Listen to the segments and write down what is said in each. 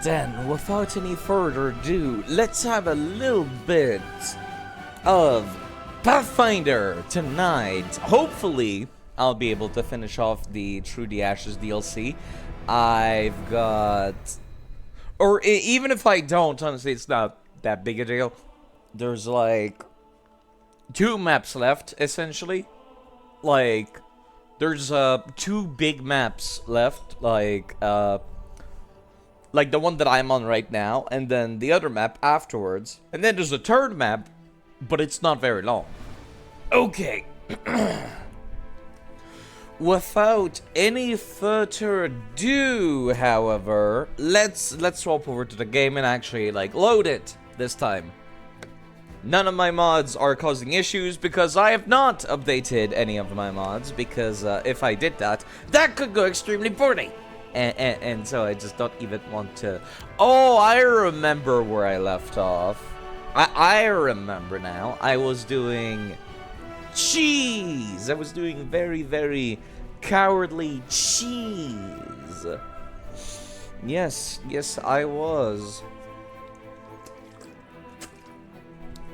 then, without any further ado, let's have a little bit of Pathfinder tonight. Hopefully, I'll be able to finish off the Through the Ashes DLC. I've got... Or even if I don't, honestly, it's not that big a deal. There's like 2 maps left, essentially. Like, there's 2 big maps left, like the one that I'm on right now, and then the other map afterwards. And then there's a 3rd map, but it's not very long. Okay. Without any further ado, however, let's swap over to the game and actually like load it this time. None of my mods are causing issues because I have not updated any of my mods, because if I did that, that could go extremely poorly. And so I just don't even want to... Oh, I remember where I left off. I remember now. I was doing... cheese! I was doing very, very cowardly cheese. Yes, I was.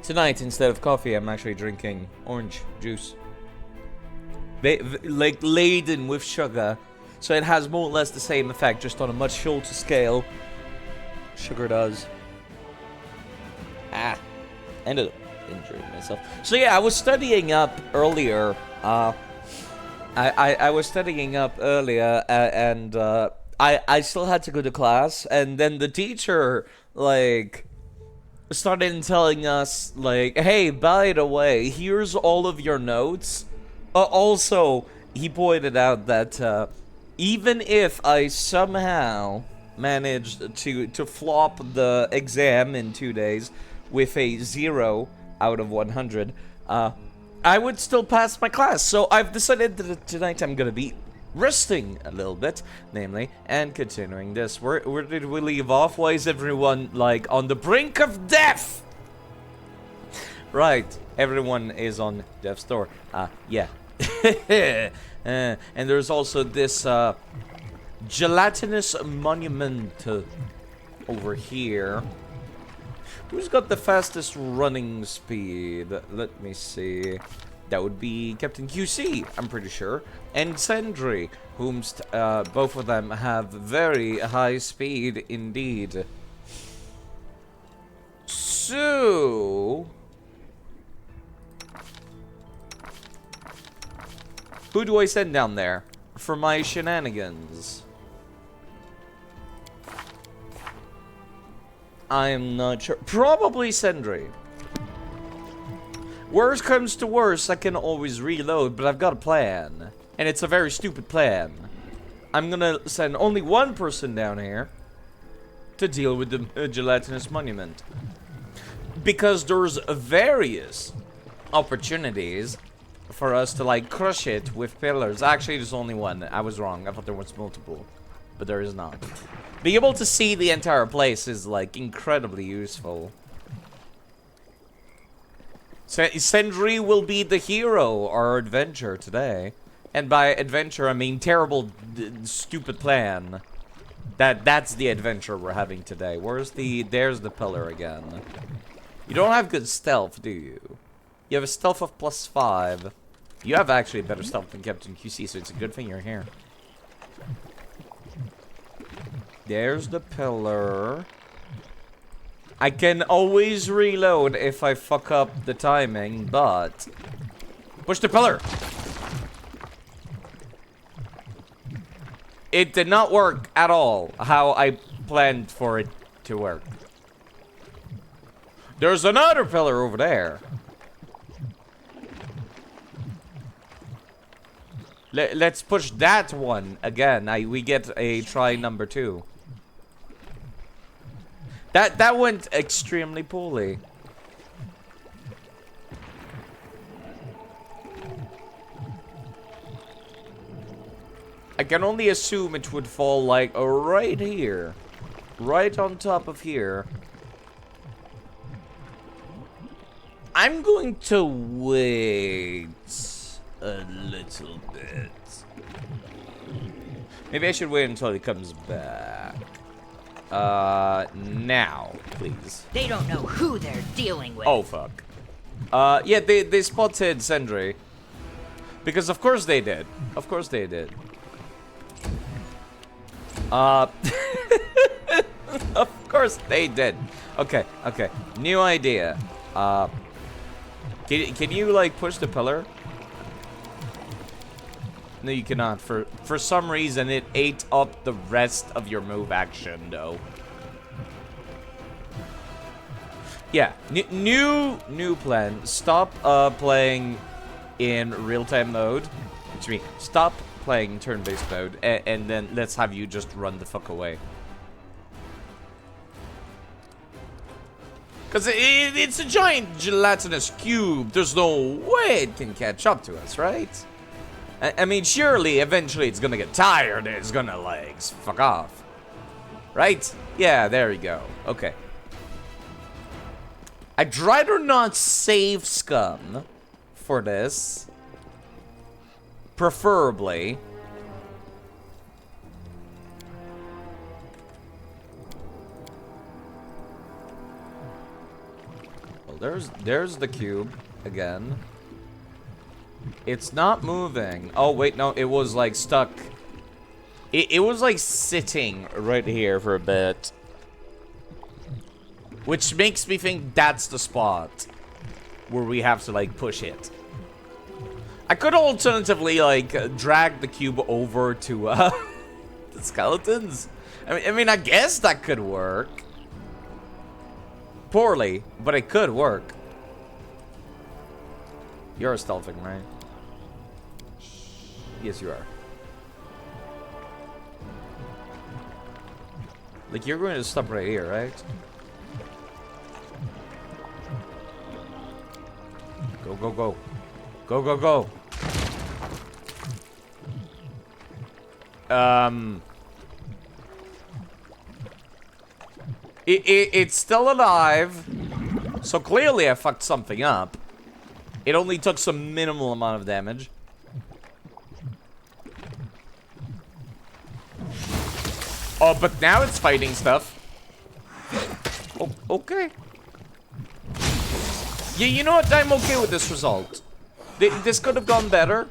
Tonight, instead of coffee, I'm actually drinking orange juice. Like, laden with sugar. So it has more or less the same effect, just on a much shorter scale. Sugar does. Ended up injuring myself. So yeah, I was studying up earlier. I was studying up earlier, and I still had to go to class, and then the teacher, like, started telling us, like, hey, by the way, here's all of your notes. Also, he pointed out that even if I somehow managed to flop the exam in 2 days with a 0 out of 100, I would still pass my class. So I've decided that tonight I'm gonna be resting a little bit, namely, and continuing this. Where did we leave off? Why is everyone, like, on the brink of death? Right, everyone is on death's door. Yeah. And there's also this gelatinous monument over here. Who's got the fastest running speed? Let me see. That would be Captain QC, I'm pretty sure. And Sentry, whom both of them have very high speed indeed. So... who do I send down there for my shenanigans? I'm not sure. Probably Sentry. Worst comes to worst, I can always reload, but I've got a plan. And it's a very stupid plan. I'm gonna send only one person down here to deal with the gelatinous monument. Because there's various opportunities for us to, like, crush it with pillars. Actually, there's only one. I was wrong. I thought there was multiple. But there is not. Being able to see the entire place is, like, incredibly useful. Sentry will be the hero of our adventure today. And by adventure, I mean terrible, stupid plan. That's the adventure we're having today. There's the pillar again. You don't have good stealth, do you? You have a stealth of +5. You have actually better stealth than Captain QC, so it's a good thing you're here. There's the pillar. I can always reload if I fuck up the timing, but... push the pillar! It did not work at all how I planned for it to work. There's another pillar over there. Let's push that one again. We get a try number 2. That went extremely poorly. I can only assume it would fall, like, right here. Right on top of here. I'm going to wait a little bit. Maybe I should wait until he comes back. Now, please. They don't know who they're dealing with. Oh, fuck. Yeah, they spotted Sentry. Because of course they did. Of course they did. Of course they did. Okay, okay. New idea. Can you, like, push the pillar? No, you cannot. For some reason, it ate up the rest of your move action, though. Yeah, new plan. Stop playing in real-time mode. Which means stop playing turn-based mode, and then let's have you just run the fuck away. Because it's a giant gelatinous cube. There's no way it can catch up to us, right? I mean, surely eventually it's gonna get tired and it's gonna, like, fuck off. Right? Yeah, there we go. Okay. I'd rather not save scum for this. Preferably. Well, there's the cube again. It's not moving. Oh, wait, no, it was, like, stuck. It was, like, sitting right here for a bit. Which makes me think that's the spot where we have to, like, push it. I could alternatively, like, drag the cube over to, the skeletons. I mean, I guess that could work. Poorly, but it could work. You're stealthing, right? Yes, you are. Like, you're going to stop right here, right? Go, go, go. Go, go, go. It's still alive. So clearly I fucked something up. It only took some minimal amount of damage. Oh, but now it's fighting stuff. Oh, okay. Yeah, you know what? I'm okay with this result. This could have gone better.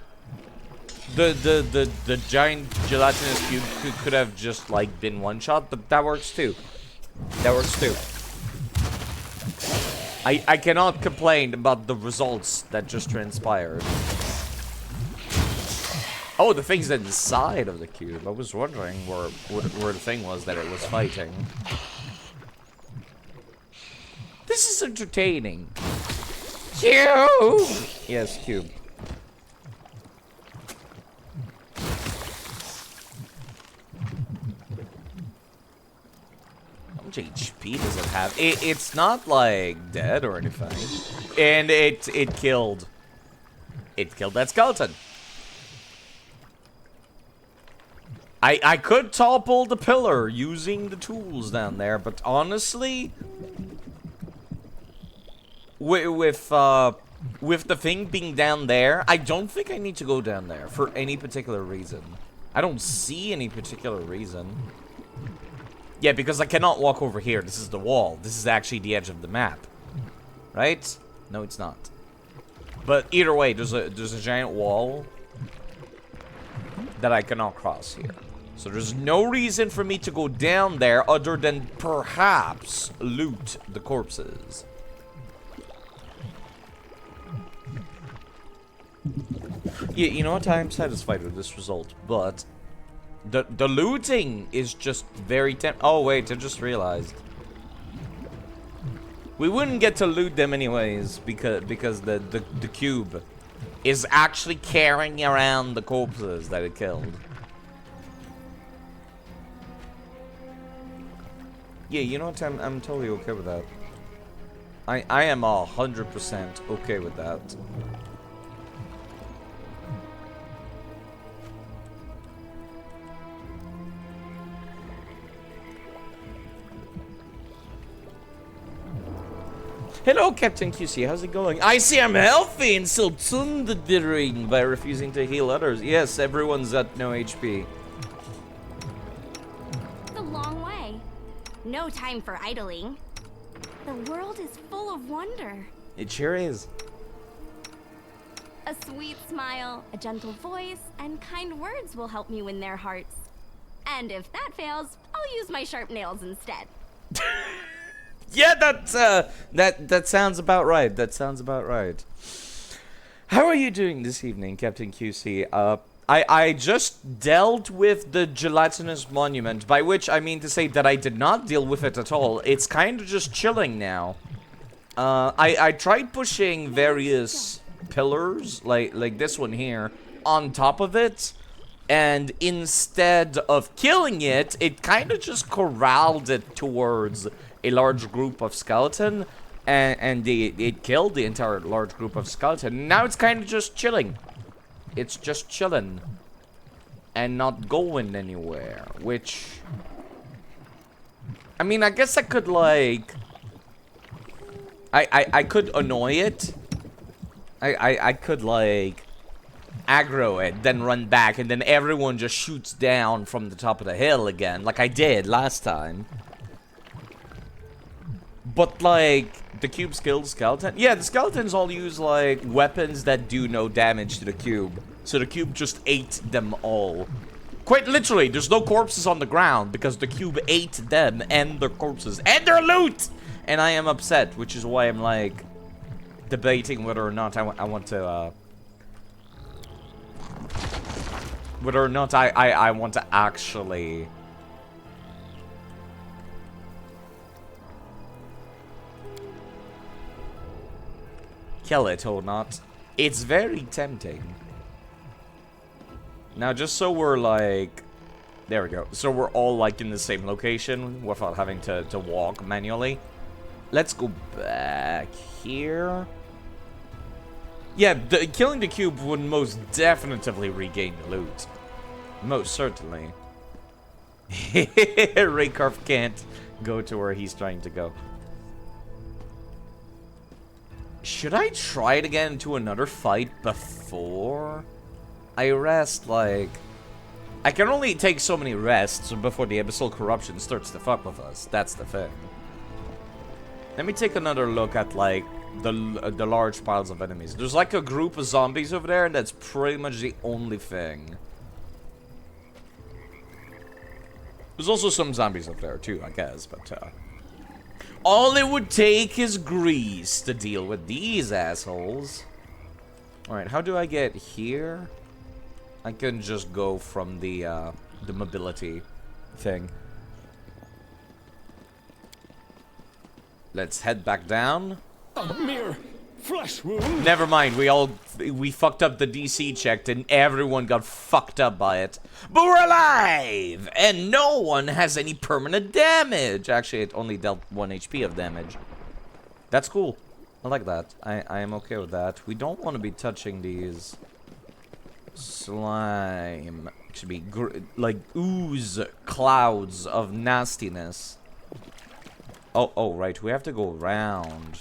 The giant gelatinous cube could have just, like, been one shot, but that works too. That works too. I cannot complain about the results that just transpired. Oh, the thing's inside of the cube. I was wondering where the thing was that it was fighting. This is entertaining. Cube! Yes, cube. How much HP does it have? It's not, like, dead or anything. And it killed. It killed that skeleton. I could topple the pillar using the tools down there, but honestly, with the thing being down there, I don't think I need to go down there for any particular reason. I don't see any particular reason. Yeah, because I cannot walk over here. This is the wall. This is actually the edge of the map. Right? No, it's not. But either way, there's a giant wall that I cannot cross here. So there's no reason for me to go down there other than perhaps loot the corpses. Yeah, you know what? I'm satisfied with this result, but the looting is just very oh wait, I just realized we wouldn't get to loot them anyways because the cube is actually carrying around the corpses that it killed. Yeah, you know what? I'm totally okay with that. I am 100% okay with that. Hello, Captain QC. How's it going? I see I'm healthy and still tsundering by refusing to heal others. Yes, everyone's at no HP. It's a long way. No time for idling. The world is full of wonder. It sure is. A sweet smile, a gentle voice, and kind words will help me win their hearts. And if that fails, I'll use my sharp nails instead. Yeah, that sounds about right. That sounds about right. How are you doing this evening, Captain QC? I just dealt with the gelatinous monument, by which I mean to say that I did not deal with it at all. It's kind of just chilling now. I tried pushing various pillars, like this one here, on top of it, and instead of killing it, it kind of just corralled it towards a large group of skeleton, and it killed the entire large group of skeleton. Now it's kind of just chilling. It's just chilling and not going anywhere, which, I mean, I guess I could, like, I could annoy it. I could, like, aggro it, then run back, and then everyone just shoots down from the top of the hill again, like I did last time. But, like, the cube skilled skeleton? Yeah, the skeletons all use, like, weapons that do no damage to the cube. So the cube just ate them all. Quite literally, there's no corpses on the ground because the cube ate them and their corpses and their loot! And I am upset, which is why I'm, like, debating whether or not I want to, whether or not I want to actually kill it or not. It's very tempting. Now, just so we're like, there we go. So we're all like in the same location without having to walk manually. Let's go back here. Yeah, killing the cube would most definitely regain the loot. Most certainly. Raycarf can't go to where he's trying to go. Should I try it again to another fight before I rest? Like, I can only take so many rests before the Abyssal Corruption starts to fuck with us. That's the thing. Let me take another look at, like, the large piles of enemies. There's, like, a group of zombies over there, and that's pretty much the only thing. There's also some zombies up there, too, I guess, but, all it would take is grease to deal with these assholes. Alright, how do I get here? I can just go from the mobility thing. Let's head back down. A mere flesh wound. Never mind, we fucked up the DC check and everyone got fucked up by it. But we're alive! And no one has any permanent damage. Actually, it only dealt 1 HP of damage. That's cool. I like that. I am okay with that. We don't want to be touching these slime. It should be like ooze clouds of nastiness. Oh, right. We have to go around.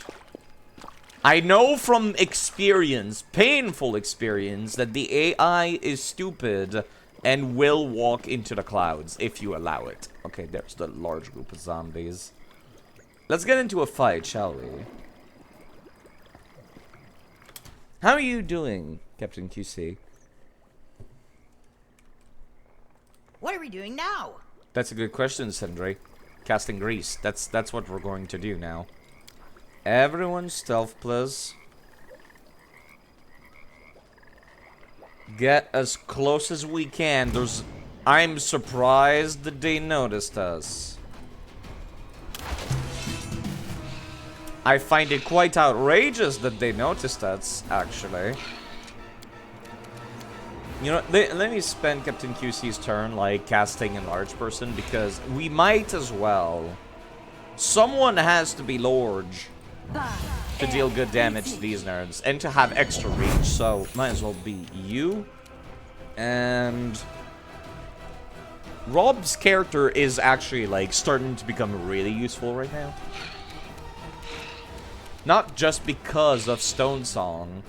I know from experience, painful experience, that the AI is stupid and will walk into the clouds if you allow it. Okay, there's the large group of zombies. Let's get into a fight, shall we? How are you doing, Captain QC? What are we doing now? That's a good question, Sindri. Casting grease. That's what we're going to do now. Everyone stealth, please. Get as close as we can. I'm surprised that they noticed us. I find it quite outrageous that they noticed us, actually. You know, let me spend Captain QC's turn, like, casting Enlarge Person, because we might as well. Someone has to be large to deal good damage to these nerds, and to have extra reach, so might as well be you. And Rob's character is actually, like, starting to become really useful right now. Not just because of Stone Song,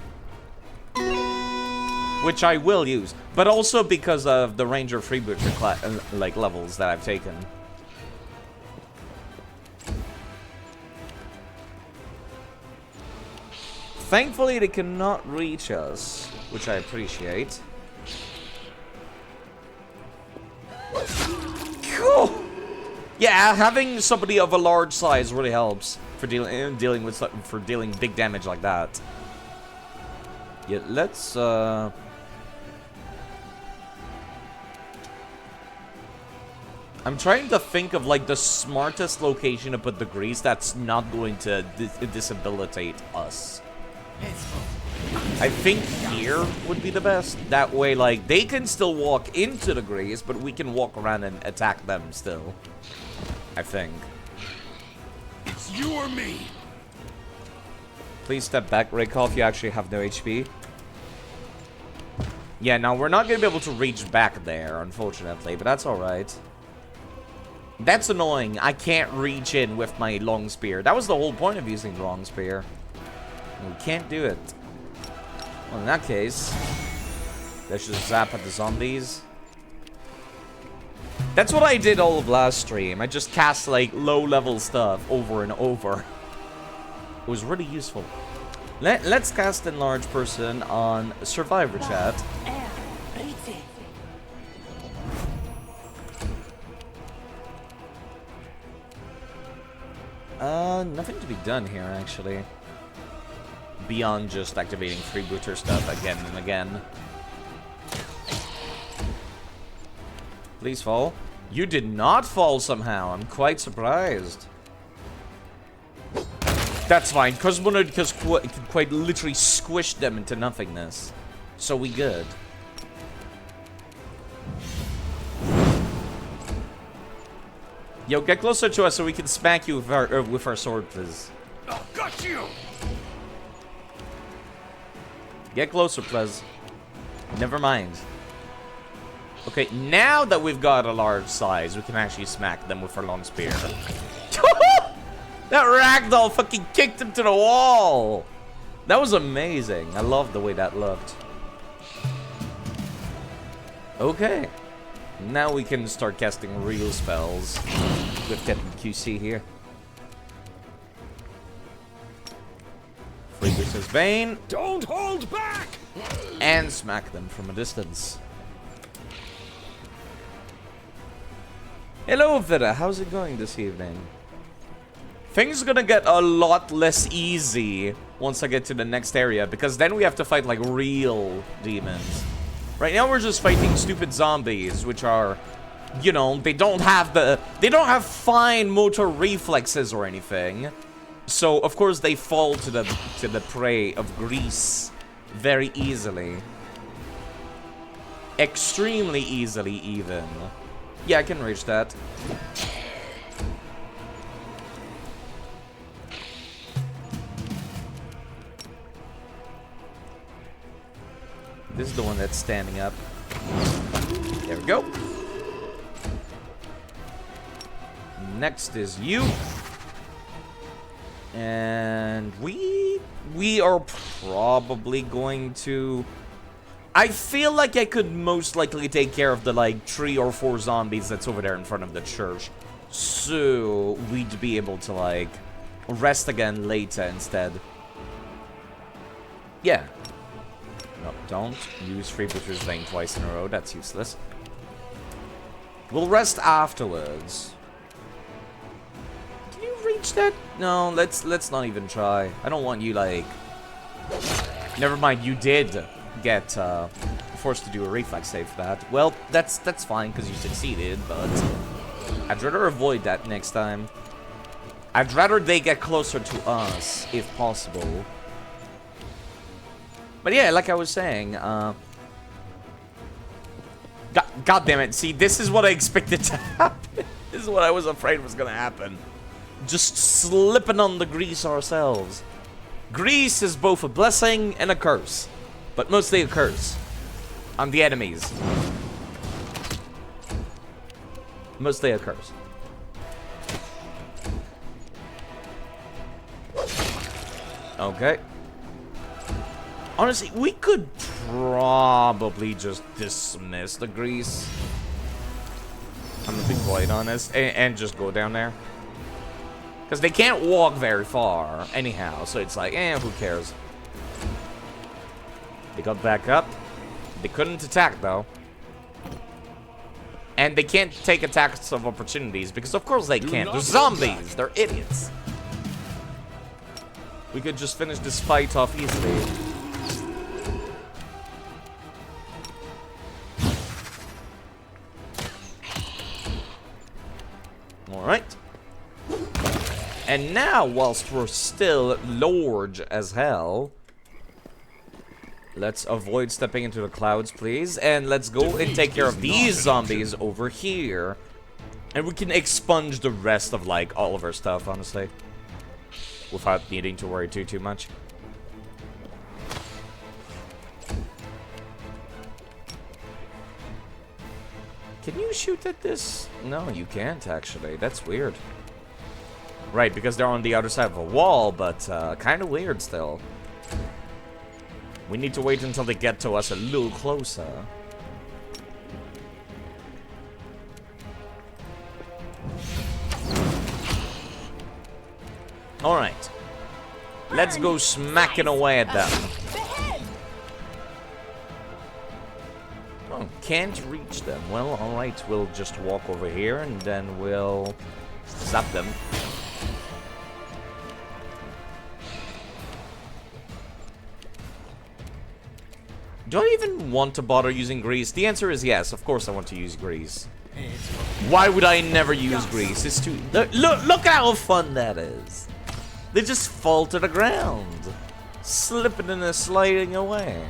which I will use, but also because of the Ranger Freebooter like levels that I've taken. Thankfully, they cannot reach us, which I appreciate. Cool. Yeah, having somebody of a large size really helps for dealing big damage like that. Yeah, let's I'm trying to think of like the smartest location to put the grease that's not going to disabilitate us. I think here would be the best. That way, like, they can still walk into the grease, but we can walk around and attack them still. I think. It's you or me. Please step back, Raykov. You actually have no HP. Yeah, now we're not going to be able to reach back there, unfortunately, but that's alright. That's annoying. I can't reach in with my long spear. That was the whole point of using the long spear. We can't do it. Well, in that case, let's just zap at the zombies. That's what I did all of last stream. I just cast, like, low-level stuff over and over. It was really useful. Let's cast Enlarge Person on Survivor Chat. Nothing to be done here, actually. Beyond just activating freebooter stuff again and again. Please fall. You did not fall somehow. I'm quite surprised. That's fine. Cosmonaut quite literally squished them into nothingness. So we good. Yo, get closer to us so we can smack you with our sword, please. Oh, got you. Get closer, please. Never mind. Okay, now that we've got a large size, we can actually smack them with our long spear. That ragdoll fucking kicked him to the wall. That was amazing. I love the way that looked. Okay. Now we can start casting real spells with Captain QC here. Freebooter's Bane. Don't hold back. And smack them from a distance. Hello, Vida. How's it going this evening? Things are gonna get a lot less easy once I get to the next area, because then we have to fight like real demons. Right now we're just fighting stupid zombies, which are, you know, they don't have fine motor reflexes or anything. So of course they fall to the prey of grease very easily. Extremely easily even. Yeah, I can reach that. This is the one that's standing up. There we go. Next is you. And we are probably going to... I feel like I could most likely take care of the, like, 3 or 4 zombies that's over there in front of the church. So, we'd be able to, like, rest again later instead. Yeah. No, don't use Freebooter's Bane twice in a row. That's useless. We'll rest afterwards. Can you reach that? No, let's not even try. I don't want you, like... Never mind, you did get forced to do a reflex save for that. Well, that's fine because you succeeded, but I'd rather avoid that next time. I'd rather they get closer to us if possible. But yeah, like I was saying, God damn it! See, this is what I expected to happen. This is what I was afraid was gonna happen. Just slipping on the grease ourselves. Grease is both a blessing and a curse. But mostly a curse. On the enemies. Mostly a curse. Okay. Honestly, we could probably just dismiss the grease. I'm gonna be quite honest. And just go down there. Because they can't walk very far anyhow. So it's like, who cares? They got back up. They couldn't attack, though. And they can't take attacks of opportunities, because of course they can't. They're zombies! They're idiots! We could just finish this fight off easily. Alright. And now, whilst we're still large as hell, let's avoid stepping into the clouds, please. And let's go and take care of these zombies over here. And we can expunge the rest of, like, all of our stuff, honestly. Without needing to worry too much. Can you shoot at this? No, you can't, actually. That's weird. Right, because they're on the other side of a wall, but kind of weird still. We need to wait until they get to us a little closer. Alright. Let's go smacking away at them. Oh, can't reach them. Well, alright, we'll just walk over here and then we'll zap them. Do I even want to bother using grease? The answer is yes. Of course I want to use grease. Why would I never use grease? It's too... Look how fun that is. They just fall to the ground. Slipping and sliding away.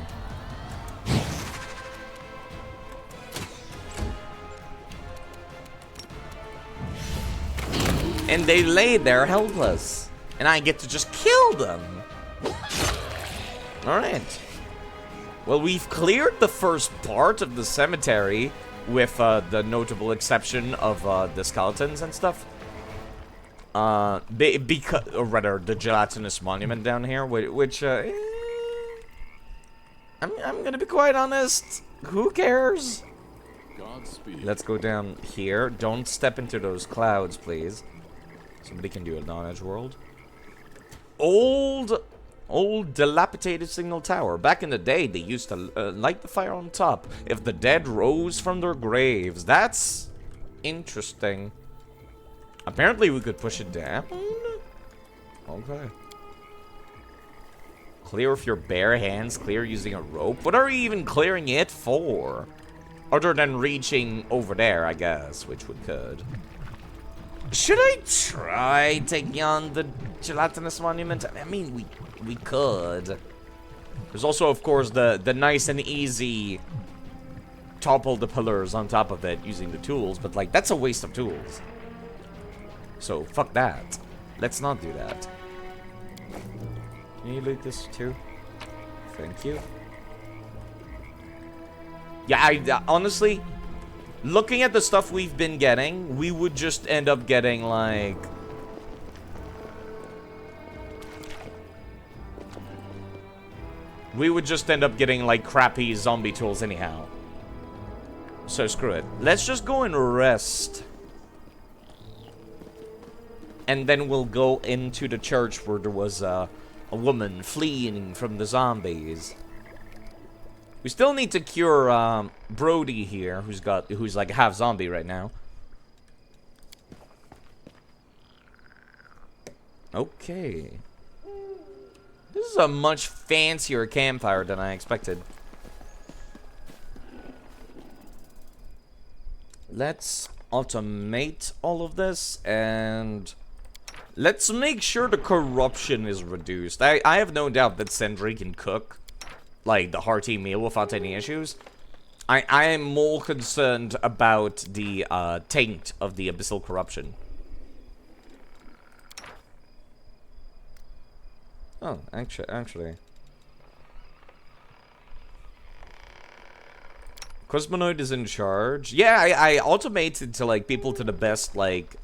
And they lay there helpless. And I get to just kill them. Alright. Well, we've cleared the first part of the cemetery. With the notable exception of the skeletons and stuff. Because, or rather, the gelatinous monument down here, which I'm gonna be quite honest. Who cares? Godspeed. Let's go down here. Don't step into those clouds, please. Somebody can do a knowledge world. Old dilapidated signal tower. Back in the day, they used to light the fire on top if the dead rose from their graves. That's interesting. Apparently, we could push it down. Okay. Clear with your bare hands. Clear using a rope. What are we even clearing it for? Other than reaching over there, I guess, which we could. Should I try taking on the gelatinous monument? I mean, we could. There's also, of course, the nice and easy topple the pillars on top of it using the tools, but like that's a waste of tools. So fuck that. Let's not do that. Can you loot this too? Thank you. Yeah, I honestly, looking at the stuff we've been getting, we would just end up getting like crappy zombie tools anyhow. So screw it. Let's just go and rest. And then we'll go into the church where there was a woman fleeing from the zombies. We still need to cure Brody here, who's like half zombie right now. Okay. This is a much fancier campfire than I expected. Let's automate all of this and let's make sure the corruption is reduced. I have no doubt that Sentry can cook like the hearty meal without any issues. I am more concerned about the taint of the abyssal corruption. Oh, actually. Cosmonoid is in charge. Yeah, I automated to like people to the best like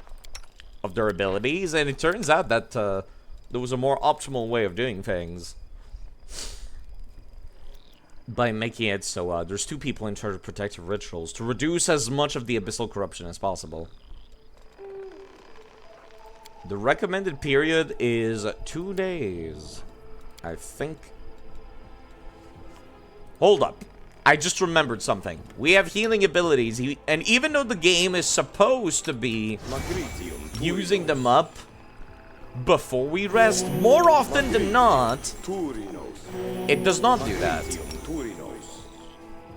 of their abilities, and it turns out that there was a more optimal way of doing things. By making it so there's 2 people in charge of protective rituals to reduce as much of the abyssal corruption as possible. The recommended period is 2 days. I think Hold up. I just remembered something. We have healing abilities, and even though the game is supposed to be using them up before we rest, more often than not, it does not do that.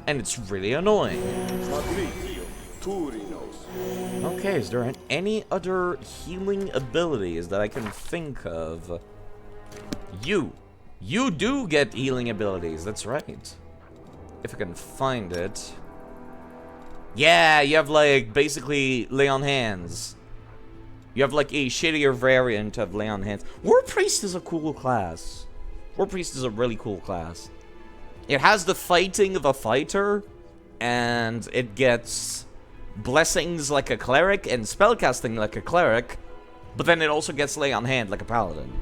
And it's really annoying. Okay, is there any other healing abilities that I can think of? You do get healing abilities, that's right. If I can find it. Yeah, you have like, basically, lay on hands. You have like a shittier variant of lay on hands. War Priest is a cool class. War Priest is a really cool class. It has the fighting of a fighter, and it gets blessings like a cleric and spellcasting like a cleric, but then it also gets lay on hand like a paladin.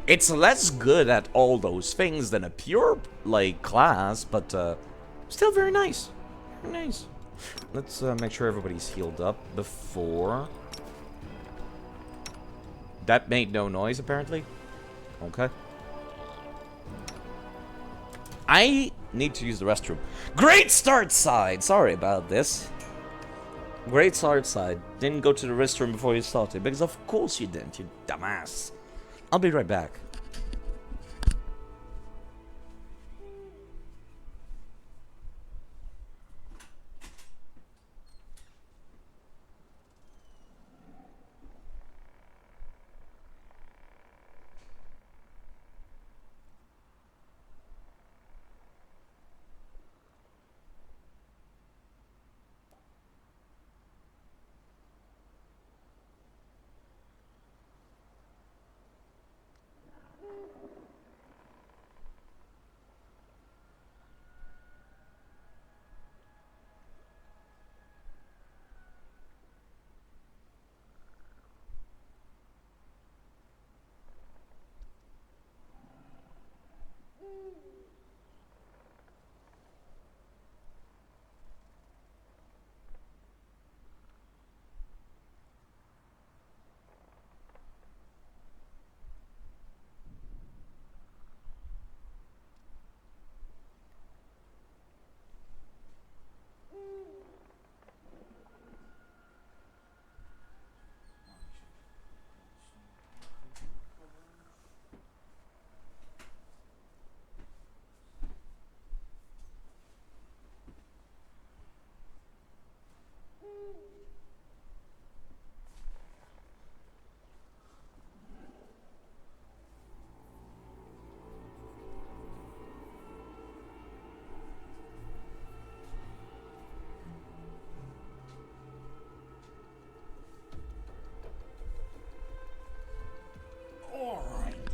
It's less good at all those things than a pure, like, class, but, still very nice. Very nice. Let's, make sure everybody's healed up before. That made no noise, apparently. Okay. I need to use the restroom. Great start side! Sorry about this. Great start side. Didn't go to the restroom before you started, because of course you didn't, you dumbass. I'll be right back.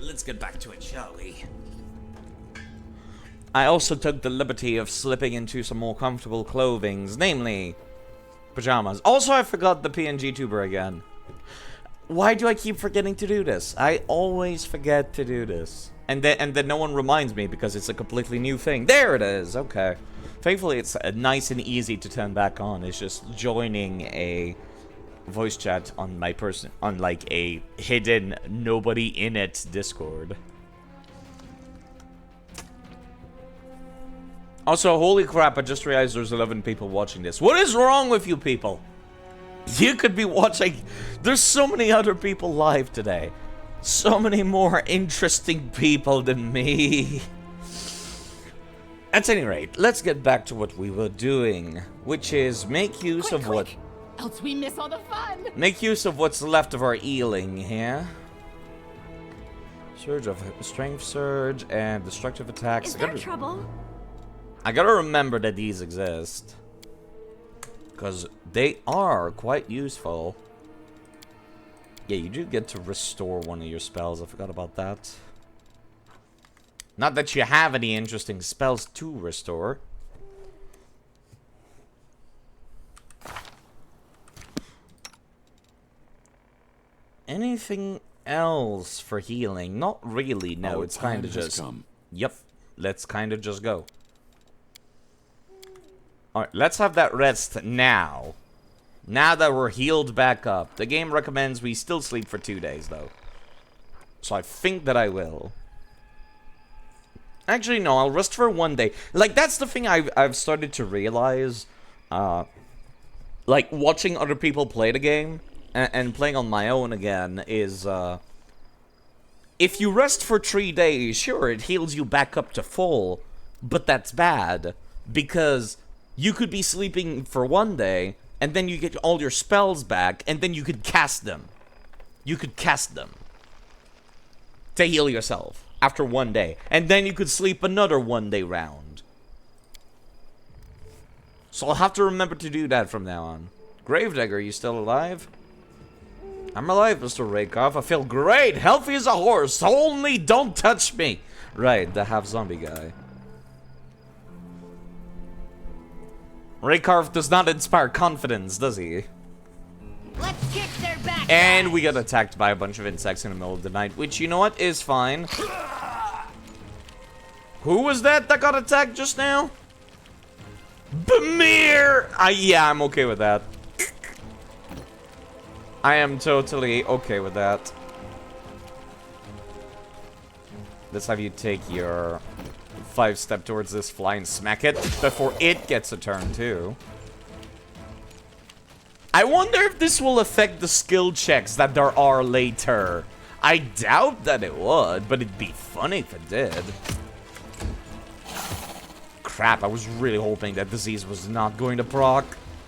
Let's get back to it, shall we? I also took the liberty of slipping into some more comfortable clothings, namely pajamas. Also, I forgot the PNG tuber again. Why do I keep forgetting to do this? I always forget to do this. And then no one reminds me because it's a completely new thing. There it is, okay. Thankfully, it's nice and easy to turn back on. It's just joining a voice chat on my on like a hidden nobody in it Discord. Also, holy crap, I just realized there's 11 people watching this. What is wrong with you people? You could be watching. There's so many other people live today. So many more interesting people than me. At any rate, let's get back to what we were doing, which is make use of what else we miss all the fun. Make use of what's left of our healing here. Surge of strength surge and destructive attacks. Is there trouble? I gotta remember that these exist, because they are quite useful. Yeah, you do get to restore one of your spells. I forgot about that. Not that you have any interesting spells to restore. Anything else for healing? Not really, no. It's kind of just... Yep, let's kind of just go. Alright, let's have that rest now. Now that we're healed back up. The game recommends we still sleep for 2 days, though. So I think that I will. Actually, no, I'll rest for 1 day. Like, that's the thing I've started to realize. Like, watching other people play the game, and playing on my own again, is, if you rest for 3 days, sure, it heals you back up to full, but that's bad, because you could be sleeping for 1 day, and then you get all your spells back, and then you could cast them. You could cast them to heal yourself after 1 day, and then you could sleep another 1 day round. So I'll have to remember to do that from now on. Gravedigger, are you still alive? I'm alive, Mr. Rakoff. I feel great, healthy as a horse. Only don't touch me. Right, the half-zombie guy. Rakoff does not inspire confidence, does he? Let's kick their back. And we got attacked by a bunch of insects in the middle of the night, which, you know what, is fine. Who was that got attacked just now? Bamir! Yeah, I'm okay with that. I am totally okay with that. Let's have you take your 5 step towards this fly and smack it before it gets a turn too. I wonder if this will affect the skill checks that there are later. I doubt that it would, but it'd be funny if it did. Crap, I was really hoping that disease was not going to proc.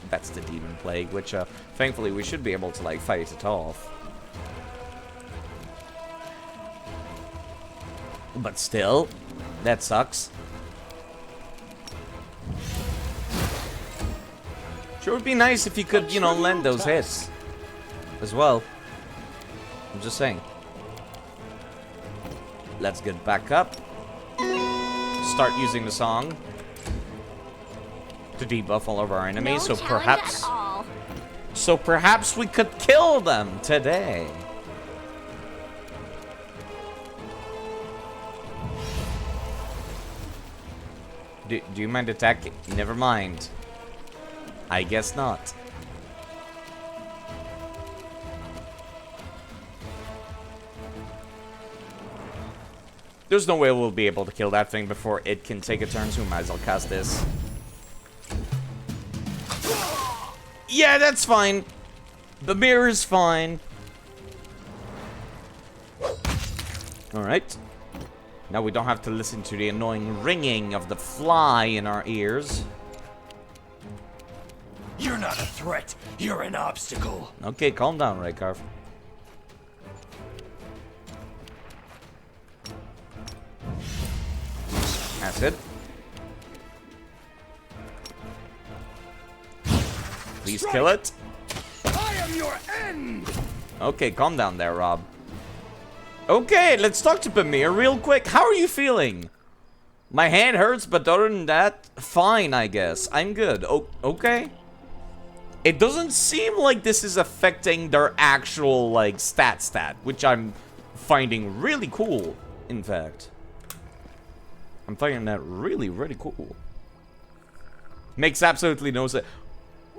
That's the demon plague, which thankfully we should be able to like fight it off. But still, that sucks. Sure would be nice if you could, you know, lend those hits as well. I'm just saying. Let's get back up. Start using the song to debuff all of our enemies, No so challenge at all. perhaps we could kill them today. Do you mind attacking? Never mind. I guess not. There's no way we'll be able to kill that thing before it can take a turn, so we might as well cast this. Yeah, that's fine. The mirror is fine. Alright. Now we don't have to listen to the annoying ringing of the fly in our ears. You're not a threat. You're an obstacle. Okay, calm down, Raycarve. That's it. Please kill it. I am your end. Okay, calm down there, Rob. Okay, let's talk to Pamir real quick. How are you feeling? My hand hurts, but other than that, fine, I guess. I'm good. Oh, okay. It doesn't seem like this is affecting their actual, like, stat, which I'm finding really cool, in fact. I'm finding that really, really cool. Makes absolutely no sense.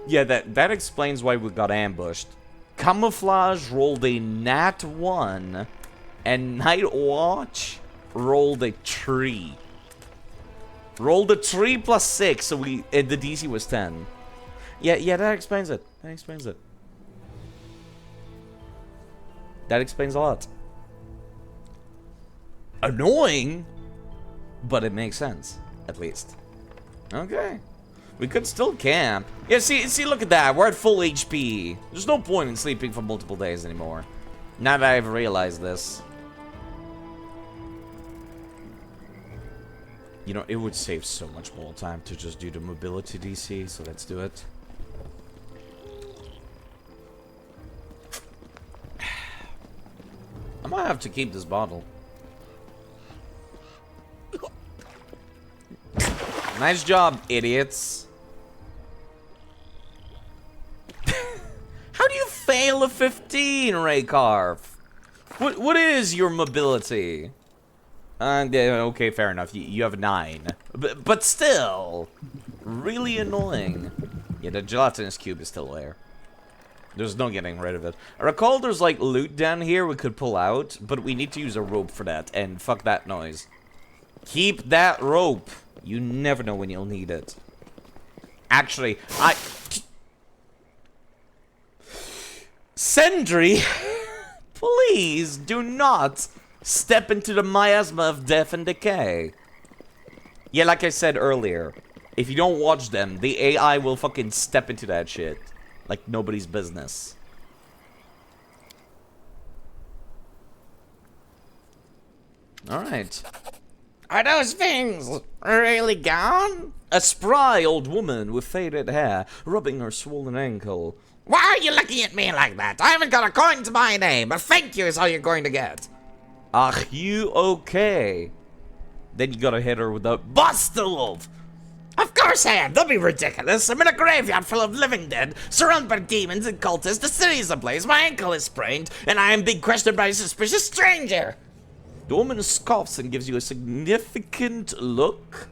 Yeah, that explains why we got ambushed. Camouflage rolled a nat 1, and Night Watch rolled a 3. Rolled a 3 plus 6, so the DC was 10. Yeah, that explains it. That explains it. That explains a lot. Annoying, but it makes sense, at least. Okay. We could still camp. Yeah, see, look at that. We're at full HP. There's no point in sleeping for multiple days anymore. Now that I've realized this. You know, it would save so much more time to just do the mobility DC, so let's do it. I might have to keep this bottle. Nice job, idiots. How do you fail a 15, Raycarve? What is your mobility? Yeah, okay, fair enough. You have 9. But still, really annoying. Yeah, the gelatinous cube is still there. There's no getting rid of it. I recall there's like loot down here we could pull out, but we need to use a rope for that, and fuck that noise. Keep that rope. You never know when you'll need it. Actually, Sentry, please do not step into the miasma of death and decay. Yeah, like I said earlier, if you don't watch them, the AI will fucking step into that shit like nobody's business. Alright. Are those things really gone? A spry old woman with faded hair, rubbing her swollen ankle. Why are you looking at me like that? I haven't got a coin to my name. A thank you is all you're going to get. Are you okay? Then you gotta hit her with a bust the wolf. Of course I am. Don't be ridiculous. I'm in a graveyard full of living dead, surrounded by demons and cultists. The city is ablaze. My ankle is sprained, and I am being questioned by a suspicious stranger. The woman scoffs and gives you a significant look.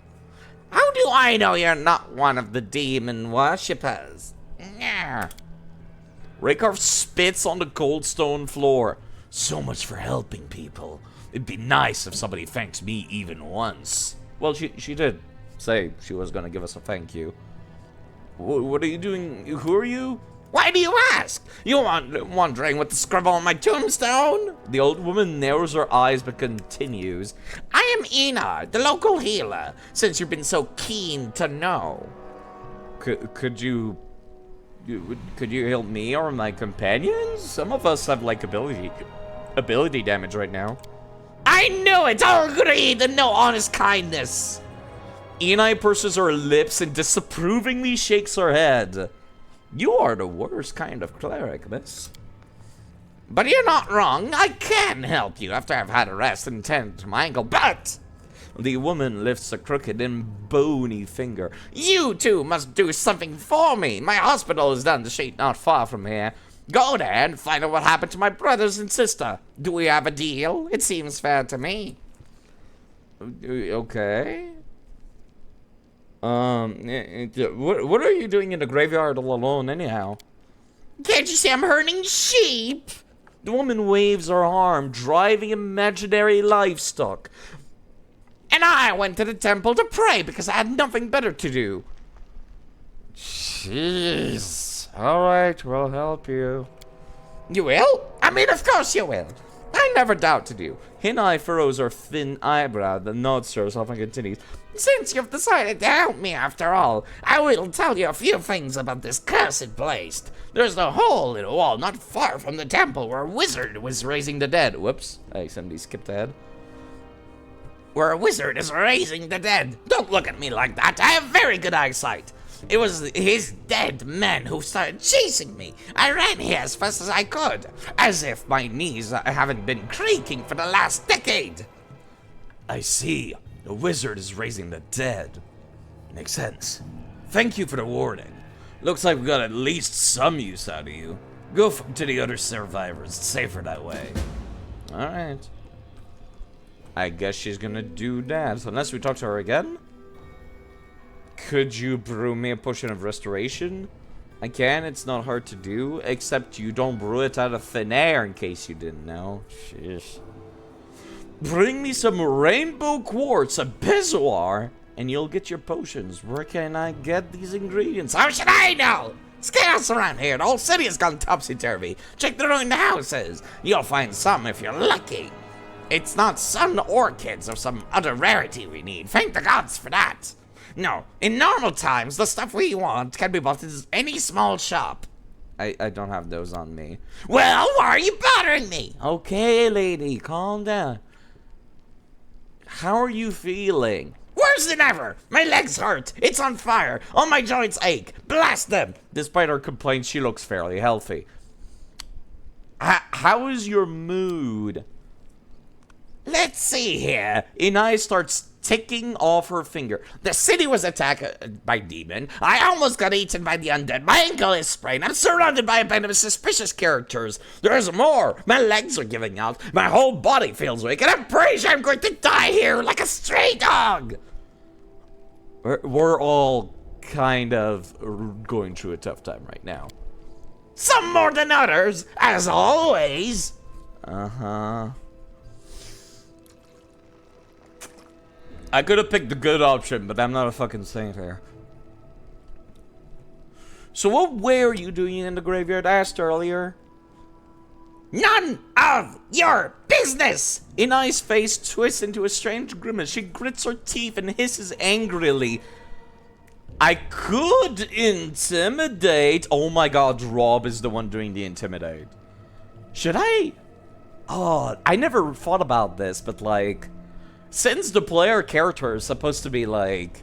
How do I know you're not one of the demon worshippers? Rakarth spits on the cold stone floor. So much for helping people. It'd be nice if somebody thanked me even once. Well, she did say she was gonna give us a thank you. What are you doing? Who are you? Why do you ask? You wondering what the scribble on my tombstone? The old woman narrows her eyes but continues. I am Ina, the local healer, since you've been so keen to know. Could you help me or my companions? Some of us have like ability damage right now. I knew it! All greed and no honest kindness! Enai purses her lips and disapprovingly shakes her head. You are the worst kind of cleric, miss. But you're not wrong. I can help you after I've had a rest and tend to my ankle, but... The woman lifts a crooked and bony finger. You two must do something for me. My hospital is down the street not far from here. Go there and find out what happened to my brothers and sister. Do we have a deal? It seems fair to me. Okay. What are you doing in the graveyard all alone anyhow? Can't you see I'm herding sheep? The woman waves her arm, driving imaginary livestock. And I went to the temple to pray because I had nothing better to do. Jeez. Alright, we'll help you. You will? I mean, of course you will. I never doubted you. Hinai furrows her thin eyebrow, then nods to herself and continues. Since you've decided to help me after all, I will tell you a few things about this cursed place. There's a hole in a wall not far from the temple where a wizard was raising the dead. Whoops, somebody skipped ahead. Where a wizard is raising the dead. Don't look at me like that. I have very good eyesight. It was his dead men who started chasing me. I ran here as fast as I could, as if my knees haven't been creaking for the last decade. I see. The wizard is raising the dead. Makes sense. Thank you for the warning. Looks like we got at least some use out of you. Go to the other survivors. It's safer that way. Alright. I guess she's gonna do that, unless we talk to her again. Could you brew me a potion of restoration? I can, it's not hard to do, except you don't brew it out of thin air, in case you didn't know. Sheesh. Bring me some rainbow quartz, a bezoar, and you'll get your potions. Where can I get these ingredients? How should I know? It's chaos around here. The whole city has gone topsy-turvy. Check the ruined houses. You'll find some if you're lucky. It's not sun orchids or some other rarity we need. Thank the gods for that. No, in normal times, the stuff we want can be bought in any small shop. I don't have those on me. Well, why are you bothering me? Okay, lady, calm down. How are you feeling? Worse than ever. My legs hurt. It's on fire. All my joints ache. Blast them. Despite her complaints, she looks fairly healthy. How is your mood? Let's see here. Inai starts ticking off her finger. The city was attacked by demon. I almost got eaten by the undead. My ankle is sprained. I'm surrounded by a band of suspicious characters. There's more. My legs are giving out. My whole body feels weak, and I'm pretty sure I'm going to die here like a stray dog. We're all kind of going through a tough time right now. Some more than others, as always. Uh-huh. I could have picked the good option, but I'm not a fucking saint here. So what were you doing in the graveyard? I asked earlier. None of your business! Inai's face twists into a strange grimace. She grits her teeth and hisses angrily. I could intimidate. Oh my god, Rob is the one doing the intimidate. Should I? Oh, I never thought about this, but like, since the player character is supposed to be like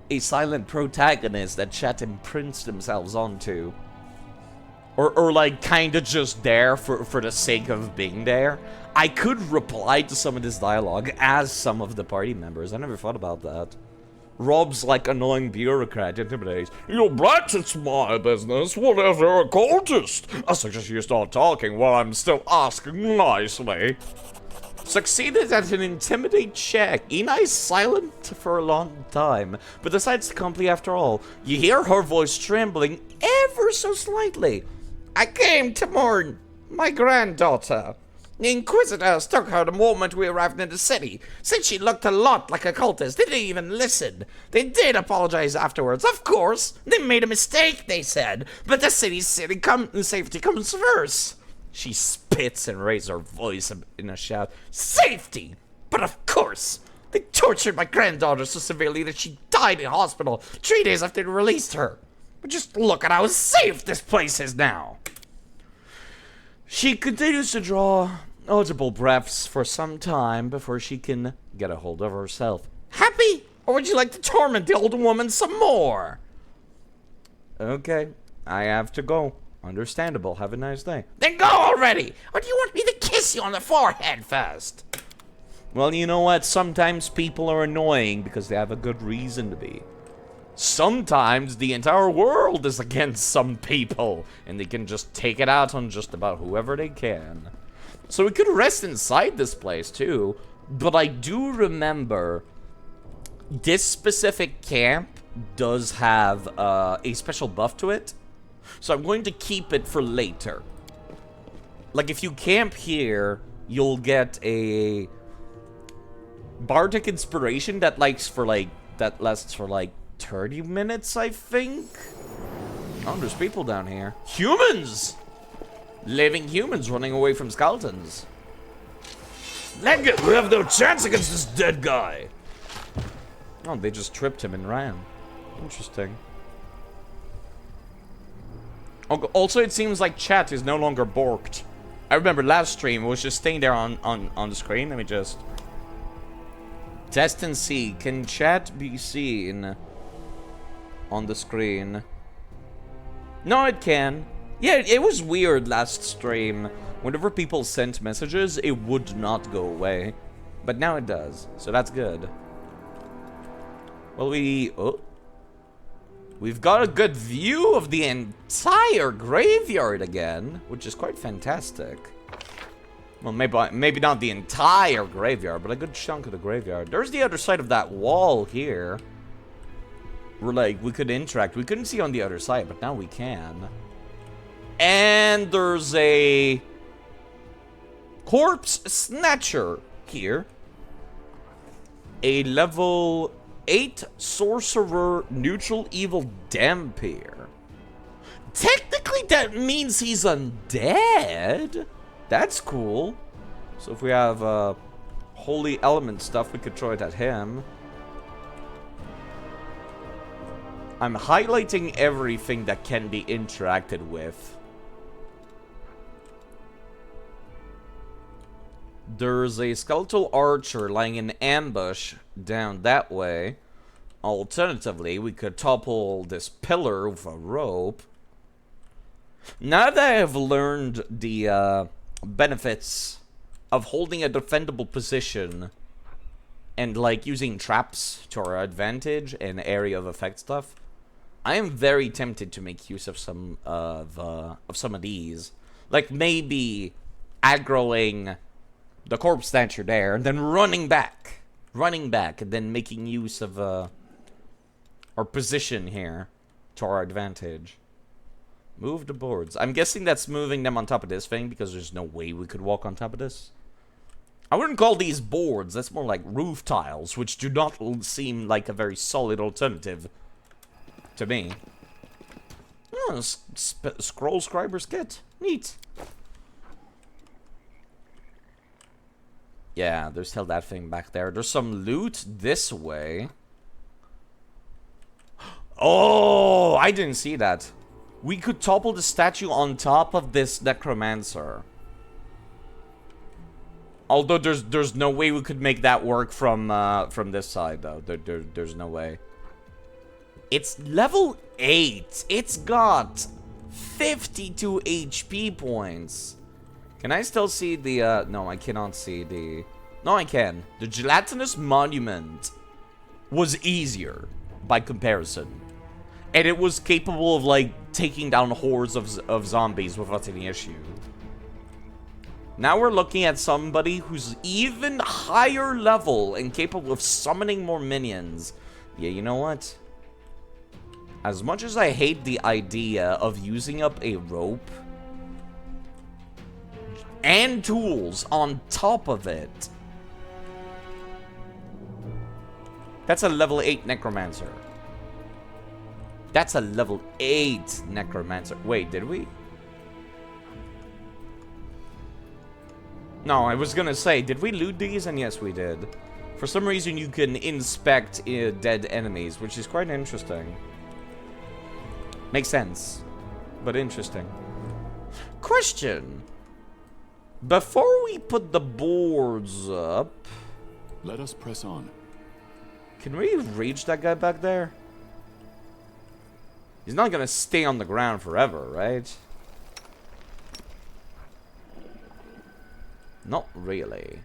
a silent protagonist that chat imprints themselves onto, or like kinda just there for the sake of being there, I could reply to some of this dialogue as some of the party members. I never thought about that. Rob's like annoying bureaucrat intimidates. You brats, it's my business. What if you're a cultist? I suggest you start talking while I'm still asking nicely. Succeeded at an intimidate check. Inai's silent for a long time, but decides to complete after all. You hear her voice trembling ever so slightly. I came to mourn my granddaughter. The Inquisitors took her the moment we arrived in the city. Said she looked a lot like a cultist. Didn't even listen. They did apologize afterwards. Of course, they made a mistake, they said. But the city's safety comes first. She spits and raises her voice in a shout. Safety! But of course! They tortured my granddaughter so severely that she died in hospital 3 days after they released her. But just look at how safe this place is now. She continues to draw audible breaths for some time before she can get a hold of herself. Happy? Or would you like to torment the old woman some more? Okay, I have to go. Understandable. Have a nice day. Then go already! Or do you want me to kiss you on the forehead first? Well, you know what? Sometimes people are annoying because they have a good reason to be. Sometimes the entire world is against some people, and they can just take it out on just about whoever they can. So we could rest inside this place too, but I do remember this specific camp does have a special buff to it. So I'm going to keep it for later. Like, if you camp here, you'll get a bardic inspiration that lasts for like 30 minutes, I think. Oh, there's people down here. Humans! Living humans running away from skeletons. Legate, we have no chance against this dead guy. Oh, they just tripped him and ran. Interesting. Also, it seems like chat is no longer borked. I remember last stream, it was just staying there on the screen. Let me just test and see. Can chat be seen on the screen? No, it can. Yeah, it was weird last stream. Whenever people sent messages, it would not go away. But now it does, so that's good. Well, we've got a good view of the entire graveyard again, which is quite fantastic. Well, maybe not the entire graveyard, but a good chunk of the graveyard. There's the other side of that wall here. We're like, we could interact. We couldn't see on the other side, but now we can. And there's a corpse snatcher here. A level 8 sorcerer neutral evil Dampier. Technically, that means he's undead. That's cool. So if we have holy element stuff, we could throw it at him. I'm highlighting everything that can be interacted with. There's a skeletal archer lying in ambush down that way. Alternatively, we could topple this pillar with a rope. Now that I have learned the benefits of holding a defendable position and like using traps to our advantage and area of effect stuff, I am very tempted to make use of some of these. Like maybe aggroing the corpse snatcher there and then running back and then making use of our position here to our advantage. Move the boards. I'm guessing that's moving them on top of this thing because there's no way we could walk on top of this. I wouldn't call these boards. That's more like roof tiles, which do not seem like a very solid alternative to me. Oh, scroll scriber's kit. Neat. Yeah, there's still that thing back there. There's some loot this way. Oh, I didn't see that. We could topple the statue on top of this necromancer. Although there's no way we could make that work from this side though. There's no way. It's level 8. It's got 52 HP points. Can I still see the no, I cannot see the... No, I can. The gelatinous monument was easier by comparison. And it was capable of like taking down hordes of zombies without any issue. Now we're looking at somebody who's even higher level and capable of summoning more minions. Yeah, you know what? As much as I hate the idea of using up a rope and tools on top of it. That's a level 8 necromancer. That's a level 8 necromancer. Wait, did we? No, I was gonna say, did we loot these? And yes, we did. For some reason, you can inspect dead enemies, which is quite interesting. Makes sense, but interesting. Question. Before we put the boards up... Let us press on. Can we reach that guy back there? He's not gonna stay on the ground forever, right? Not really.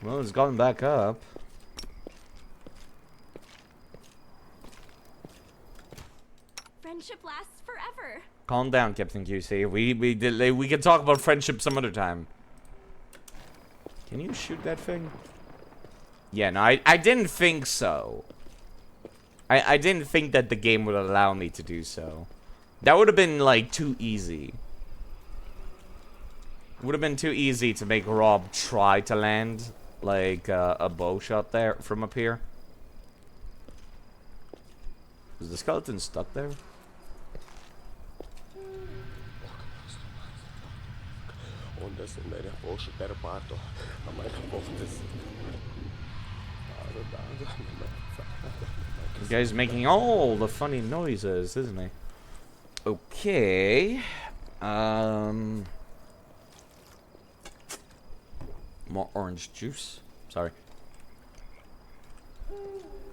Well, it's gone back up. Friendship lasts forever. Calm down, Captain QC. We can talk about friendship some other time. Can you shoot that thing? Yeah, no, I didn't think so. I didn't think that the game would allow me to do so. That would have been, like, too easy. It would have been too easy to make Rob try to land, like, a bow shot there from up here. Is the skeleton stuck there? This guy's making all the funny noises, isn't he? Okay. More orange juice. Sorry.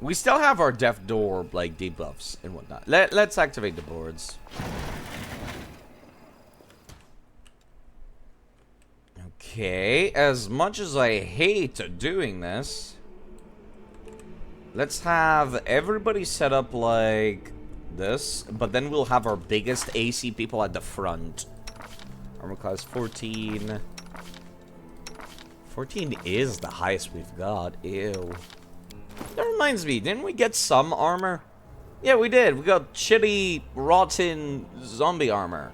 We still have our death door, like, debuffs and whatnot. Let's activate the boards. Okay, as much as I hate doing this, let's have everybody set up like this, but then we'll have our biggest AC people at the front. Armor class 14. 14 is the highest we've got. Ew. That reminds me, didn't we get some armor? Yeah, we did. We got shitty, rotten zombie armor.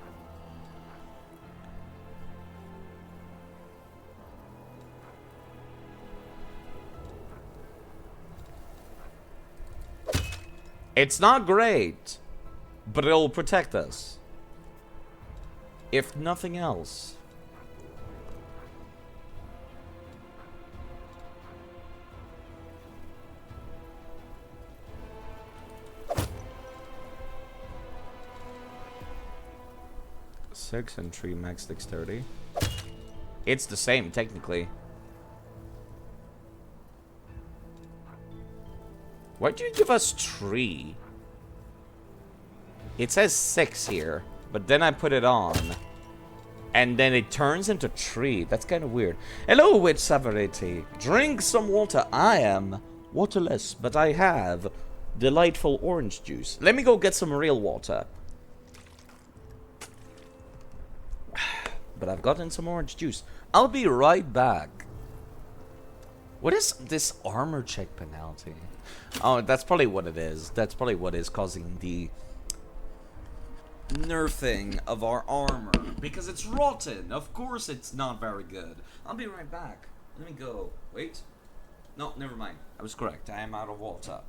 It's not great, but it'll protect us. If nothing else. Six and 3 max dexterity. It's the same, technically. Why'd you give us 3? It says 6 here, but then I put it on. And then it turns into 3. That's kind of weird. Hello, Witch Severity. Drink some water. I am waterless, but I have delightful orange juice. Let me go get some real water. But I've gotten some orange juice. I'll be right back. What is this armor check penalty? Oh, that's probably what it is. That's probably what is causing the nerfing of our armor because it's rotten. Of course it's not very good. I'll be right back. Let me go. Wait. No, never mind. I was correct. I am out of water.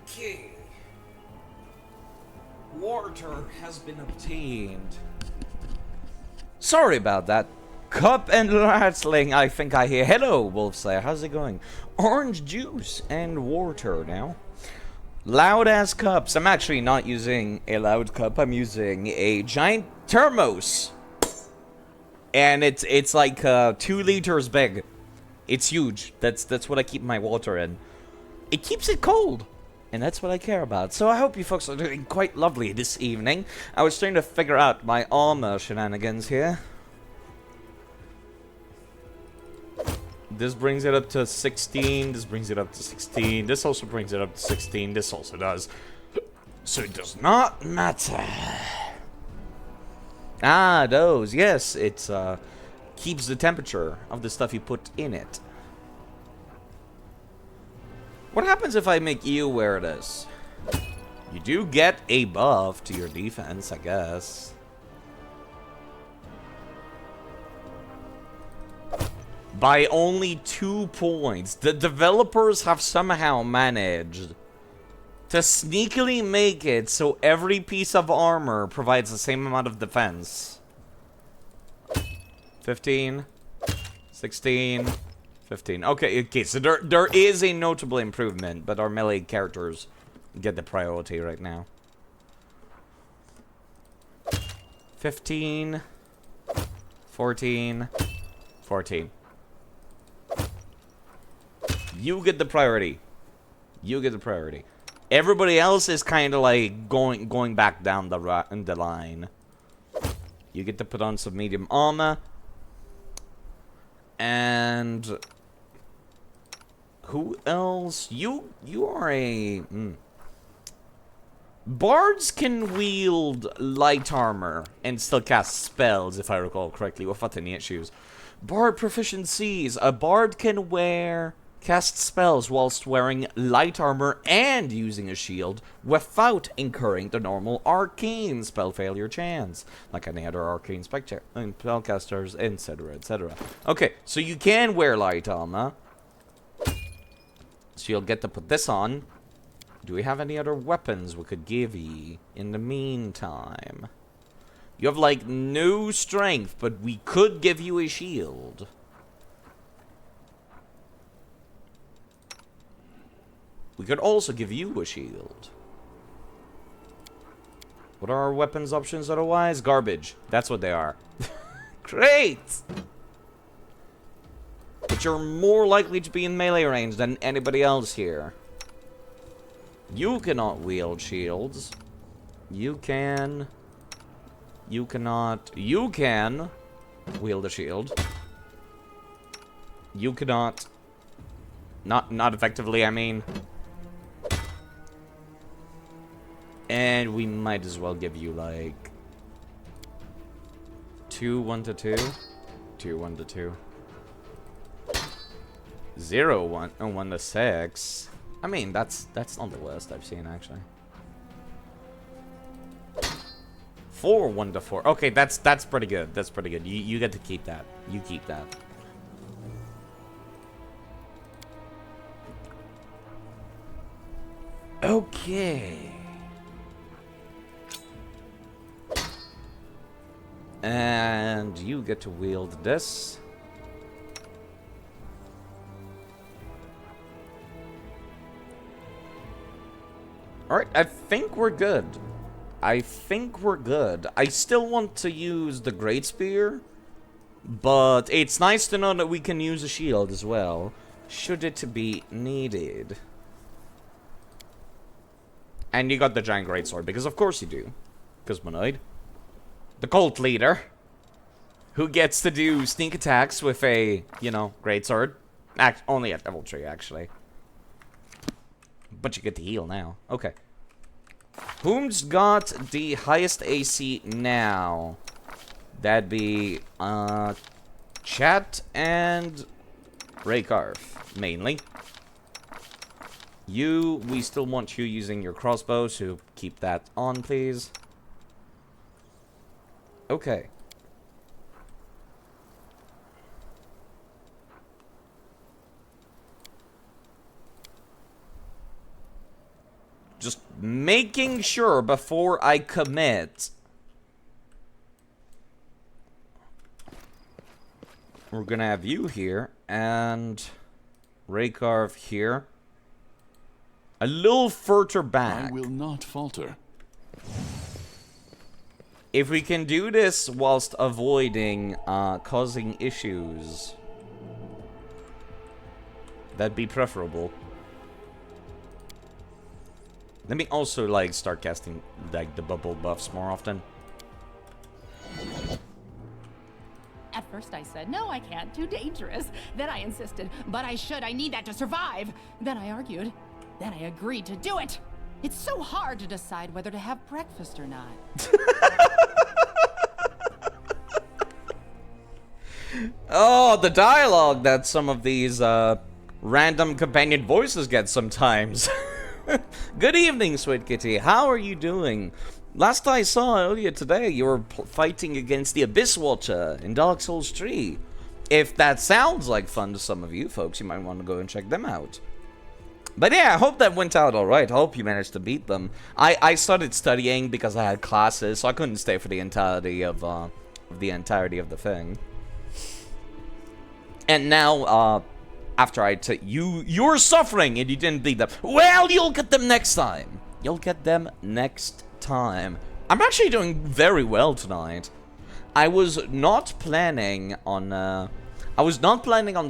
Okay. Water has been obtained. Sorry about that. Cup and rattling, I think I hear. Hello, Wolfslayer. How's it going? Orange juice and water now. Loud ass cups. I'm actually not using a loud cup. I'm using a giant thermos. And it's like 2 liters big. It's huge. That's what I keep my water in. It keeps it cold. And that's what I care about. So I hope you folks are doing quite lovely this evening. I was trying to figure out my armor shenanigans here. This brings it up to 16. This brings it up to 16. This also brings it up to 16. This also does. So it does not matter. Ah, those. Yes, it keeps the temperature of the stuff you put in it. What happens if I make you wear this? You do get a buff to your defense, I guess. By only 2 points. The developers have somehow managed to sneakily make it so every piece of armor provides the same amount of defense. 15, 16, 15. Okay, so there is a notable improvement, but our melee characters get the priority right now. 15, 14, 14. You get the priority. You get the priority. Everybody else is kind of like going back down the line. You get to put on some medium armor. And who else? You are a bards can wield light armor and still cast spells, if I recall correctly, without any issues. Bard proficiencies. A bard can cast spells whilst wearing light armor and using a shield without incurring the normal arcane spell failure chance, like any other arcane spellcasters, etc., etc. Okay, so you can wear light armor. So you'll get to put this on. Do we have any other weapons we could give you in the meantime? You have, like, no strength, but we could give you a shield. We could also give you a shield. What are our weapons options otherwise? Garbage. That's what they are. Great! But you're more likely to be in melee range than anybody else here. You cannot wield shields. You can. You cannot. You can wield a shield. You cannot. Not effectively, I mean. And we might as well give you, like, 2, 1 to 2. 2, 1 to 2. 0, 1, 1 to 6. I mean, that's not the worst I've seen, actually. 4 1 to 4. Okay, that's pretty good. That's pretty good. You get to keep that. You keep that. Okay. And you get to wield this. Alright, I think we're good. I think we're good. I still want to use the Great Spear, but it's nice to know that we can use a shield as well, should it be needed. And you got the giant greatsword, because of course you do. Cosmonoid. The cult leader. Who gets to do sneak attacks with a, you know, greatsword. Only at level 3, actually. But you get to heal now. Okay. Whom's got the highest AC now? That'd be, Chat and Raycarf, mainly. We still want you using your crossbow, so keep that on, please. Okay. Just making sure before I commit. We're gonna have you here, and Raycarf here. A little further back. I will not falter. If we can do this whilst avoiding causing issues, that'd be preferable. Let me also, like, start casting, like, the bubble buffs more often. At first I said, no, I can't, too dangerous. Then I insisted, but I should, I need that to survive. Then I argued. Then I agreed to do it. It's so hard to decide whether to have breakfast or not. Oh, the dialogue that some of these random companion voices get sometimes. Good evening, Sweet Kitty. How are you doing? Last I saw earlier today, you were fighting against the Abyss Watcher in Dark Souls 3. If that sounds like fun to some of you folks, you might want to go and check them out. But yeah, I hope that went out alright. I hope you managed to beat them. I started studying because I had classes, so I couldn't stay for the entirety of the thing. And now, after you're suffering and you didn't beat them. Well, you'll get them next time. You'll get them next time. I'm actually doing very well tonight. I was not planning on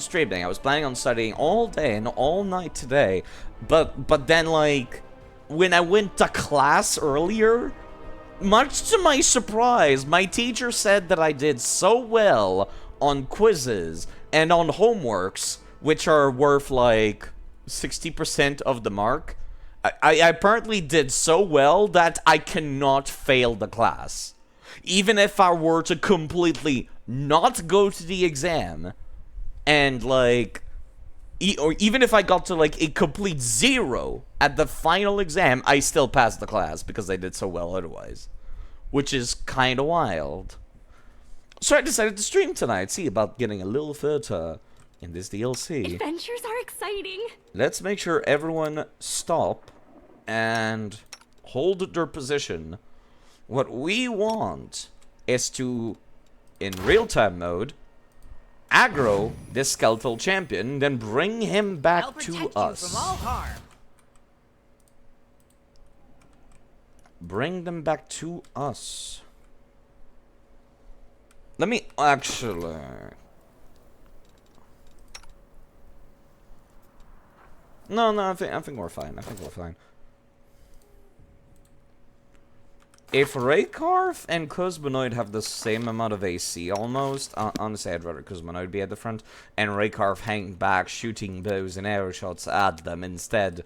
streaming. I was planning on studying all day and all night today. But then, like, when I went to class earlier, much to my surprise, my teacher said that I did so well on quizzes and on homeworks, which are worth, like, 60% of the mark. I apparently did so well that I cannot fail the class. Even if I were to completely not go to the exam, and, like, or even if I got to, like, a complete 0 at the final exam, I still passed the class because I did so well otherwise. Which is kind of wild. So I decided to stream tonight, see about getting a little further in this DLC. Adventures are exciting. Let's make sure everyone stop and hold their position. What we want is to, in real-time mode, aggro this skeletal champion, then bring him back to us. From all harm. Bring them back to us. Let me actually... No, I think we're fine. If Raycarf and Cosmonoid have the same amount of AC almost, honestly I'd rather Cosmonoid be at the front, and Raycarf hang back shooting bows and arrow shots at them instead.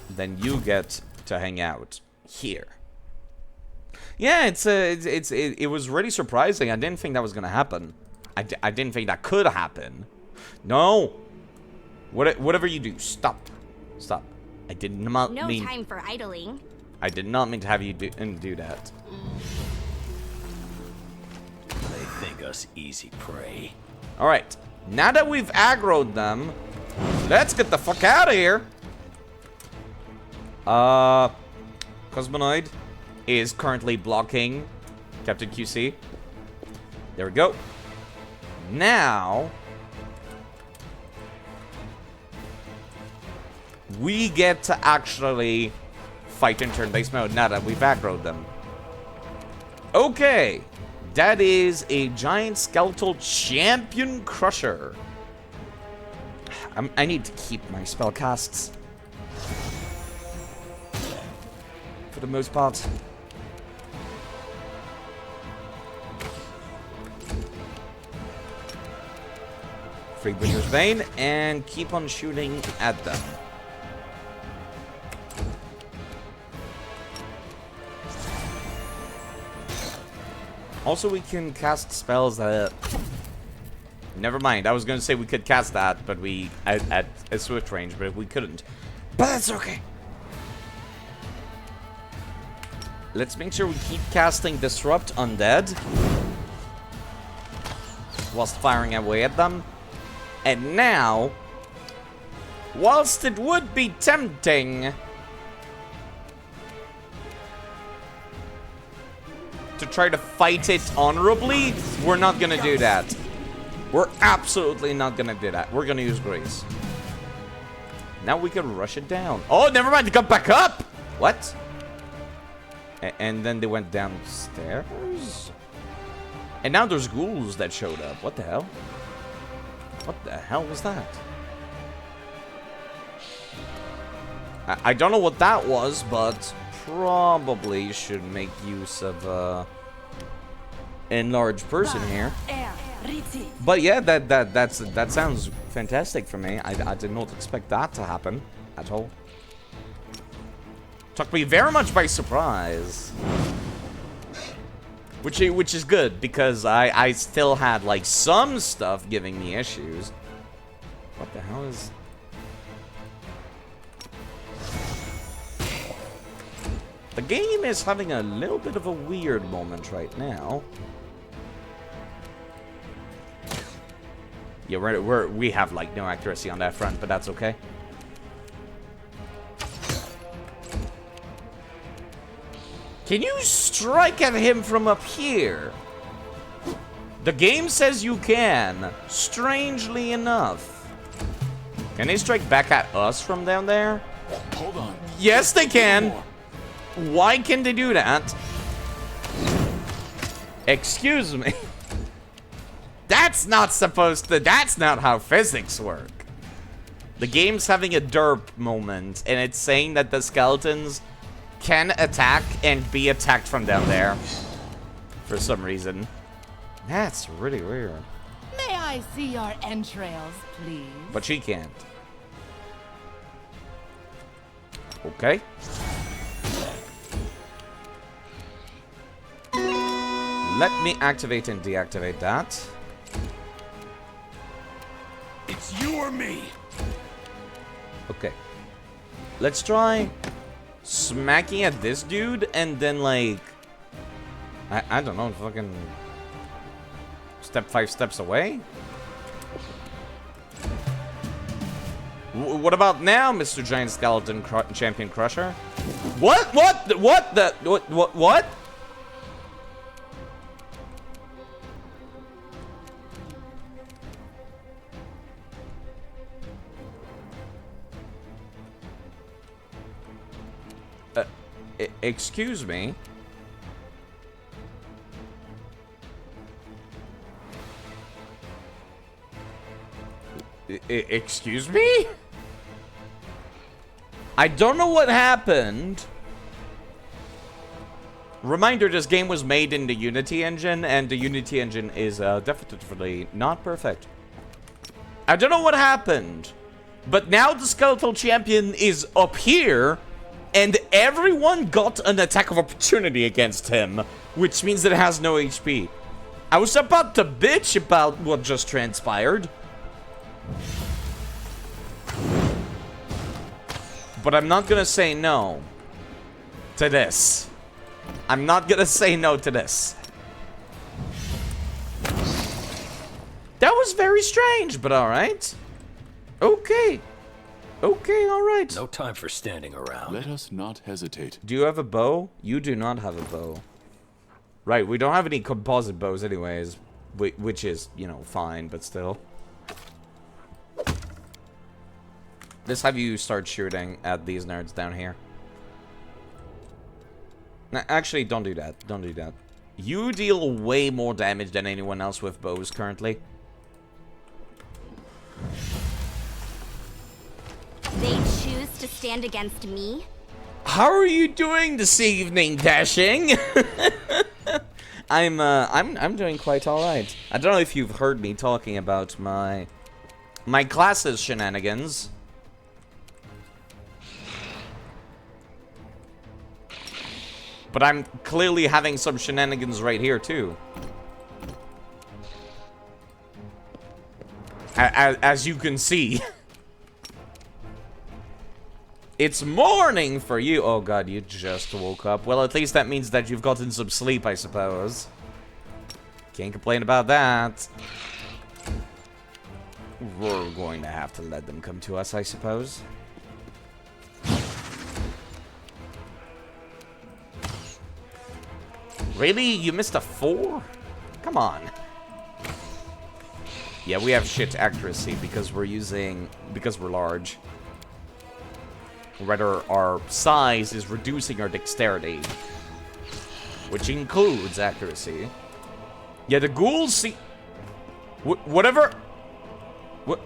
Then you get to hang out here. Yeah, it was really surprising. I didn't think that was gonna happen. I didn't think that could happen. No! Whatever you do, stop. Stop. I did not mean... No time for idling. I did not mean to have you do that. They think us easy prey. Alright. Now that we've aggroed them, let's get the fuck out of here. Cosmonoid is currently blocking Captain QC. There we go. Now we get to actually fight in turn-based mode now that we've aggroed them. Okay. That is a giant skeletal champion crusher. I need to keep my spell casts. For the most part. Freebooter's Vein, and keep on shooting at them. Also, we can cast spells that... Never mind, I was going to say we could cast that, but we... At a swift range, but we couldn't. But that's okay. Let's make sure we keep casting Disrupt Undead. Whilst firing away at them. And now... Whilst it would be tempting... to try to fight it honorably, we're not gonna do that. We're absolutely not gonna do that. We're gonna use Grace. Now we can rush it down. Oh, never mind, they got back up! What? And then they went downstairs? And now there's ghouls that showed up. What the hell? What the hell was that? I don't know what that was, but... probably should make use of enlarged person here. But yeah, that sounds fantastic for me. I did not expect that to happen at all. Took me very much by surprise. Which is good because I still had like some stuff giving me issues. What the hell is... The game is having a little bit of a weird moment right now. Yeah, we have like no accuracy on that front, but that's okay. Can you strike at him from up here? The game says you can, strangely enough. Can they strike back at us from down there? Hold on. Yes, they can. Why can they do that? Excuse me. That's not supposed to... That's not how physics work. The game's having a derp moment, and it's saying that the skeletons can attack and be attacked from down there. For some reason. That's really weird. May I see your entrails, please? But she can't. Okay. Let me activate and deactivate that. It's you or me. Okay. Let's try smacking at this dude and then like... I don't know, fucking... Step 5 steps away? What about now, Mr. Giant Skeleton Champion Crusher? What? What? Excuse me? Excuse me? I don't know what happened. Reminder, this game was made in the Unity engine, and the Unity engine is definitely not perfect. I don't know what happened, but now the Skeletal Champion is up here, and everyone got an attack of opportunity against him, which means that it has no HP. I was about to bitch about what just transpired, but I'm not gonna say no. to this. I'm not gonna say no to this. That was very strange, but alright. Okay. Okay, alright. No time for standing around. Let us not hesitate. Do you have a bow? You do not have a bow. Right, we don't have any composite bows anyways. Which is, you know, fine, but still. Let's have you start shooting at these nerds down here. Nah, actually, don't do that. Don't do that. You deal way more damage than anyone else with bows currently. They choose to stand against me? How are you doing this evening, Dashing? I'm doing quite alright. I don't know if you've heard me talking about my class's shenanigans. But I'm clearly having some shenanigans right here, too. As you can see. It's morning for you. Oh god, you just woke up. Well, at least that means that you've gotten some sleep, I suppose. Can't complain about that. We're going to have to let them come to us, I suppose. Really? You missed a 4? Come on. Yeah, we have shit accuracy because we're large. Rather, our size is reducing our dexterity, which includes accuracy. Yeah, the ghouls see... Whatever... What?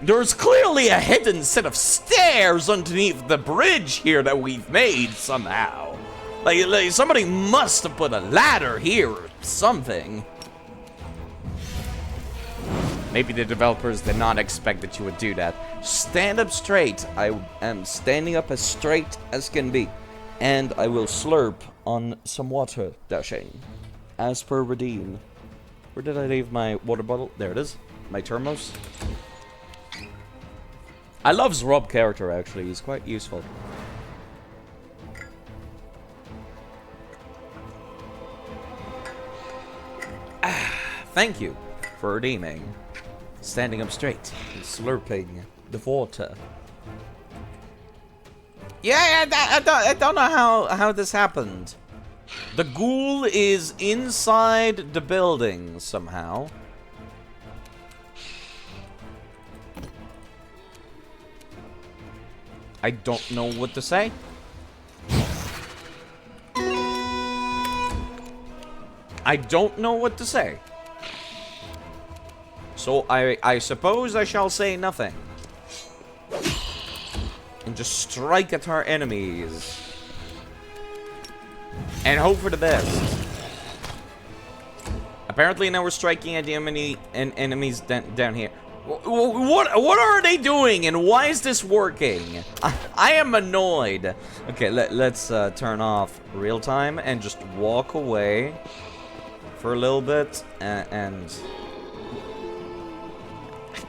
There's clearly a hidden set of stairs underneath the bridge here that we've made somehow. Like somebody must have put a ladder here or something. Maybe the developers did not expect that you would do that. Stand up straight. I am standing up as straight as can be. And I will slurp on some water, Dashing. As per Redeem. Where did I leave my water bottle? There it is. My thermos. I love Zrob's character, actually. He's quite useful. Thank you for redeeming. Standing up straight and slurping the water. Yeah, I don't know how this happened. The ghoul is inside the building somehow. I don't know what to say. I don't know what to say. So I suppose I shall say nothing. And just strike at our enemies. And hope for the best. Apparently now we're striking at the enemies down here. What are they doing and why is this working? I am annoyed. Okay, let's turn off real time and just walk away for a little bit and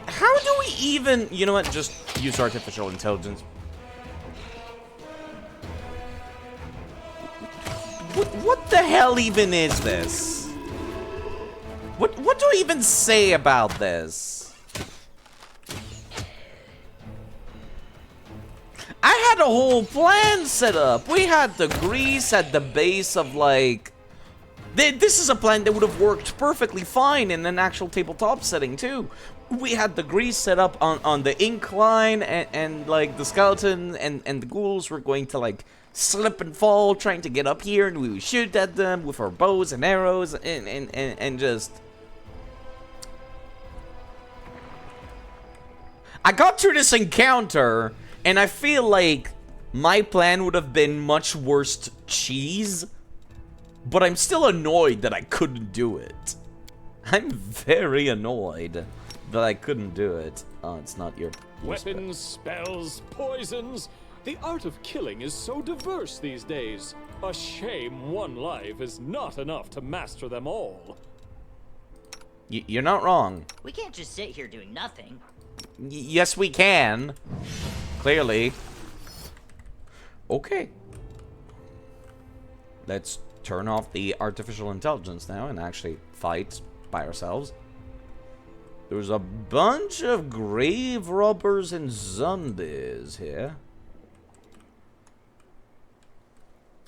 how do we even, you know what, just use artificial intelligence. What the hell even is this? What do I even say about this? I had a whole plan set up. We had the grease at the base of, like... This is a plan that would have worked perfectly fine in an actual tabletop setting, too. We had the grease set up on the incline, and like, the skeleton and the ghouls were going to, like, slip and fall trying to get up here, and we would shoot at them with our bows and arrows, and just... I got through this encounter, and I feel like my plan would have been much worse cheese, but I'm still annoyed that I couldn't do it. I'm very annoyed that I couldn't do it. Oh, it's not your... Weapons, spells, poisons. The art of killing is so diverse these days. A shame one life is not enough to master them all. You're not wrong. We can't just sit here doing nothing. Yes, we can. Clearly. Okay. Let's turn off the artificial intelligence now and actually fight by ourselves. There's a bunch of grave robbers and zombies here.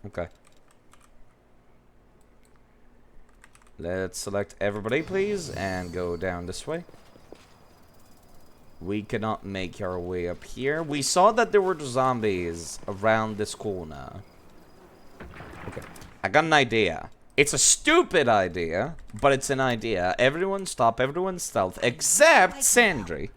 Okay. Let's select everybody, please, and go down this way. We cannot make our way up here. We saw that there were zombies around this corner. Okay. I got an idea. It's a stupid idea, but it's an idea. Everyone stop, everyone stealth, except Sandry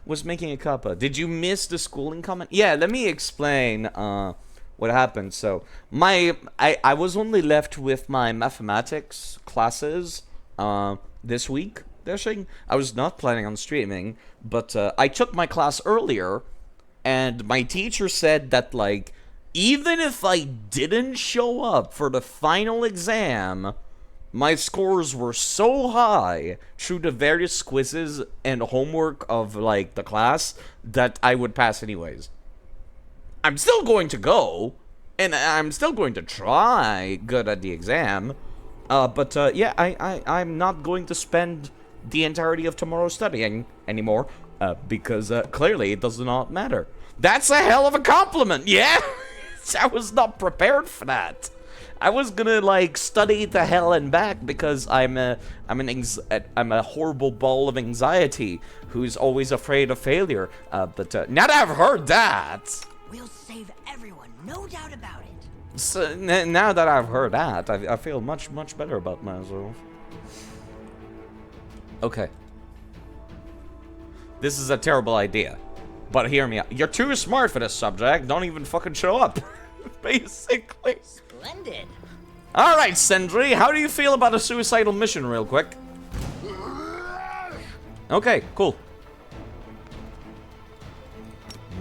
was making a cuppa. Did you miss the schooling comment? Yeah, let me explain what happened. So, I was only left with my mathematics classes this week. I was not planning on streaming, but I took my class earlier, and my teacher said that, like, even if I didn't show up for the final exam, my scores were so high through the various quizzes and homework of, like, the class that I would pass anyways. I'm still going to go, and I'm still going to try good at the exam, but yeah, I'm not going to spend the entirety of tomorrow studying anymore, because clearly it does not matter. That's a hell of a compliment, yeah? I was not prepared for that. I was gonna, like, study to hell and back because I'm a horrible ball of anxiety who's always afraid of failure. But now that I've heard that, We'll save everyone, no doubt about it. so, now that I've heard that, I feel much better about myself. Okay. This is a terrible idea. But hear me out. You're too smart for this subject. Don't even fucking show up. Basically. Splendid. Alright, Sendri. How do you feel about a suicidal mission real quick? Okay, cool.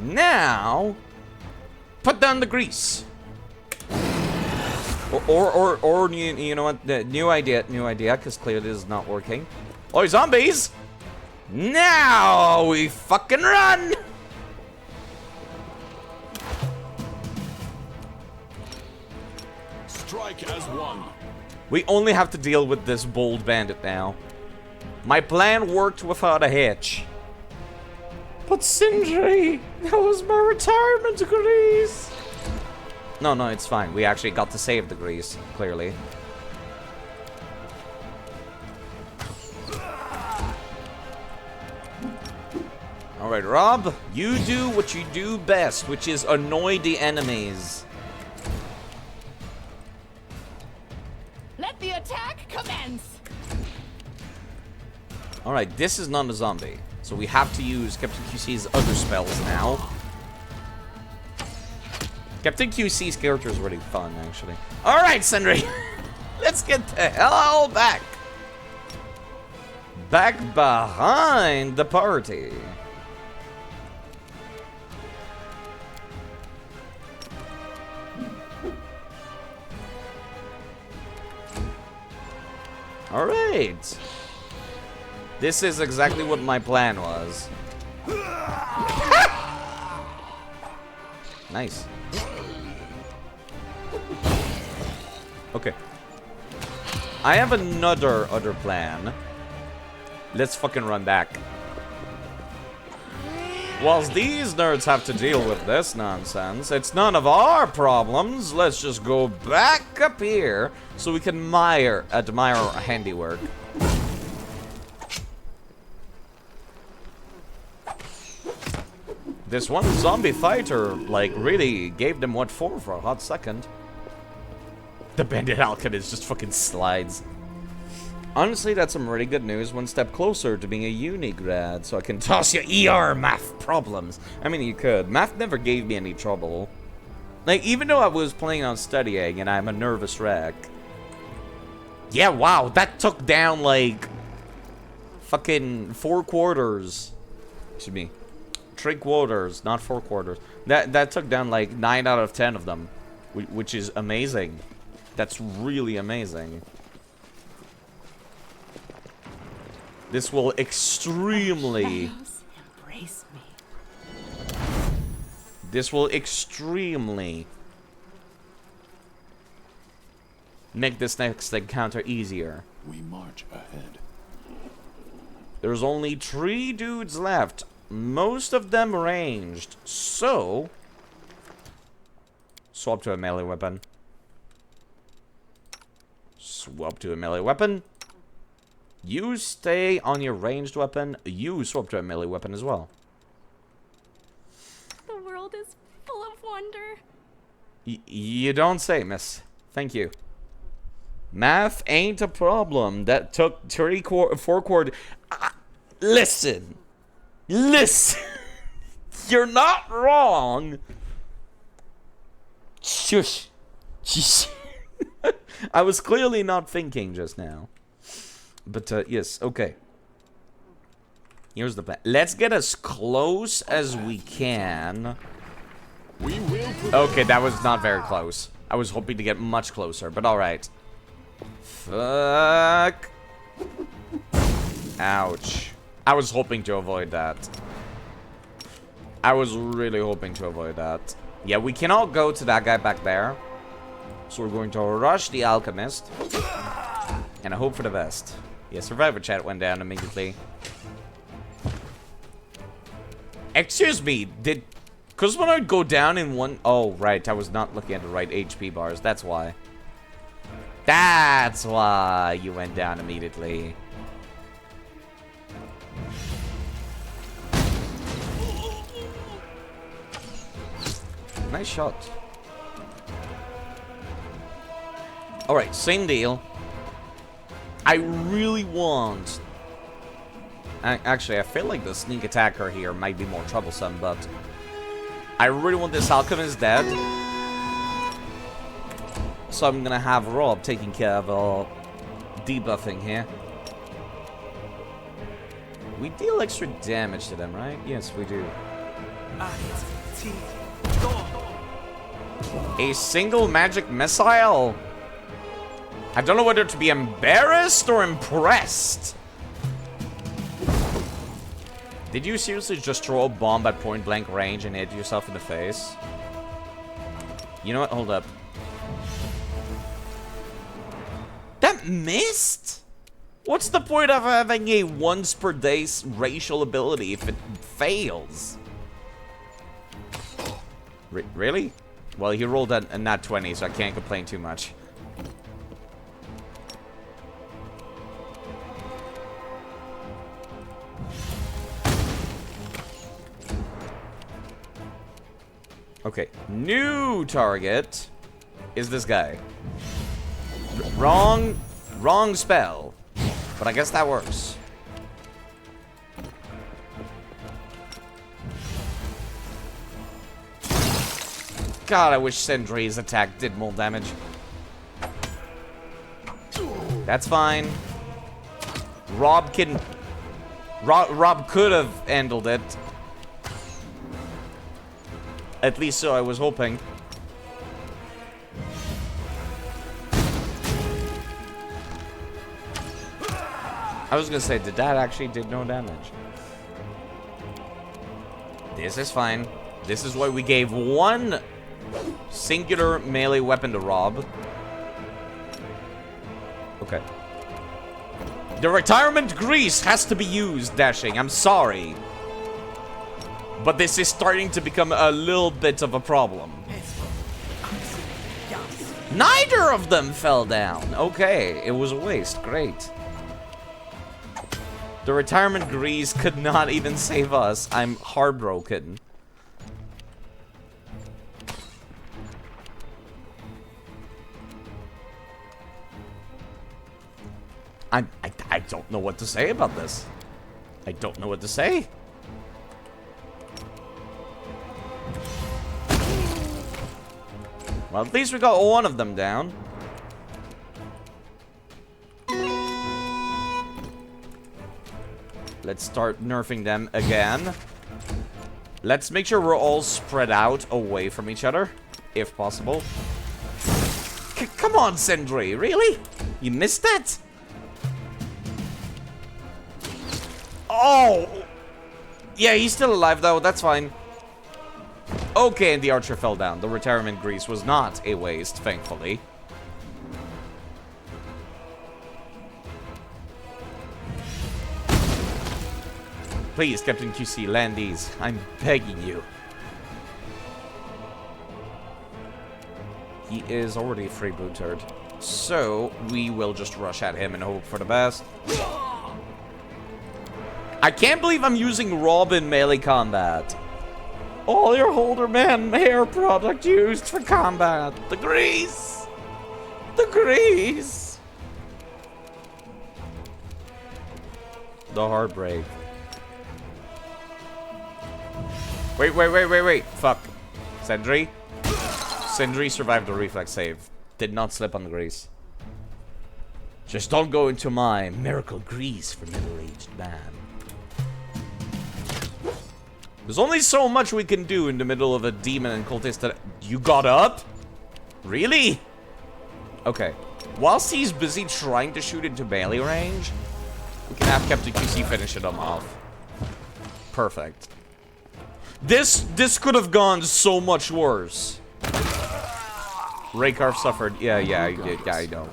Now, put down the grease. Or you know what? New idea, because clearly this is not working. Oi, zombies! Now we fucking run! Strike as one. We only have to deal with this bold bandit now. My plan worked without a hitch. But Sindri, that was my retirement grease. No, it's fine. We actually got to save the grease, clearly. Alright, Rob, you do what you do best, which is annoy the enemies. Let the attack commence! Alright, this is not a zombie, so we have to use Captain QC's other spells now. Captain QC's character is really fun, actually. Alright, Sindri! Let's get the hell back! Back behind the party. Alright. This is exactly what my plan was. Nice. Okay. I have another plan. Let's fucking run back. Whilst these nerds have to deal with this nonsense, it's none of our problems. Let's just go back up here so we can admire our handiwork. This one zombie fighter, like, really gave them what for a hot second. The bandit Alchemist just fucking slides. Honestly, that's some really good news. One step closer to being a uni grad, so I can toss you ER math problems. I mean, you could. Math never gave me any trouble. Like, even though I was planning on studying and I'm a nervous wreck. Yeah, wow, that took down, like, fucking 4 quarters. Excuse me. 3 quarters, not 4 quarters. That took down, like, 9 out of 10 of them. Which is amazing. That's really amazing. This will extremely face me. This will extremely make this next encounter easier. We march ahead. There's only 3 dudes left. Most of them ranged. So, swap to a melee weapon. Swap to a melee weapon. You stay on your ranged weapon. You swap to a melee weapon as well. The world is full of wonder. You don't say, miss. Thank you. Math ain't a problem. That took 4 chord. Listen. Listen. You're not wrong. Shush. Shush. I was clearly not thinking just now. But, yes, okay. Here's the plan. Let's get as close as we can. We will. Okay, that was not very close. I was hoping to get much closer, but alright. Fuck. Ouch. I was hoping to avoid that. I was really hoping to avoid that. Yeah, we cannot go to that guy back there. So we're going to rush the alchemist. And I hope for the best. Yeah, survivor chat went down immediately. Excuse me, did... Because when I'd go down in one... Oh, right, I was not looking at the right HP bars. That's why. That's why you went down immediately. Nice shot. Alright, same deal. I really want... Actually, I feel like the sneak attacker here might be more troublesome, but... I really want this alchemist dead. So I'm gonna have Rob taking care of debuffing here. We deal extra damage to them, right? Yes, we do. A single magic missile? I don't know whether to be embarrassed or impressed. Did you seriously just throw a bomb at point blank range and hit yourself in the face? You know what? Hold up. That missed? What's the point of having a once per day racial ability if it fails? Really? Well, he rolled a nat 20, so I can't complain too much. Okay, new target is this guy. Wrong spell, but I guess that works. God, I wish Sindri's attack did more damage. That's fine. Rob could have handled it. At least so I was hoping. I was gonna say, did that actually did no damage? This is fine. This is why we gave one singular melee weapon to Rob. Okay. The retirement grease has to be used, Dashing. I'm sorry. But this is starting to become a little bit of a problem. Neither of them fell down. Okay, it was a waste. Great. The retirement grease could not even save us. I'm heartbroken. I don't know what to say about this. I don't know what to say. Well, at least we got one of them down. Let's start nerfing them again. Let's make sure we're all spread out away from each other, if possible. Come on, Sindri, really? You missed that? Oh! Yeah, he's still alive, though. That's fine. Okay, and the archer fell down. The retirement grease was not a waste, thankfully. Please, Captain QC, land these. I'm begging you. He is already freebooted. So, we will just rush at him and hope for the best. I can't believe I'm using Rob in melee combat. All your Holder Man hair product used for combat. The grease! The grease! The heartbreak. Wait. Fuck. Sentry? Sentry survived the reflex save. Did not slip on the grease. Just don't go into my miracle grease for middle-aged man. There's only so much we can do in the middle of a demon and cultist that... You got up? Really? Okay. Whilst he's busy trying to shoot into melee range, we can have Captain QC finish it off. Perfect. This could have gone so much worse. Raycarf suffered. Yeah, I did. Yeah, I know.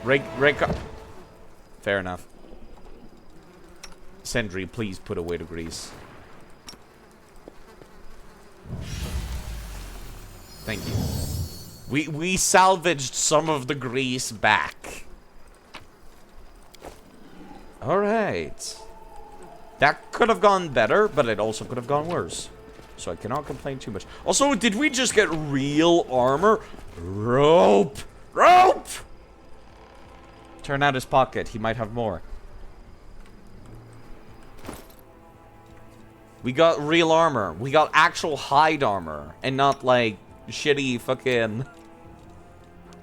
Raycarf. Fair enough. Sentry, please put away the grease. Thank you. We salvaged some of the grease back. Alright. That could have gone better, but it also could have gone worse. So I cannot complain too much. Also, did we just get real armor? Rope! Rope! Turn out his pocket. He might have more. We got real armor. We got actual hide armor. And not, like, shitty fucking...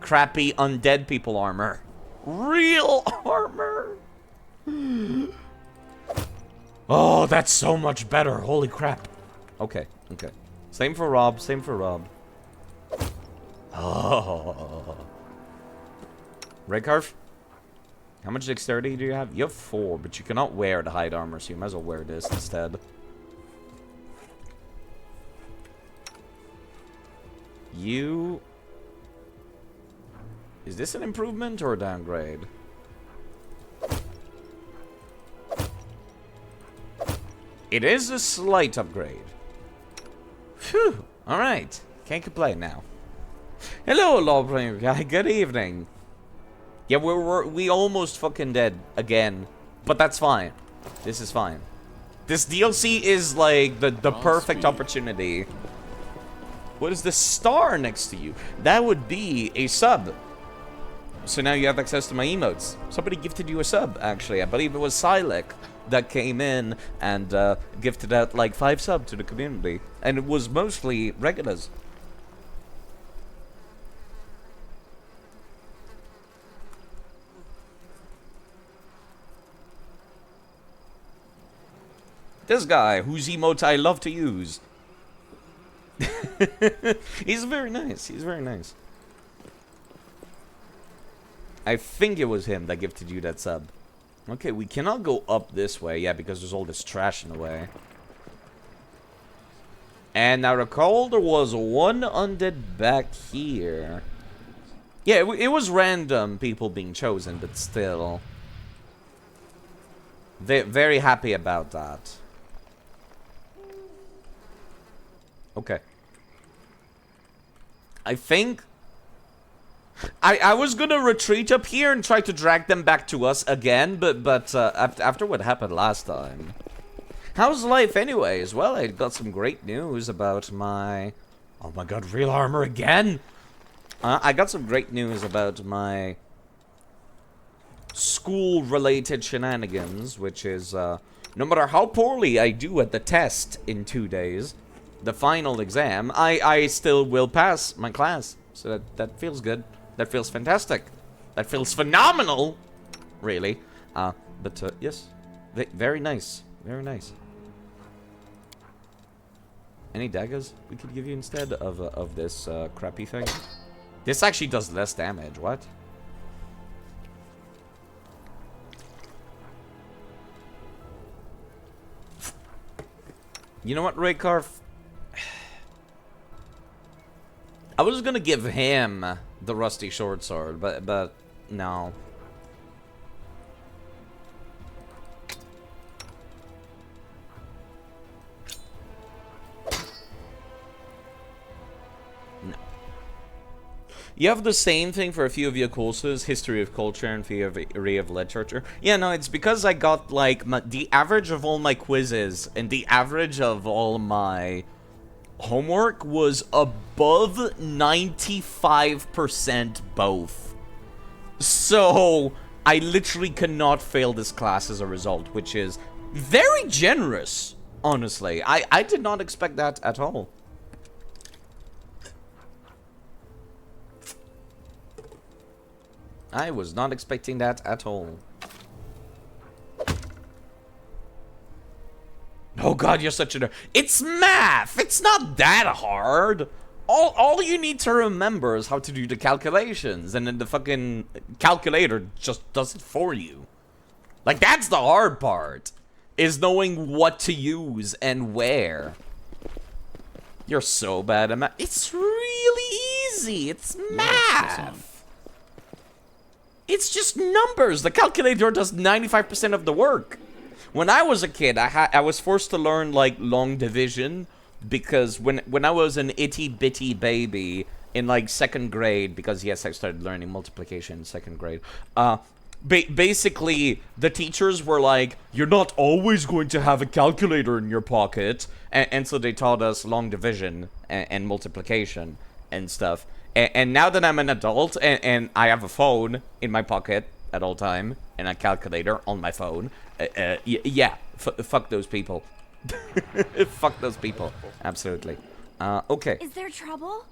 crappy undead people armor. Real armor! Oh, that's so much better. Holy crap. Okay. Same for Rob. Oh. Raycarf? How much dexterity do you have? You have 4, but you cannot wear the hide armor, so you might as well wear this instead. You... Is this an improvement or a downgrade? It is a slight upgrade. Phew. Alright. Can't complain now. Hello, Lawbringer guy. Good evening. Yeah, we almost fucking dead again. But that's fine. This is fine. This DLC is like the perfect opportunity. What is the star next to you? That would be a sub. So now you have access to my emotes. Somebody gifted you a sub, actually. I believe it was Silek that came in and gifted out like 5 subs to the community. And it was mostly regulars. This guy, whose emotes I love to use. He's very nice. He's very nice. I think it was him that gifted you that sub. Okay, we cannot go up this way. Yeah, because there's all this trash in the way. And I recall there was one undead back here. Yeah, it was random people being chosen, but still. They're very happy about that. Okay. I think... I was gonna retreat up here and try to drag them back to us again, but after what happened last time. How's life anyways? Well, I got some great news about my... Oh my god, real armor again? I got some great news about my... school-related shenanigans, which is, no matter how poorly I do at the test in 2 days, the final exam, I still will pass my class. So that feels good. That feels fantastic. That feels phenomenal, really. But yes, very nice. Very nice. Any daggers we could give you instead of this crappy thing? This actually does less damage. What? You know what, Raycarf? I was gonna give him the rusty short sword, but no. You have the same thing for a few of your courses, History of Culture and Theory of Literature. Yeah, no, it's because I got, like, the average of all my quizzes and the average of all my homework was above 95% both. So, I literally cannot fail this class as a result, which is very generous, honestly. I did not expect that at all. I was not expecting that at all. Oh god, you're such a nerd. It's math! It's not that hard! All you need to remember is how to do the calculations, and then the fucking calculator just does it for you. Like, that's the hard part, is knowing what to use and where. You're so bad at math. It's really easy! It's math! It's just numbers. The calculator does 95% of the work. When I was a kid, I was forced to learn, like, long division, because when I was an itty-bitty baby in, like, 2nd grade, because, yes, I started learning multiplication in 2nd grade, basically, the teachers were like, you're not always going to have a calculator in your pocket, and so they taught us long division and multiplication and stuff. And now that I'm an adult and I have a phone in my pocket at all time and a calculator on my phone, yeah, fuck those people. Fuck those people. Absolutely. Okay. Is there trouble?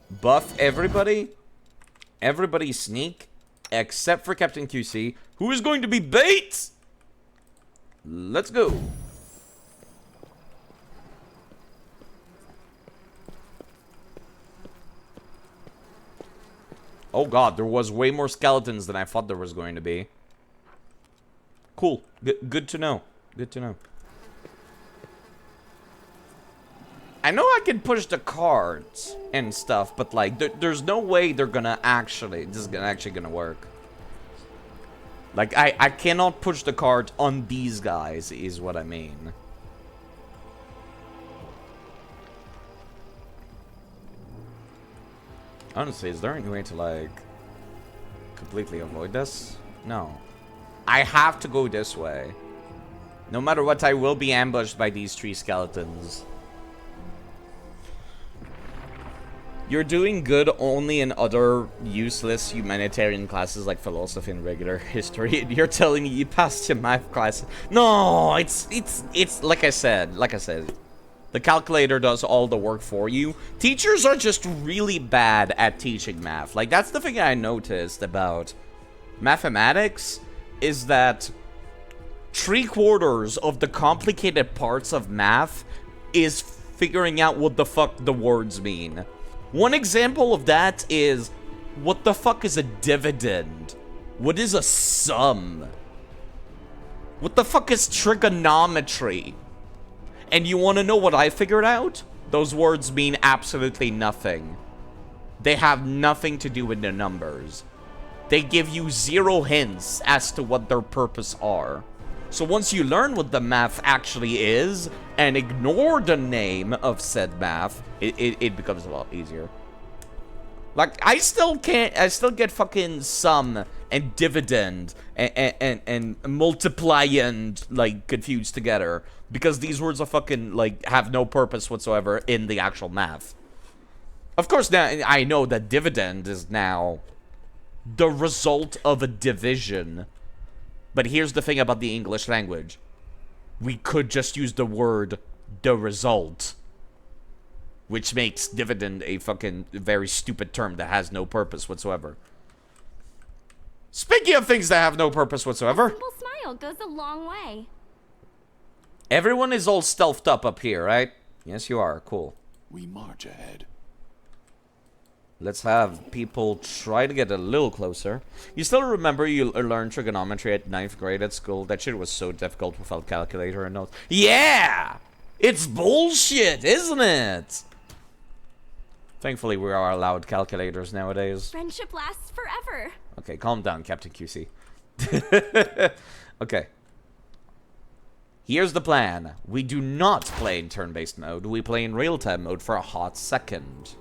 Buff everybody. Everybody sneak. Except for Captain QC, who is going to be bait. Let's go. Oh god, there was way more skeletons than I thought there was going to be. Cool. Good to know. Good to know. I know I can push the cards and stuff, but like, there's no way they're gonna actually, this is actually gonna work. Like, I cannot push the card on these guys, is what I mean. Honestly, is there any way to, like, completely avoid this? No. I have to go this way. No matter what, I will be ambushed by these 3 skeletons. You're doing good only in other useless humanitarian classes like philosophy and regular history. You're telling me you passed your math class. No, it's like I said. The calculator does all the work for you. Teachers are just really bad at teaching math. Like, that's the thing I noticed about mathematics, is that 3/4 of the complicated parts of math is figuring out what the fuck the words mean. One example of that is, what the fuck is a dividend? What is a sum? What the fuck is trigonometry? And you want to know what I figured out? Those words mean absolutely nothing. They have nothing to do with the numbers. They give you 0 hints as to what their purpose are. So once you learn what the math actually is, and ignore the name of said math, it becomes a lot easier. Like, I still get fucking sum and dividend and multiply and, like, confused together. Because these words are fucking, like, have no purpose whatsoever in the actual math. Of course, now, I know that dividend is now the result of a division. But here's the thing about the English language. We could just use the word, the result. Which makes dividend a fucking very stupid term that has no purpose whatsoever. Speaking of things that have no purpose whatsoever. A simple smile goes a long way. Everyone is all stealthed up here, right? Yes, you are. Cool. We march ahead. Let's have people try to get a little closer. You still remember you learned trigonometry at 9th grade at school? That shit was so difficult without calculator and notes. Yeah! It's bullshit, isn't it? Thankfully, we are allowed calculators nowadays. Friendship lasts forever. Okay, calm down, Captain QC. Okay. Here's the plan. We do not play in turn-based mode. We play in real-time mode for a hot second.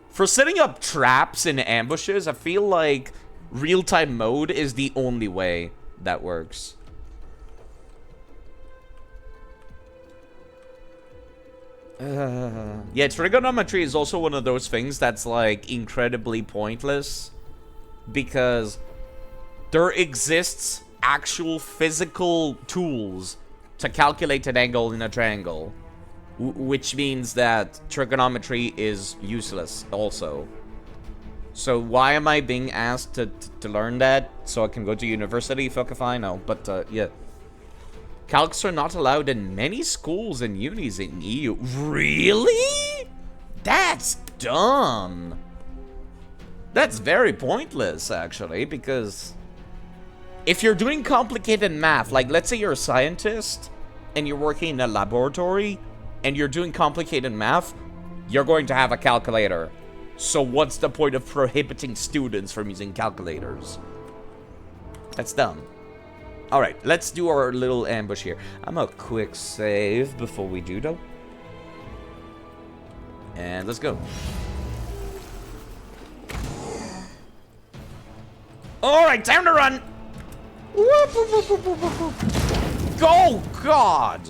For setting up traps and ambushes, I feel like real-time mode is the only way that works. Yeah, trigonometry is also one of those things that's, like, incredibly pointless. Because there exists actual physical tools to calculate an angle in a triangle. Which means that trigonometry is useless also. So why am I being asked to learn that? So I can go to university? Fuck if I know. But, yeah. Calcs are not allowed in many schools and unis in EU. Really? That's dumb. That's very pointless, actually, because if you're doing complicated math, like let's say you're a scientist and you're working in a laboratory and you're doing complicated math, you're going to have a calculator. So what's the point of prohibiting students from using calculators? That's dumb. Alright, let's do our little ambush here. I'm a quick save before we do, though. And let's go. Alright, time to run! Oh, God!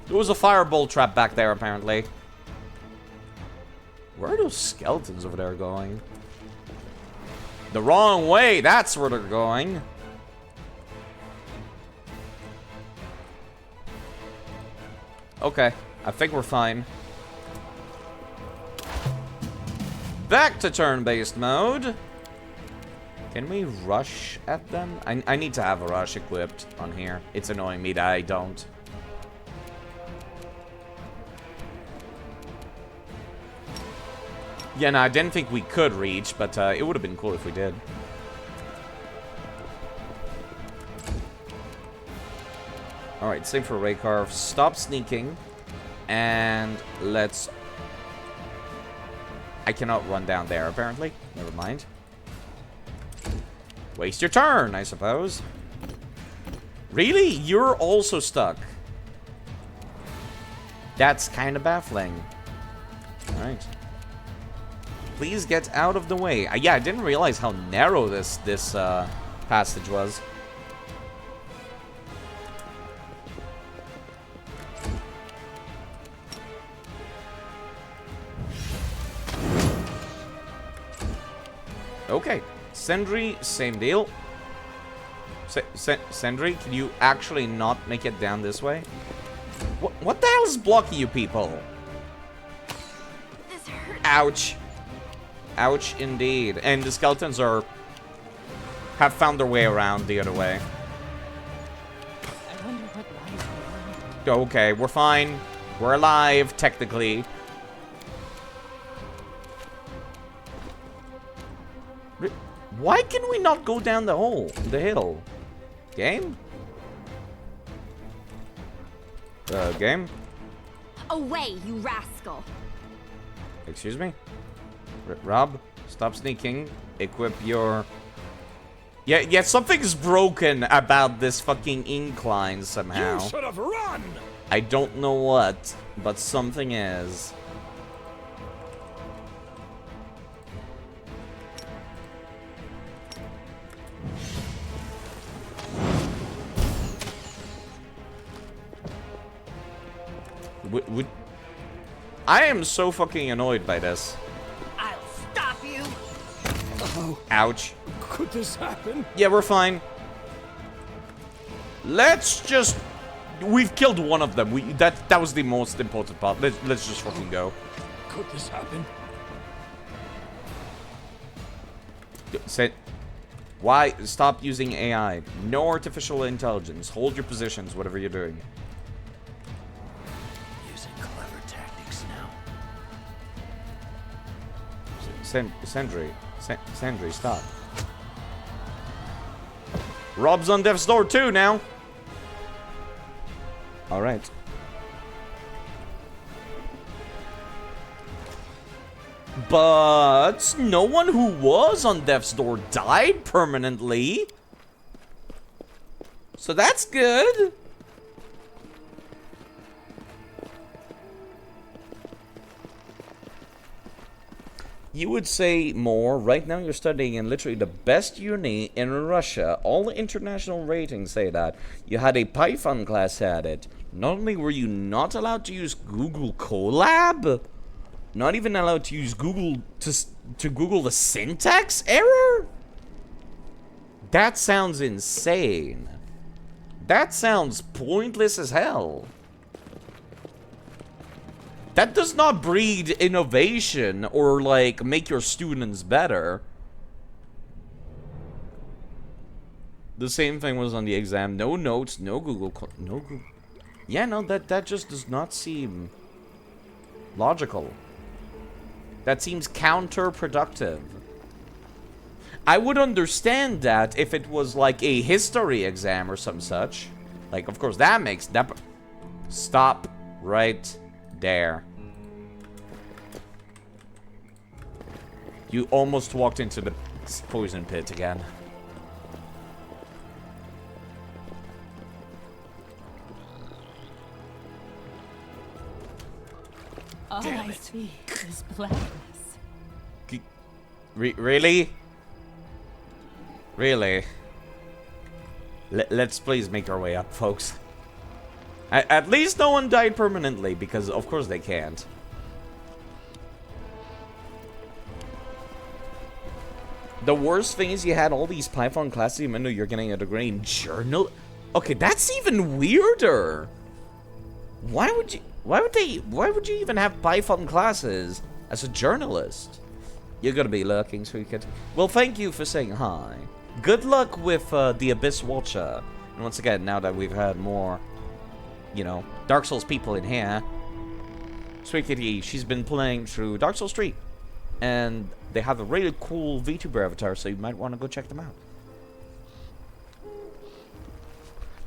There was a firebolt trap back there, apparently. Where are those skeletons over there going? The wrong way, that's where they're going. Okay, I think we're fine. Back to turn-based mode. Can we rush at them? I need to have a rush equipped on here. It's annoying me that I don't. Yeah, no, I didn't think we could reach, but it would have been cool if we did. Alright, same for Raycar. Stop sneaking. And let's... I cannot run down there, apparently. Never mind. Waste your turn, I suppose. Really? You're also stuck. That's kind of baffling. Alright. Please get out of the way. Yeah, I didn't realize how narrow this passage was. Okay, Sentry, same deal. Sentry, can you actually not make it down this way? What the hell is blocking you people? This hurts. Ouch. Ouch, indeed. And the skeletons have found their way around the other way. I wonder what lies beyond. Okay, we're fine. We're alive, technically. Why can we not go down the hill? Game? Game? Away, you rascal. Excuse me? Rob, stop sneaking. Equip your... Yeah, something's broken about this fucking incline somehow. You should have run! I don't know what, but something is. I am so fucking annoyed by this. I'll stop you. Oh, Ouch. could this happen? Yeah, we're fine. Let's just... We've killed one of them. That was the most important part. Let's just fucking go. Could this happen? Why? Stop using AI. No artificial intelligence. Hold your positions, whatever you're doing. Using clever tactics now. Sentry, stop. Rob's on death's door too now. Alright. but no one who was on death's door died permanently. So that's good. You would say more. Right now you're studying in literally the best uni in Russia. All the international ratings say that. You had a Python class at it. Not only were you not allowed to use Google Colab, not even allowed to use Google to Google the syntax error? That sounds insane. That sounds pointless as hell. That does not breed innovation or, like, make your students better. The same thing was on the exam. No notes, no Google. No Google. Yeah, no, that just does not seem logical. That seems counterproductive. I would understand that if it was, like, a history exam or some such. Like, of course, that makes... that. Stop right there. You almost walked into the poison pit again. All I see is blackness. Really? Really? Let's please make our way up, folks. At least no one died permanently, because of course they can't. The worst thing is you had all these Python classes, even though you're getting a degree in journal. Okay, that's even weirder. Why would you even have Python classes as a journalist? You're gonna be lurking, sweet kid. Well, thank you for saying hi. Good luck with the Abyss Watcher. And once again, now that we've had more, you know, Dark Souls people in here, Sweet Kitty, she's been playing through Dark Souls 3. And they have a really cool VTuber avatar, so you might want to go check them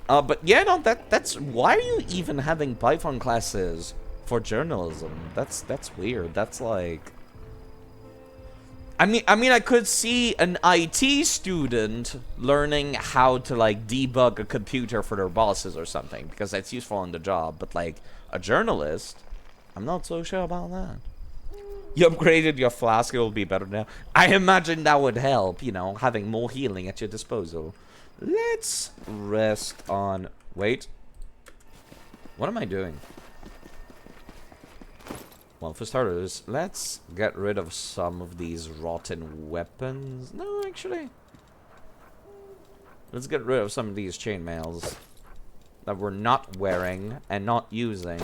out. But yeah, no, that's why are you even having Python classes for journalism? That's weird. That's like, I mean, I could see an IT student learning how to, like, debug a computer for their bosses or something, because that's useful on the job. But, like, a journalist, I'm not so sure about that. You upgraded your flask, it will be better now. I imagine that would help, you know, having more healing at your disposal. Let's rest on... Wait. What am I doing? Well, for starters, let's get rid of some of these rotten weapons. No, actually. Let's get rid of some of these chainmails that we're not wearing and not using,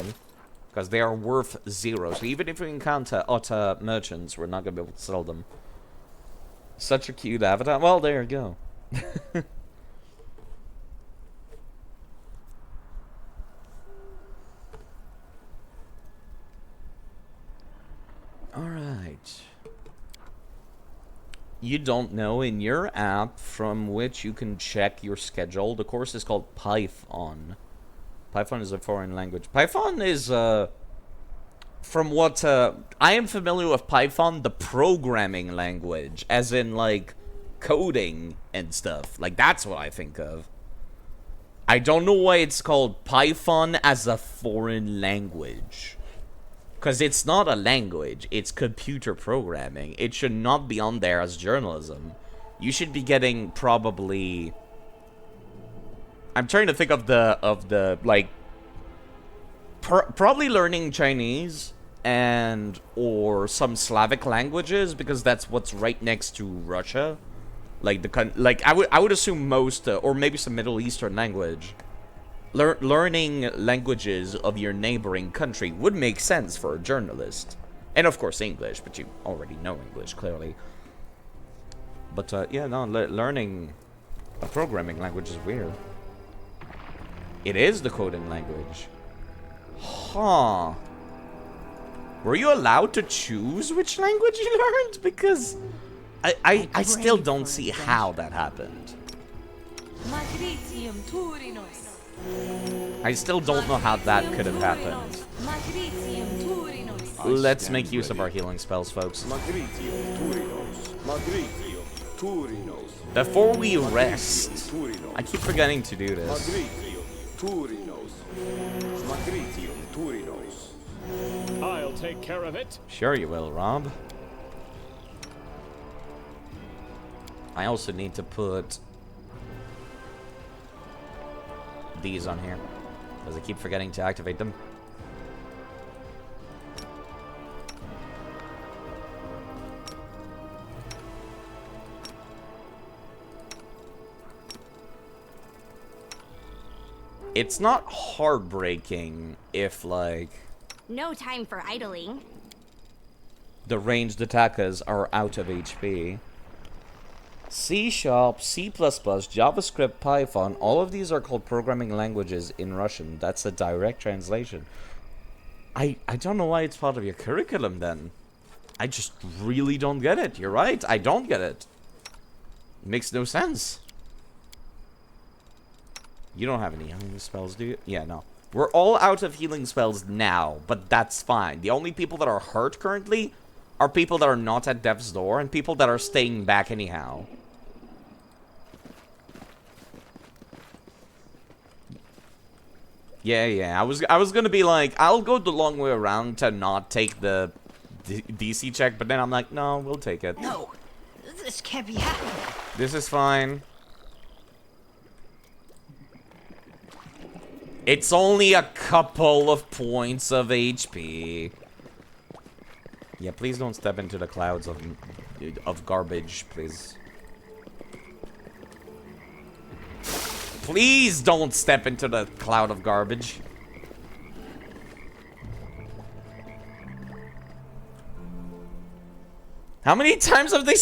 because they are worth 0. So even if we encounter other merchants, we're not going to be able to sell them. Such a cute avatar. Well, there you go. Alright. You don't know, in your app from which you can check your schedule, the course is called Python. Python is a foreign language. Python is, from what, I am familiar with Python, the programming language, as in, like, coding and stuff. Like, that's what I think of. I don't know why it's called Python as a foreign language. Because it's not a language, it's computer programming. It should not be on there as journalism. You should be getting probably... I'm trying to think of the like... Probably learning Chinese and or some Slavic languages, because that's what's right next to Russia. Like I would assume most, or maybe some Middle Eastern language. Learning languages of your neighboring country would make sense for a journalist. And of course English, but you already know English, clearly. But yeah, no, learning a programming language is weird. It is the coding language. Huh. Were you allowed to choose which language you learned? Because I still don't see how that happened. I still don't know how that could have happened. Let's make use of our healing spells, folks. Before we rest, I keep forgetting to do this. I'll take care of it. Sure you will, Rob. I also need to put these on here, because I keep forgetting to activate them. It's not heartbreaking if, like, No time for idling. the ranged attackers are out of HP. C#, C++, JavaScript, Python, all of these are called programming languages in Russian. That's a direct translation. I don't know why it's part of your curriculum then. I just really don't get it. You're right, I don't get it. Makes no sense. You don't have any healing spells, do you? Yeah, no. We're all out of healing spells now, but that's fine. The only people that are hurt currently are people that are not at death's door and people that are staying back anyhow. Yeah, I was gonna be like, I'll go the long way around to not take the DC check, but then I'm like, no, we'll take it. No, this can't be happening. This is fine. It's only a couple of points of HP. Yeah, please don't step into the clouds of garbage, please. Please don't step into the cloud of garbage. How many times have they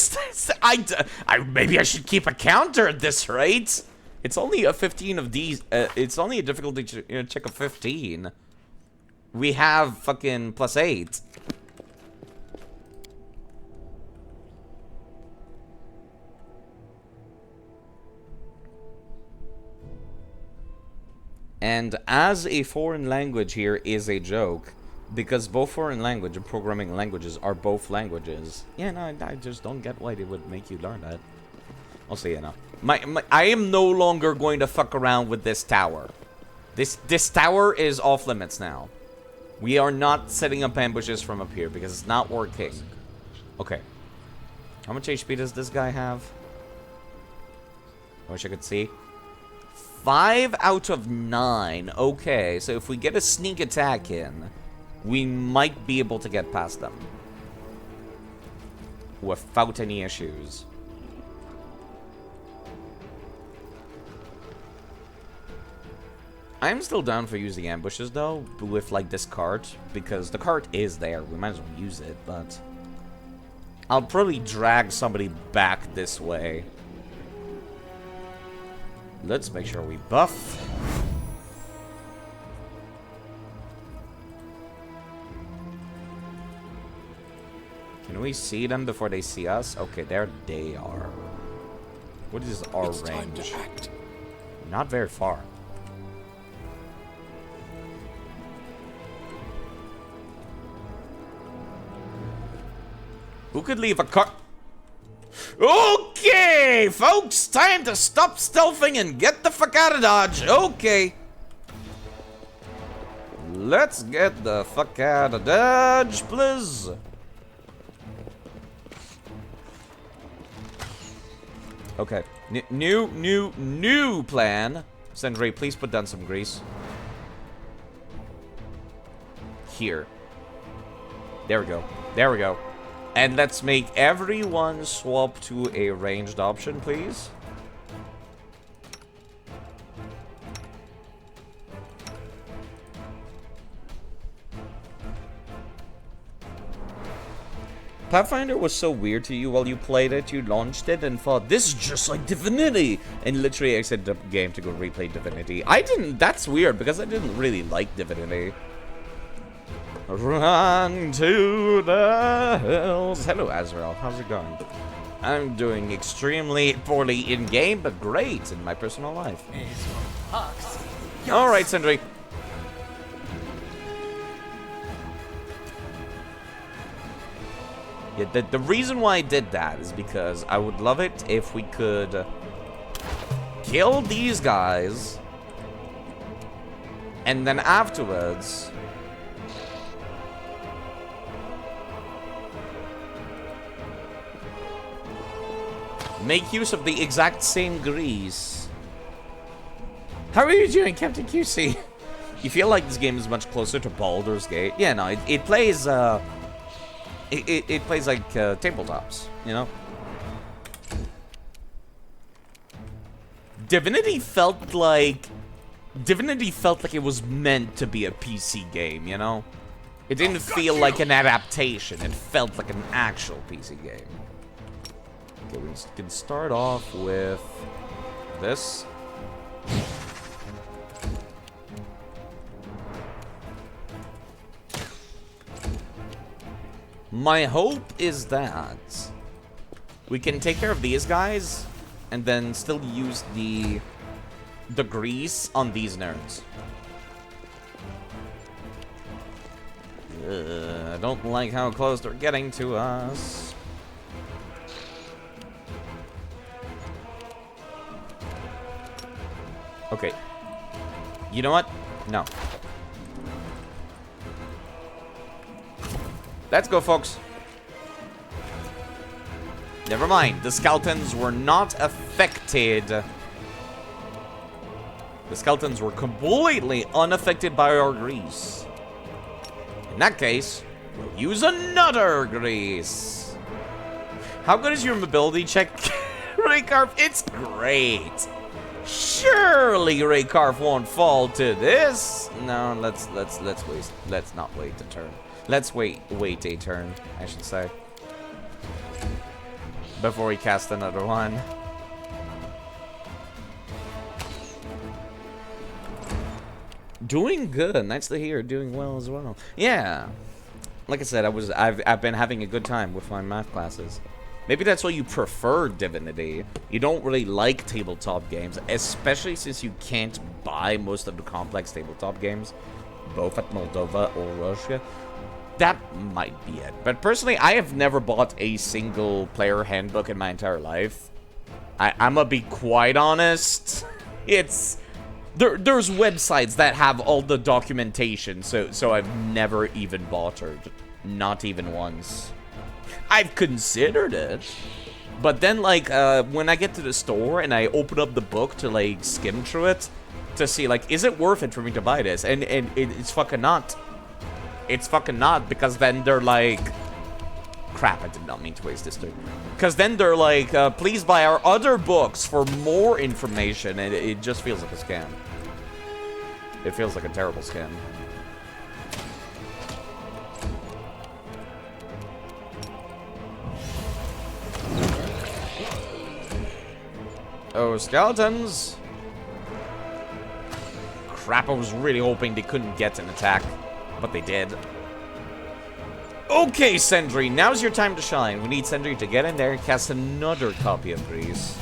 maybe I should keep a counter at this rate. It's only a 15 of these. It's only a difficulty check of 15. We have fucking +8. And as a foreign language here is a joke, because both foreign language and programming languages are both languages. Yeah, no, I just don't get why they would make you learn that. I'll say enough. I am no longer going to fuck around with this tower. This tower is off limits now. We are not setting up ambushes from up here because it's not working. Okay. How much HP does this guy have? I wish I could see. 5 out of 9. Okay, so if we get a sneak attack in, we might be able to get past them without any issues. I'm still down for using ambushes, though, with, like, this cart, because the cart is there. We might as well use it, but I'll probably drag somebody back this way. Let's make sure we buff. Can we see them before they see us? Okay, there they are. What is our It's time range? to act. Not very far. Who could leave a car? Okay, folks, time to stop stealthing and get the fuck out of Dodge. Okay. Let's get the fuck out of Dodge, please. Okay. New plan. Sentry, please put down some grease. Here. There we go. There we go. And let's make everyone swap to a ranged option, please. Pathfinder was so weird to you while you played it, you launched it and thought, this is just like Divinity! And literally exited the game to go replay Divinity. I didn't, that's weird, because I didn't really like Divinity. Run to the hills. Hello, Azrael. How's it going? I'm doing extremely poorly in-game, but great in my personal life. Alright, Sindri. Yeah, the reason why I did that is because I would love it if we could kill these guys, and then afterwards make use of the exact same grease. How are you doing, Captain QC? You feel like this game is much closer to Baldur's Gate? Yeah, no, it plays, it plays like tabletops, you know? Divinity felt like it was meant to be a PC game, you know? It didn't feel like an adaptation. It felt like an actual PC game. Okay, we can start off with this. My hope is that we can take care of these guys and then still use the grease on these nerds. I don't like how close they're getting to us. Okay. You know what? No. Let's go, folks. Never mind. The skeletons were not affected. The skeletons were completely unaffected by our grease. In that case, we'll use another grease. How good is your mobility check, Raycarf? It's great. Surely Raycarf won't fall to this. No, let's not wait a turn. Let's wait a turn, I should say, before we cast another one. Doing good. Nice to hear. Doing well as well. Yeah. Like I said, I've been having a good time with my math classes. Maybe that's why you prefer Divinity. You don't really like tabletop games, especially since you can't buy most of the complex tabletop games, both at Moldova or Russia. That might be it. But personally, I have never bought a single player handbook in my entire life. I'm gonna be quite honest. It's... There's websites that have all the documentation, so I've never even bothered. Not even once. I've considered it. But then, like, when I get to the store and I open up the book to, like, skim through it to see, like, is it worth it for me to buy this? And it's fucking not. It's fucking not, because then they're like... Crap, I did not mean to waste this turn. Because then they're like, please buy our other books for more information, and it just feels like a scam. It feels like a terrible scam. Oh, skeletons! Crap, I was really hoping they couldn't get an attack, but they did. Okay, Sentry, now's your time to shine. We need Sentry to get in there and cast another copy of Grease.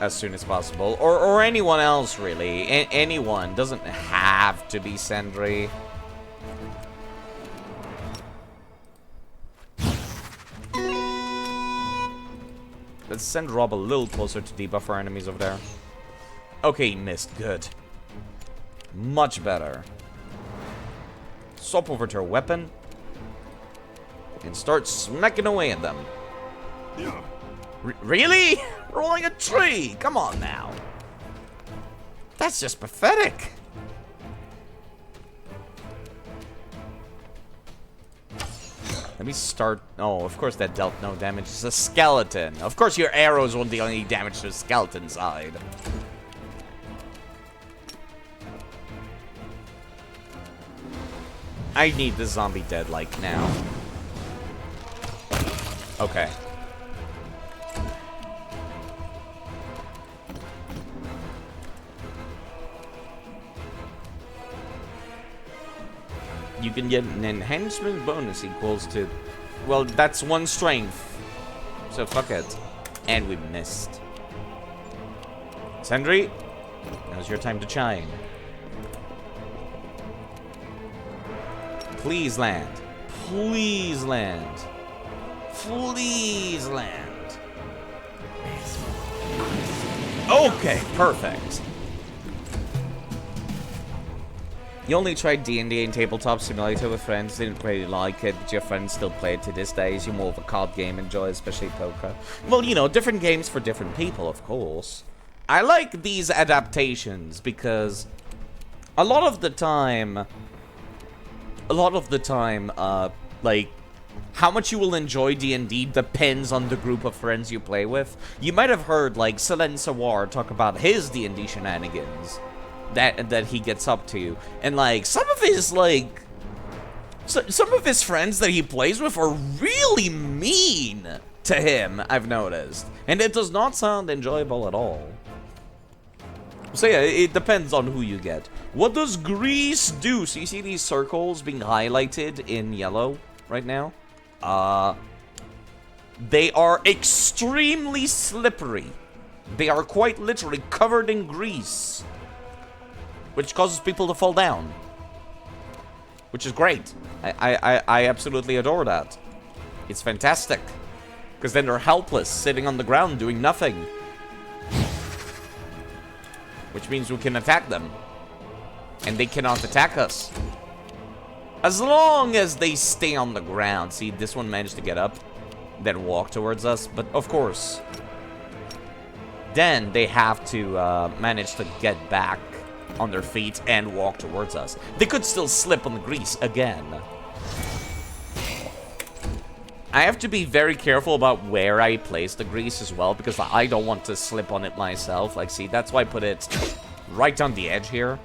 As soon as possible. Or anyone else, really. Anyone. Doesn't have to be Sentry. Let's send Rob a little closer to debuff our enemies over there. Okay, missed. Good. Much better. Swap over to our weapon. And start smacking away at them. Really? Rolling a tree? Come on now. That's just pathetic. Let me start... Oh, of course that dealt no damage. It's a skeleton. Of course your arrows won't deal any damage to the skeleton side. I need the zombie dead, like, now. Okay. You can get an enhancement bonus equals to Well, that's one strength. So fuck it. And we missed. Sentry, now's your time to shine. Please land. Please land. Please land. Okay, perfect. You only tried D&D and Tabletop Simulator with friends, didn't really like it, but your friends still play it to this day. You're more of a card game enjoyer, especially poker. Well, you know, different games for different people, of course. I like these adaptations because a lot of the time, like, how much you will enjoy D&D depends on the group of friends you play with. You might have heard, like, Selen Sawar talk about his D&D shenanigans that he gets up to. And, like, some of his friends that he plays with are really mean to him, I've noticed. And it does not sound enjoyable at all. So yeah, it depends on who you get. What does grease do? So you see these circles being highlighted in yellow right now? They are extremely slippery. They are quite literally covered in grease, which causes people to fall down, which is great. I absolutely adore that. It's fantastic, because then they're helpless, sitting on the ground doing nothing, which means we can attack them, and they cannot attack us. As long as they stay on the ground. See, this one managed to get up, then walk towards us. But, of course, then they have to manage to get back on their feet and walk towards us. They could still slip on the grease again. I have to be very careful about where I place the grease as well, because I don't want to slip on it myself. Like, see, that's why I put it right on the edge here.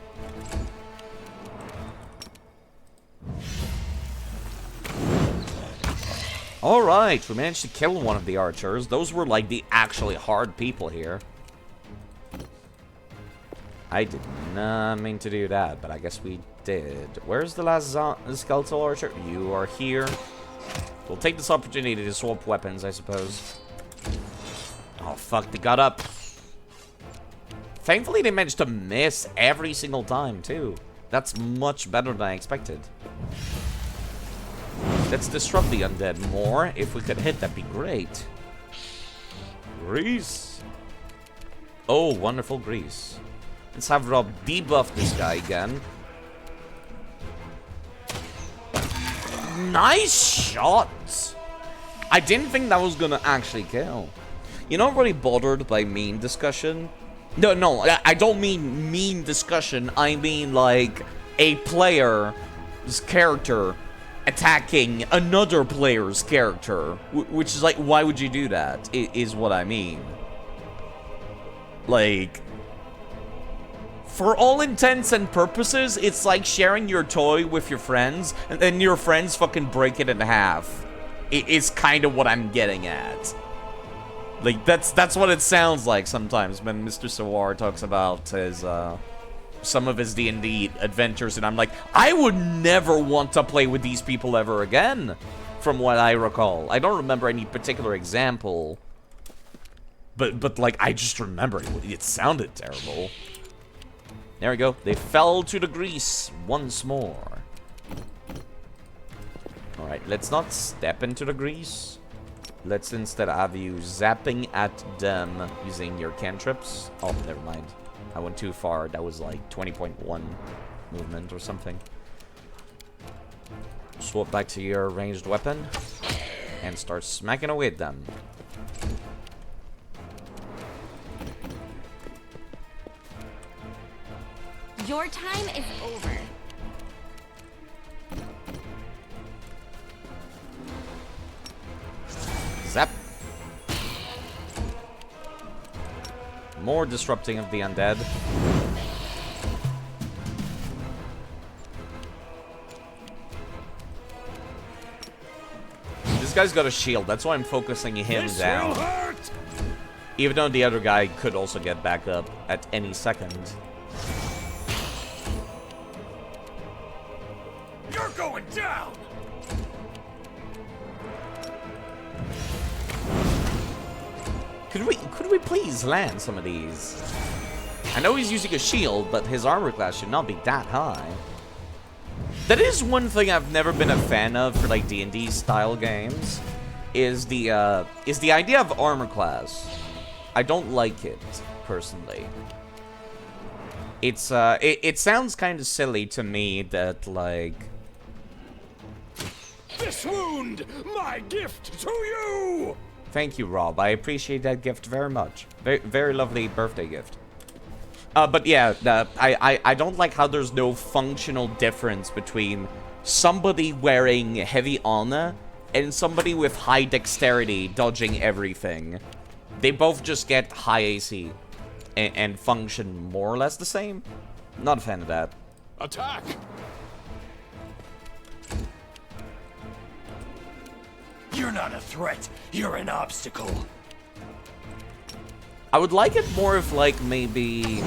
Alright, we managed to kill one of the archers. Those were, like, the actually hard people here. I did not mean to do that, but I guess we did. Where's the last skeletal archer? You are here. We'll take this opportunity to swap weapons, I suppose. Oh, fuck, they got up. Thankfully, they managed to miss every single time, too. That's much better than I expected. Let's disrupt the undead more. If we could hit, that'd be great. Grease. Oh, wonderful grease. Let's have Rob debuff this guy again. Nice shot! I didn't think that was gonna actually kill. You're not really bothered by mean discussion? No, I don't mean mean discussion. I mean, like, a player's character attacking another player's character. Which is like, why would you do that? Is what I mean. Like, for all intents and purposes, it's like sharing your toy with your friends, and then your friends fucking break it in half. It's kind of what I'm getting at. Like, that's what it sounds like sometimes when Mr. Sawar talks about his, some of his D&D adventures, and I'm like, I would never want to play with these people ever again, from what I recall. I don't remember any particular example, but like, I just remember it sounded terrible. There we go. They fell to the grease once more. Alright, let's not step into the grease. Let's instead have you zapping at them using your cantrips. Oh, never mind. I went too far. That was like 20.1 movement or something. Swap back to your ranged weapon and start smacking away at them. Your time is over. Zap. More disrupting of the undead. This guy's got a shield. That's why I'm focusing him down. Even though the other guy could also get back up at any second. You're going down! Could we please land some of these? I know he's using a shield, but his armor class should not be that high. That is one thing I've never been a fan of for like D&D style games, is the idea of armor class. I don't like it personally. It's it sounds kind of silly to me that like This wound, my gift to you! Thank you, Rob. I appreciate that gift very much. Very, very lovely birthday gift. But yeah, I don't like how there's no functional difference between somebody wearing heavy armor and somebody with high dexterity dodging everything. They both just get high AC and function more or less the same. Not a fan of that. Attack! You're not a threat. You're an obstacle. I would like it more if, like, maybe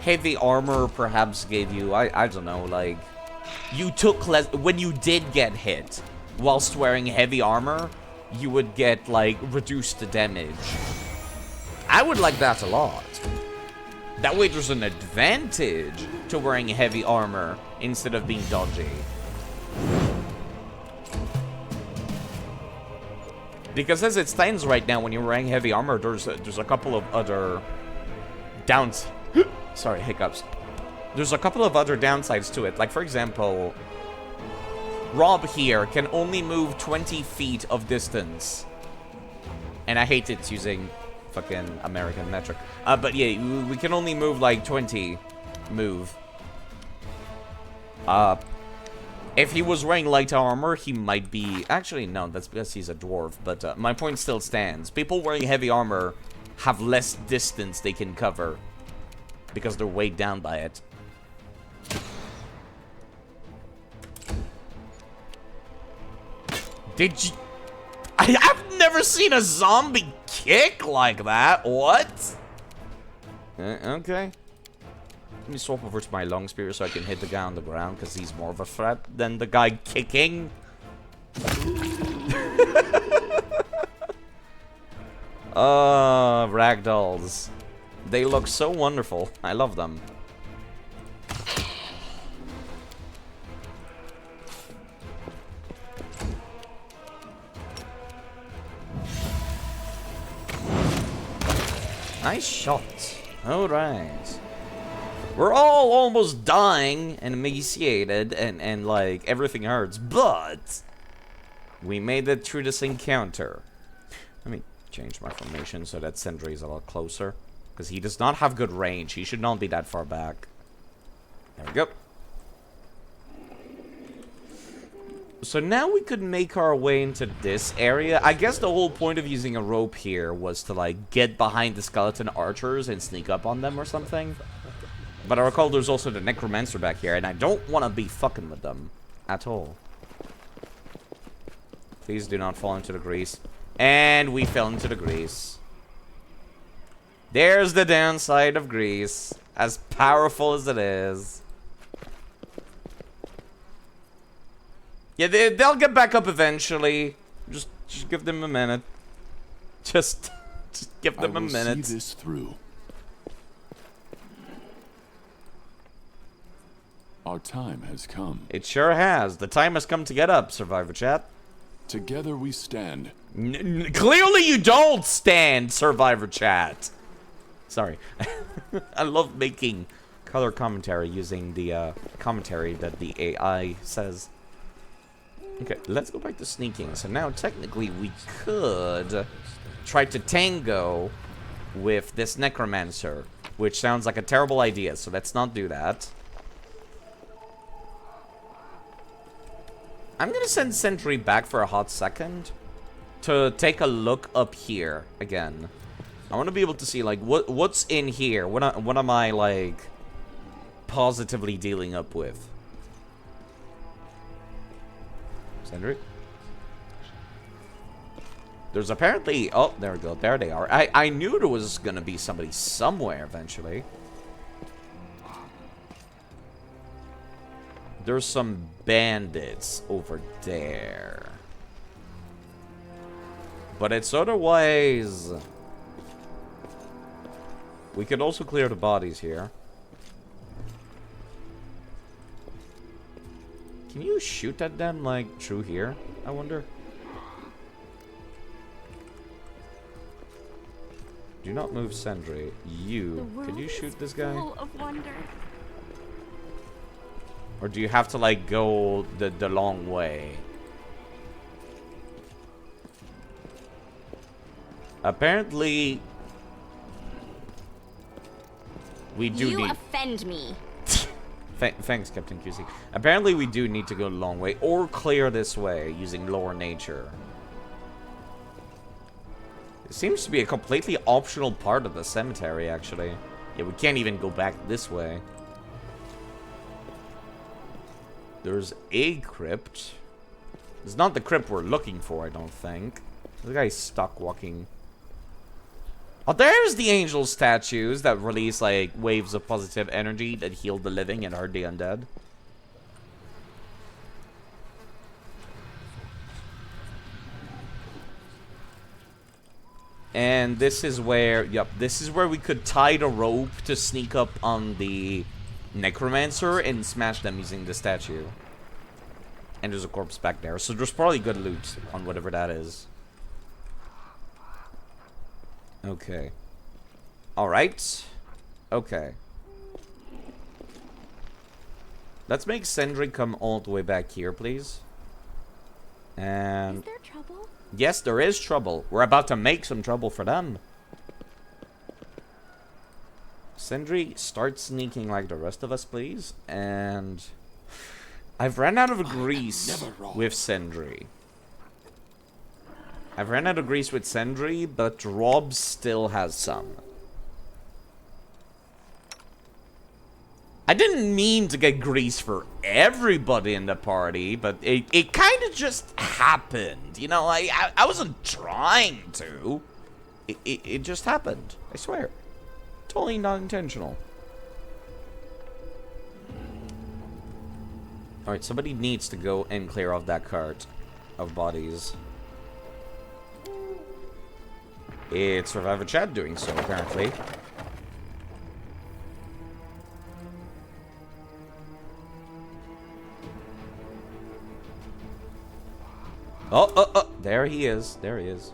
heavy armor perhaps gave you, I don't know, like, you took less, when you did get hit whilst wearing heavy armor, you would get, like, reduced damage. I would like that a lot. That way there's an advantage to wearing heavy armor instead of being dodgy. Because as it stands right now, when you're wearing heavy armor, there's a couple of other sorry, hiccups. There's a couple of other downsides to it. Like, for example, Rob here can only move 20 feet of distance. And I hate it's using fucking American metric. But yeah, we can only move like 20 move. If he was wearing light armor, he might be... Actually, no, that's because he's a dwarf. But my point still stands. People wearing heavy armor have less distance they can cover because they're weighed down by it. Did you... I've never seen a zombie kick like that. What? Okay. Let me swap over to my long spear so I can hit the guy on the ground, because he's more of a threat than the guy kicking. Ragdolls. They look so wonderful. I love them. Nice shot. Alright. We're all almost dying and emaciated and like everything hurts, but we made it through this encounter. Let me change my formation so that Sindri is a lot closer, because he does not have good range. He should not be that far back. There we go. So now we could make our way into this area. I guess the whole point of using a rope here was to like get behind the skeleton archers and sneak up on them or something. But I recall there's also the necromancer back here, and I don't want to be fucking with them at all. Please do not fall into the grease. And we fell into the grease. There's the downside of grease, as powerful as it is. Yeah, they'll get back up eventually. Just give them a minute. Just give them a minute. I will see this through. Our time has come. It sure has. The time has come to get up, Survivor Chat. Together we stand. Clearly you don't stand, Survivor Chat. Sorry. I love making color commentary using the commentary that the AI says. Okay, let's go back to sneaking. So now technically we could try to tango with this necromancer, which sounds like a terrible idea, so let's not do that. I'm gonna send Sentry back for a hot second to take a look up here again. I want to be able to see like what's in here. What am I like positively dealing up with? Sentry. There's apparently... Oh, there we go. There they are. I knew there was gonna be somebody somewhere eventually. There's some bandits over there. But it's otherwise... We could also clear the bodies here. Can you shoot at them, like, through here? I wonder. Do not move, Sentry. You. Can you shoot this guy? Full of wonder. Or do you have to, like, go the long way? Apparently... We do You need... offend me. Thanks, Captain QC. Apparently we do need to go the long way, or clear this way, using lower nature. It seems to be a completely optional part of the cemetery, actually. Yeah, we can't even go back this way. There's a crypt. It's not the crypt we're looking for, I don't think. The guy's stuck walking. Oh, there's the angel statues that release, like, waves of positive energy that heal the living and hurt the undead. And this is where, yep, this is where we could tie the rope to sneak up on the necromancer and smash them using the statue. And there's a corpse back there, so there's probably good loot on whatever that is. Okay. Alright. Okay. Let's make Sendry come all the way back here, please. And... Is there trouble? Yes, there is trouble. We're about to make some trouble for them. Sendry, start sneaking like the rest of us, please. And... I've ran out of grease with Sendry. I've ran out of grease with Sendry, but Rob still has some. I didn't mean to get grease for everybody in the party, but it kind of just happened. You know, I wasn't trying to. It just happened. I swear. Totally not intentional. Alright, somebody needs to go and clear off that cart of bodies. It's Survivor Chat doing so, apparently. Oh, there he is. There he is.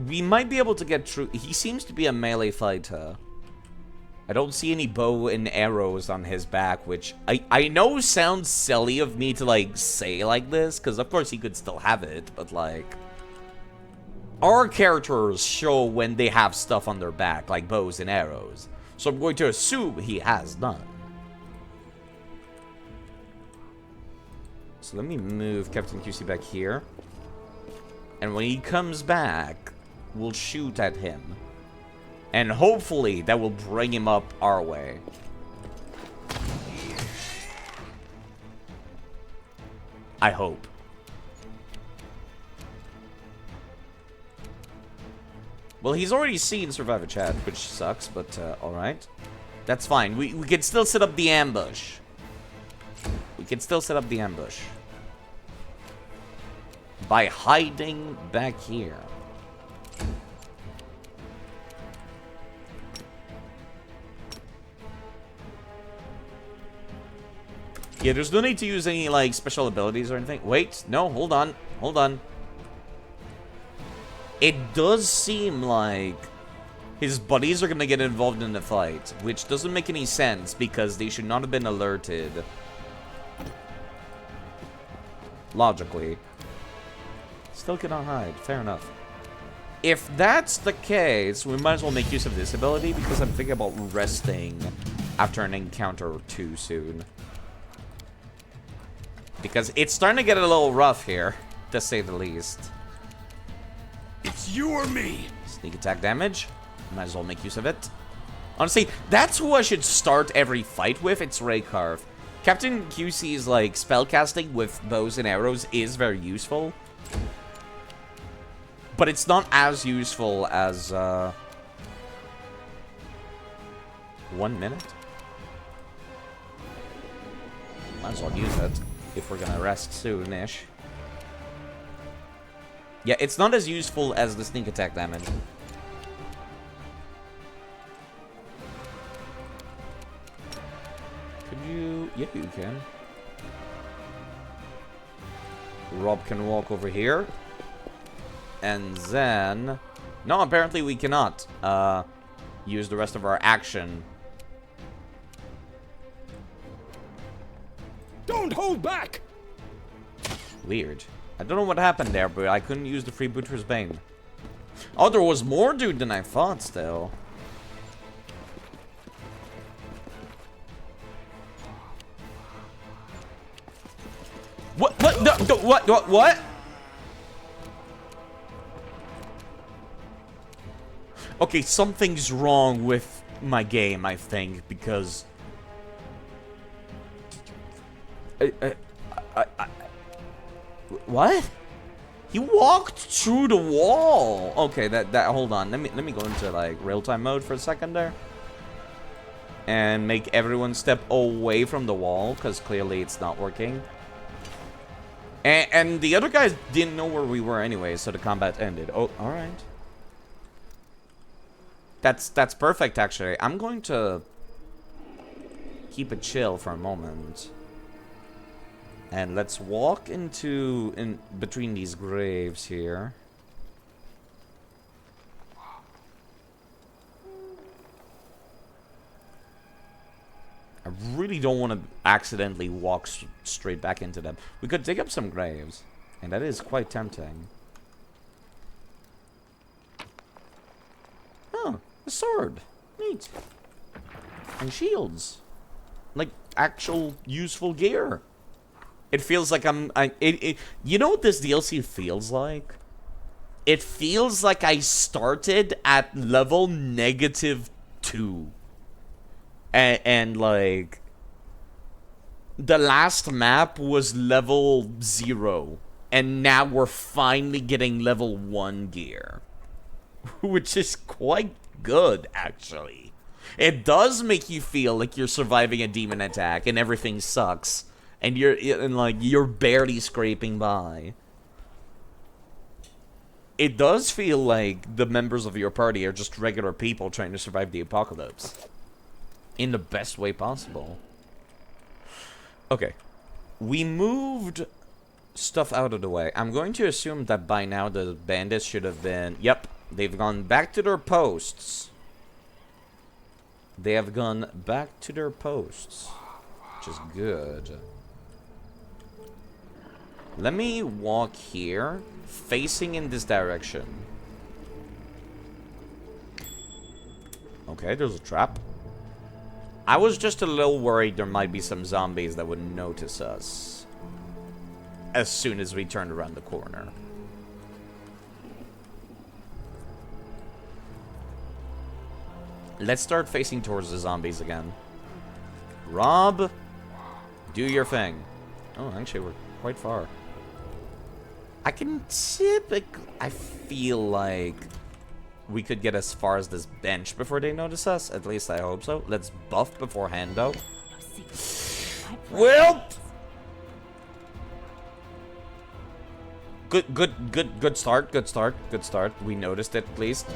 We might be able to get through. He seems to be a melee fighter. I don't see any bow and arrows on his back, which I know sounds silly of me to, like, say like this, because of course he could still have it, but, like... Our characters show when they have stuff on their back, like bows and arrows. So I'm going to assume he has none. So let me move Captain QC back here. And when he comes back, we'll shoot at him. And hopefully that will bring him up our way. I hope. Well, he's already seen Survivor Chat, which sucks, but alright. That's fine. We can still set up the ambush. We can still set up the ambush. By hiding back here. Yeah, there's no need to use any, like, special abilities or anything. Wait, no, hold on. Hold on. It does seem like his buddies are gonna get involved in the fight, which doesn't make any sense because they should not have been alerted. Logically. Still cannot hide. Fair enough. If that's the case, we might as well make use of this ability because I'm thinking about resting after an encounter or two soon. Because it's starting to get a little rough here, to say the least. It's you or me. Sneak attack damage. Might as well make use of it. Honestly, that's who I should start every fight with. It's Raycarve. Captain QC's, like, spellcasting with bows and arrows is very useful. But it's not as useful as, 1 minute? Might as well use it if we're gonna rest soon-ish. Yeah, it's not as useful as the sneak attack damage. Could you... Yeah, you can. Rob can walk over here. And then... No, apparently we cannot use the rest of our action. Don't hold back! Weird. I don't know what happened there, but I couldn't use the Freebooter's Bane. Oh, there was more dude than I thought still. What? What? Okay, something's wrong with my game, I think, because... What? He walked through the wall. Okay, hold on. Let me go into like real-time mode for a second there. And make everyone step away from the wall, because clearly it's not working. And the other guys didn't know where we were anyway, so the combat ended. Oh, alright. That's perfect, actually. I'm going to keep it chill for a moment. And let's walk in between these graves here. I really don't want to accidentally walk straight back into them. We could dig up some graves, and that is quite tempting. Oh, a sword. Neat. And shields. Like, actual useful gear. It feels like you know what this DLC feels like? It feels like I started at level -2. And like, the last map was level 0. And now we're finally getting level 1 gear. Which is quite good, actually. It does make you feel like you're surviving a demon attack and everything sucks. And you're barely scraping by. It does feel like the members of your party are just regular people trying to survive the apocalypse. In the best way possible. Okay. We moved stuff out of the way. I'm going to assume that by now the bandits should have been... Yep. They've gone back to their posts. They have gone back to their posts. Which is good. Let me walk here, facing in this direction. Okay, there's a trap. I was just a little worried there might be some zombies that would notice us as soon as we turned around the corner. Let's start facing towards the zombies again. Rob, do your thing. Oh, actually, we're quite far. I can typically... I feel like we could get as far as this bench before they notice us. At least I hope so. Let's buff beforehand, though. Well... Good start. We noticed it, at least.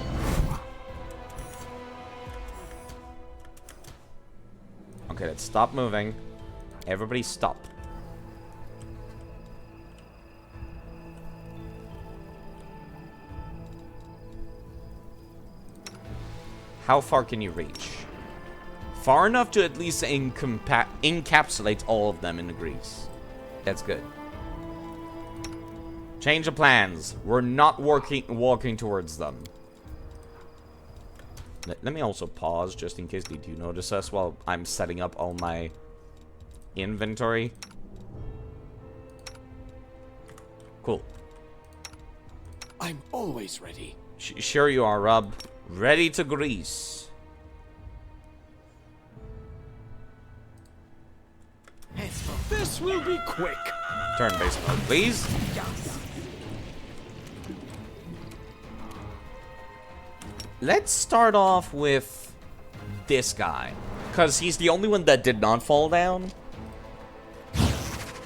Okay, let's stop moving. Everybody stop. How far can you reach? Far enough to at least encapsulate all of them in the grease. That's good. Change of plans. We're not walking towards them. Let me also pause just in case they do notice us while I'm setting up all my inventory. Cool. I'm always ready. Sure you are, Rob. Ready to grease. This will be quick. Turn-based mode, please. Let's start off with this guy, because he's the only one that did not fall down.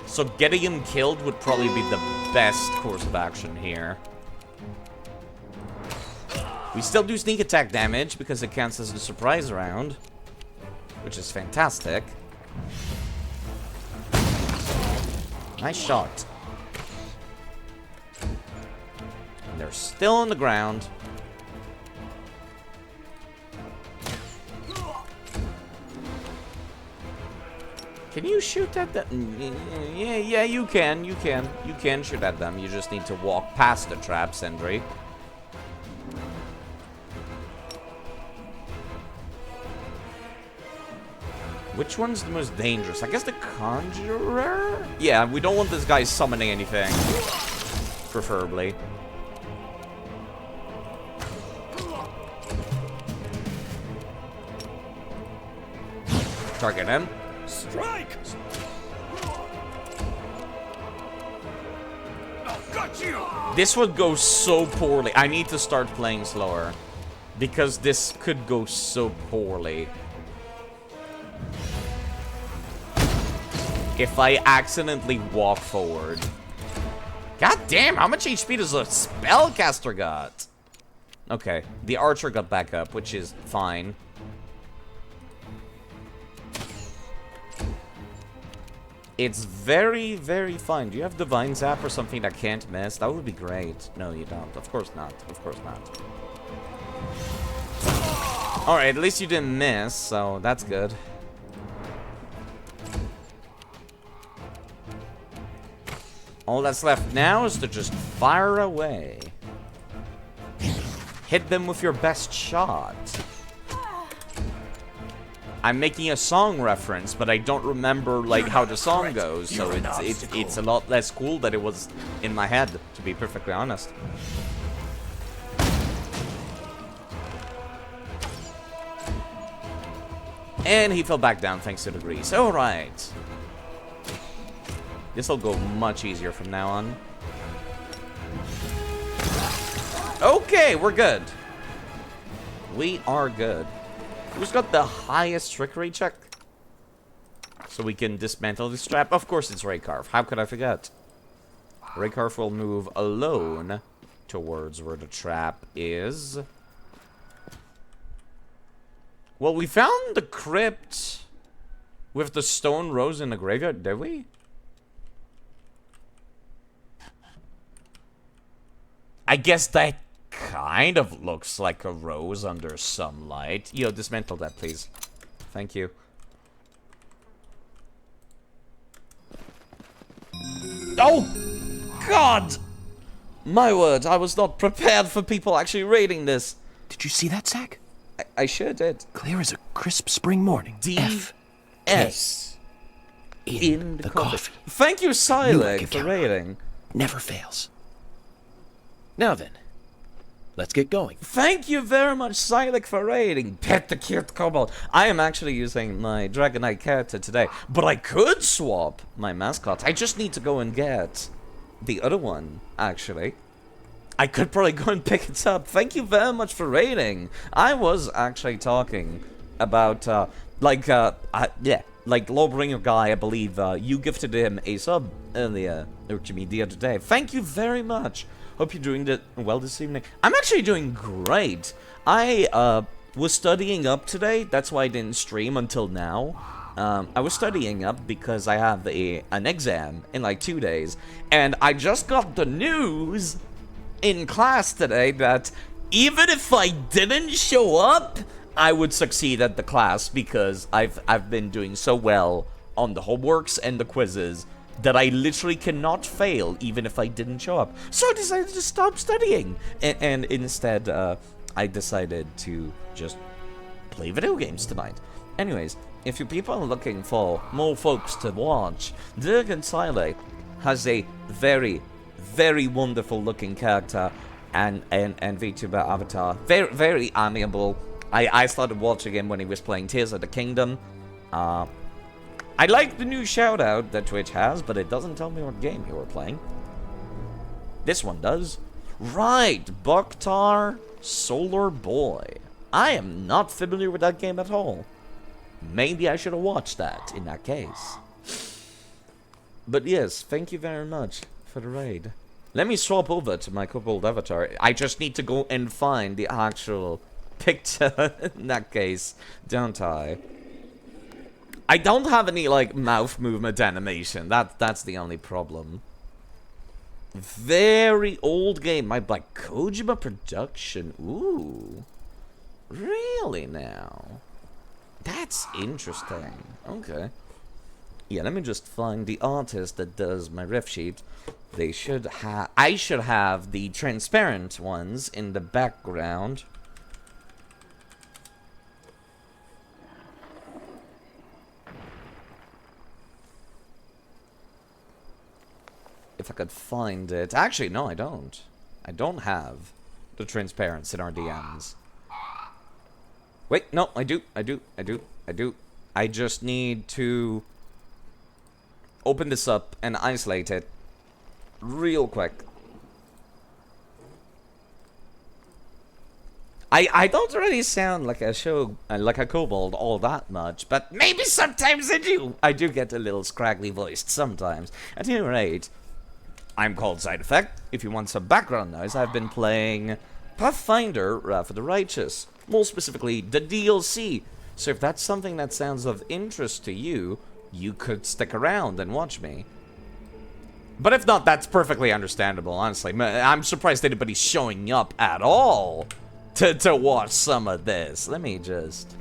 So getting him killed would probably be the best course of action here. We still do sneak attack damage because it counts as a surprise round, which is fantastic. Nice shot. And they're still on the ground. Can you shoot at them? Yeah, you can. You can shoot at them. You just need to walk past the trap, Sentry. Which one's the most dangerous? I guess the Conjurer? Yeah, we don't want this guy summoning anything. Preferably. Target him. Strike! Got you! This would go so poorly. I need to start playing slower. Because this could go so poorly. If I accidentally walk forward. God damn, how much HP does a spellcaster got? Okay, the archer got back up, which is fine. It's very, very fine. Do you have Divine Zap or something that can't miss? That would be great. No, you don't. Of course not. Of course not. Alright, at least you didn't miss, so that's good. All that's left now is to just fire away. Hit them with your best shot. I'm making a song reference, but I don't remember like how the song goes, so it's a lot less cool that it was in my head, to be perfectly honest. And he fell back down thanks to the grease. Alright. This'll go much easier from now on. Okay, we're good. We are good. Who's got the highest trickery check? So we can dismantle this trap. Of course it's Raycarve. How could I forget? Raycarve will move alone towards where the trap is. Well, we found the crypt with the stone rose in the graveyard, did we? I guess that kind of looks like a rose under some light. Yo, dismantle that, please. Thank you. Oh! God! My word, I was not prepared for people actually raiding this. Did you see that, Zach? I sure did. Clear as a crisp spring morning. D.S. in the coffee. Thank you, Sileg, for raiding. Never fails. Now then, let's get going. Thank you very much, Sileg, for raiding. Pet the cute kobold. I am actually using my Dragonite character today, but I could swap my mascot. I just need to go and get the other one, actually. I could probably go and pick it up. Thank you very much for raiding. I was actually talking about, like Lawbringer guy, I believe, you gifted him a sub earlier, or to me the other day. Thank you very much. Hope you're doing well this evening. I'm actually doing great. I was studying up today. That's why I didn't stream until now. I was studying up because I have an exam in like 2 days. And I just got the news in class today that even if I didn't show up, I would succeed at the class because I've been doing so well on the homeworks and the quizzes that I literally cannot fail even if I didn't show up. So I decided to stop studying. And instead, I decided to just play video games tonight. Anyways, if you people are looking for more folks to watch, Durgan Siley has a very, very wonderful looking character and VTuber avatar. Very, very amiable. I started watching him when he was playing Tears of the Kingdom. I like the new shout-out that Twitch has, but it doesn't tell me what game you were playing. This one does. Right, Bakhtar Solar Boy. I am not familiar with that game at all. Maybe I should have watched that in that case. But yes, thank you very much for the raid. Let me swap over to my kobold avatar. I just need to go and find the actual picture in that case, don't I? I don't have any, like, mouth movement animation. That's the only problem. Very old game, made by Kojima Production. Ooh. Really now? That's interesting. Okay. Yeah, let me just find the artist that does my ref sheet. They should have... I should have the transparent ones in the background. If I could find it. Actually, no, I don't. I don't have the transparents in our DMs. Wait, no, I do. I just need to open this up and isolate it real quick. I don't really sound like a kobold all that much, but maybe sometimes I do. I do get a little scraggly voiced sometimes. At any rate, I'm called Side Effect. If you want some background noise, I've been playing Pathfinder, Wrath of the Righteous. More specifically, the DLC. So if that's something that sounds of interest to you, you could stick around and watch me. But if not, that's perfectly understandable, honestly. I'm surprised anybody's showing up at all to watch some of this. Let me just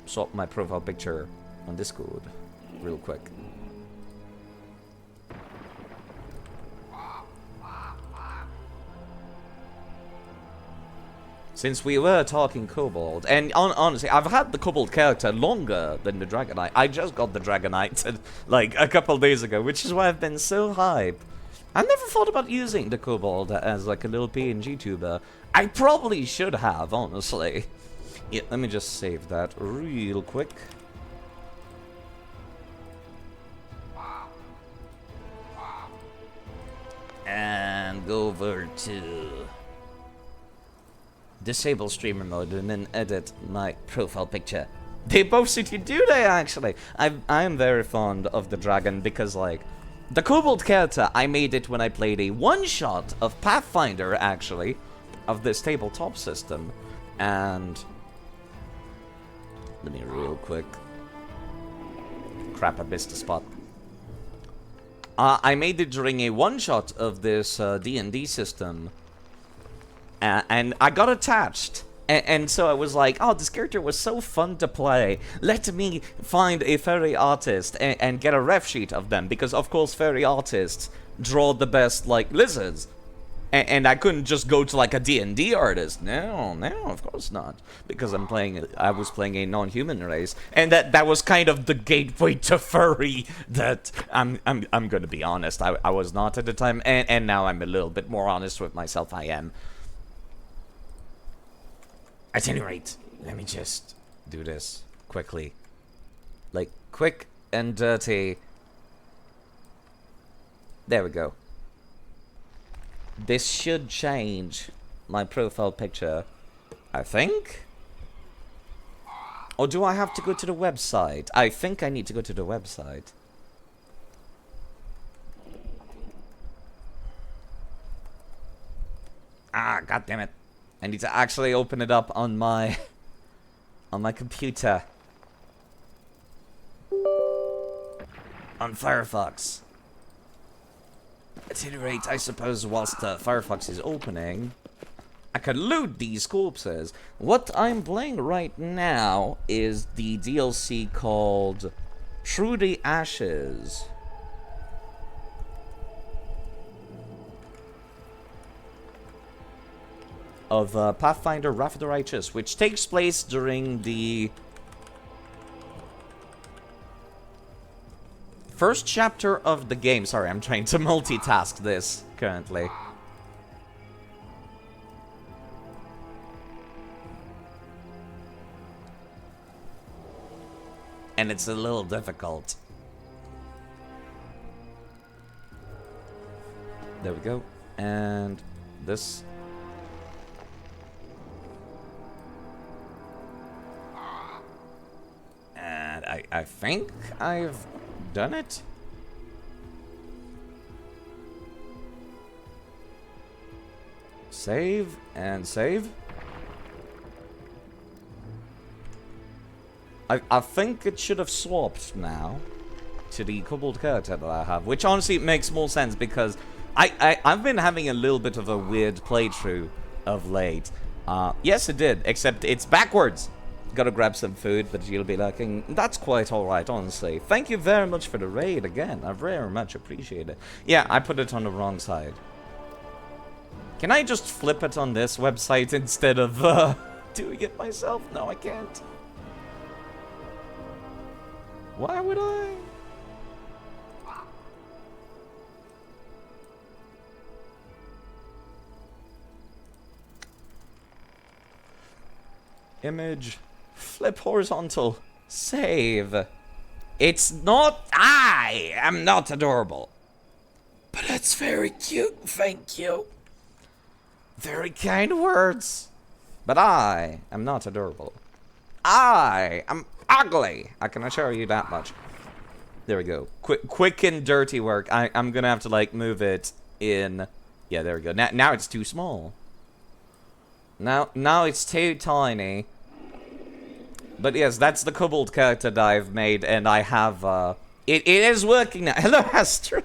swap my profile picture on Discord real quick. Since we were talking Kobold, and honestly, I've had the Kobold character longer than the Dragonite. I just got the Dragonite, like, a couple days ago, which is why I've been so hyped. I never thought about using the Kobold as, like, a little PNG tuber. I probably should have, honestly. Yeah, let me just save that real quick. And go over to disable streamer mode and then edit my profile picture. They both suit you, do they, actually? I am very fond of the dragon because, like, the Kobold character, I made it when I played a one-shot of Pathfinder, actually, of this tabletop system. And let me real quick. Crap, I missed a spot. I made it during a one-shot of this D&D system. And I got attached. And so I was like, oh, this character was so fun to play. Let me find a fairy artist and get a ref sheet of them. Because, of course, fairy artists draw the best, like, lizards. And I couldn't just go to, like, a D&D artist. No, of course not. Because I was playing a non-human race. And that was kind of the gateway to furry that I'm gonna be honest. I was not at the time. And now I'm a little bit more honest with myself. I am. At any rate, let me just do this quickly. Like, quick and dirty. There we go. This should change my profile picture, I think? Or do I have to go to the website? I think I need to go to the website. Ah, god damn it. I need to actually open it up on my computer. On Firefox. At any rate, I suppose whilst Firefox is opening, I could loot these corpses. What I'm playing right now is the DLC called Through the Ashes. Of Pathfinder Wrath of the Righteous, which takes place during the first chapter of the game. Sorry, I'm trying to multitask this currently. And it's a little difficult. There we go. And this. And I think I've done it. Save and save. I think it should have swapped now to the Kobold character that I have, which honestly makes more sense because I've been having a little bit of a weird playthrough of late. Yes, it did, except it's backwards. Gotta grab some food, but you'll be looking. That's quite alright, honestly. Thank you very much for the raid again. I very much appreciate it. Yeah, I put it on the wrong side. Can I just flip it on this website instead of doing it myself? No, I can't. Why would I? Image. Flip horizontal. Save. It's not. I am not adorable. But that's very cute, thank you. Very kind words. But I am not adorable. I am ugly. I can assure you that much. There we go. Quick and dirty work. I'm gonna have to like move it in. Yeah, there we go. Now it's too small. Now it's too tiny. But yes, that's the Kobold character that I've made, and I have, it is working now. Hello, Astro!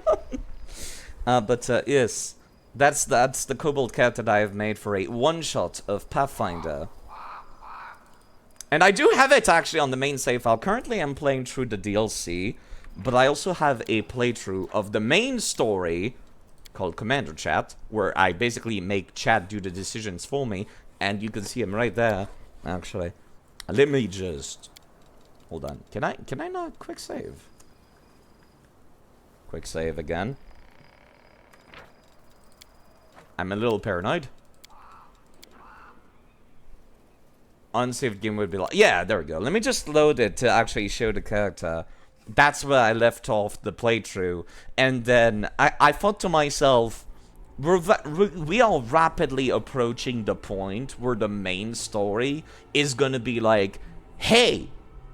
Yes, that's the Kobold character that I have made for a one-shot of Pathfinder. And I do have it, actually, on the main save file. Currently, I'm playing through the DLC, but I also have a playthrough of the main story, called Commander Chat, where I basically make Chat do the decisions for me, and you can see him right there, actually. Let me just hold on. Can I not quick save? Quick save again. I'm a little paranoid. Unsaved game would be like, yeah, there we go. Let me just load it to actually show the character. That's where I left off the playthrough, and then I thought to myself, we are rapidly approaching the point where the main story is gonna be like, hey,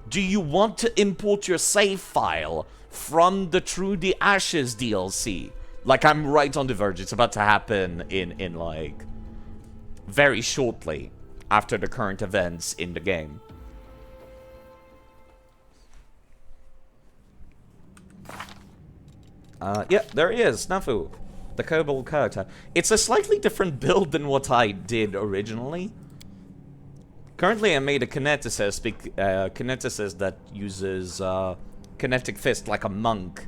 do you want to import your save file from the Through the Ashes DLC? Like, I'm right on the verge. It's about to happen in like, very shortly after the current events in the game. Yeah, there he is, Snafu. The Kobold character. It's a slightly different build than what I did originally. Currently, I made a kineticist that uses kinetic fist like a monk.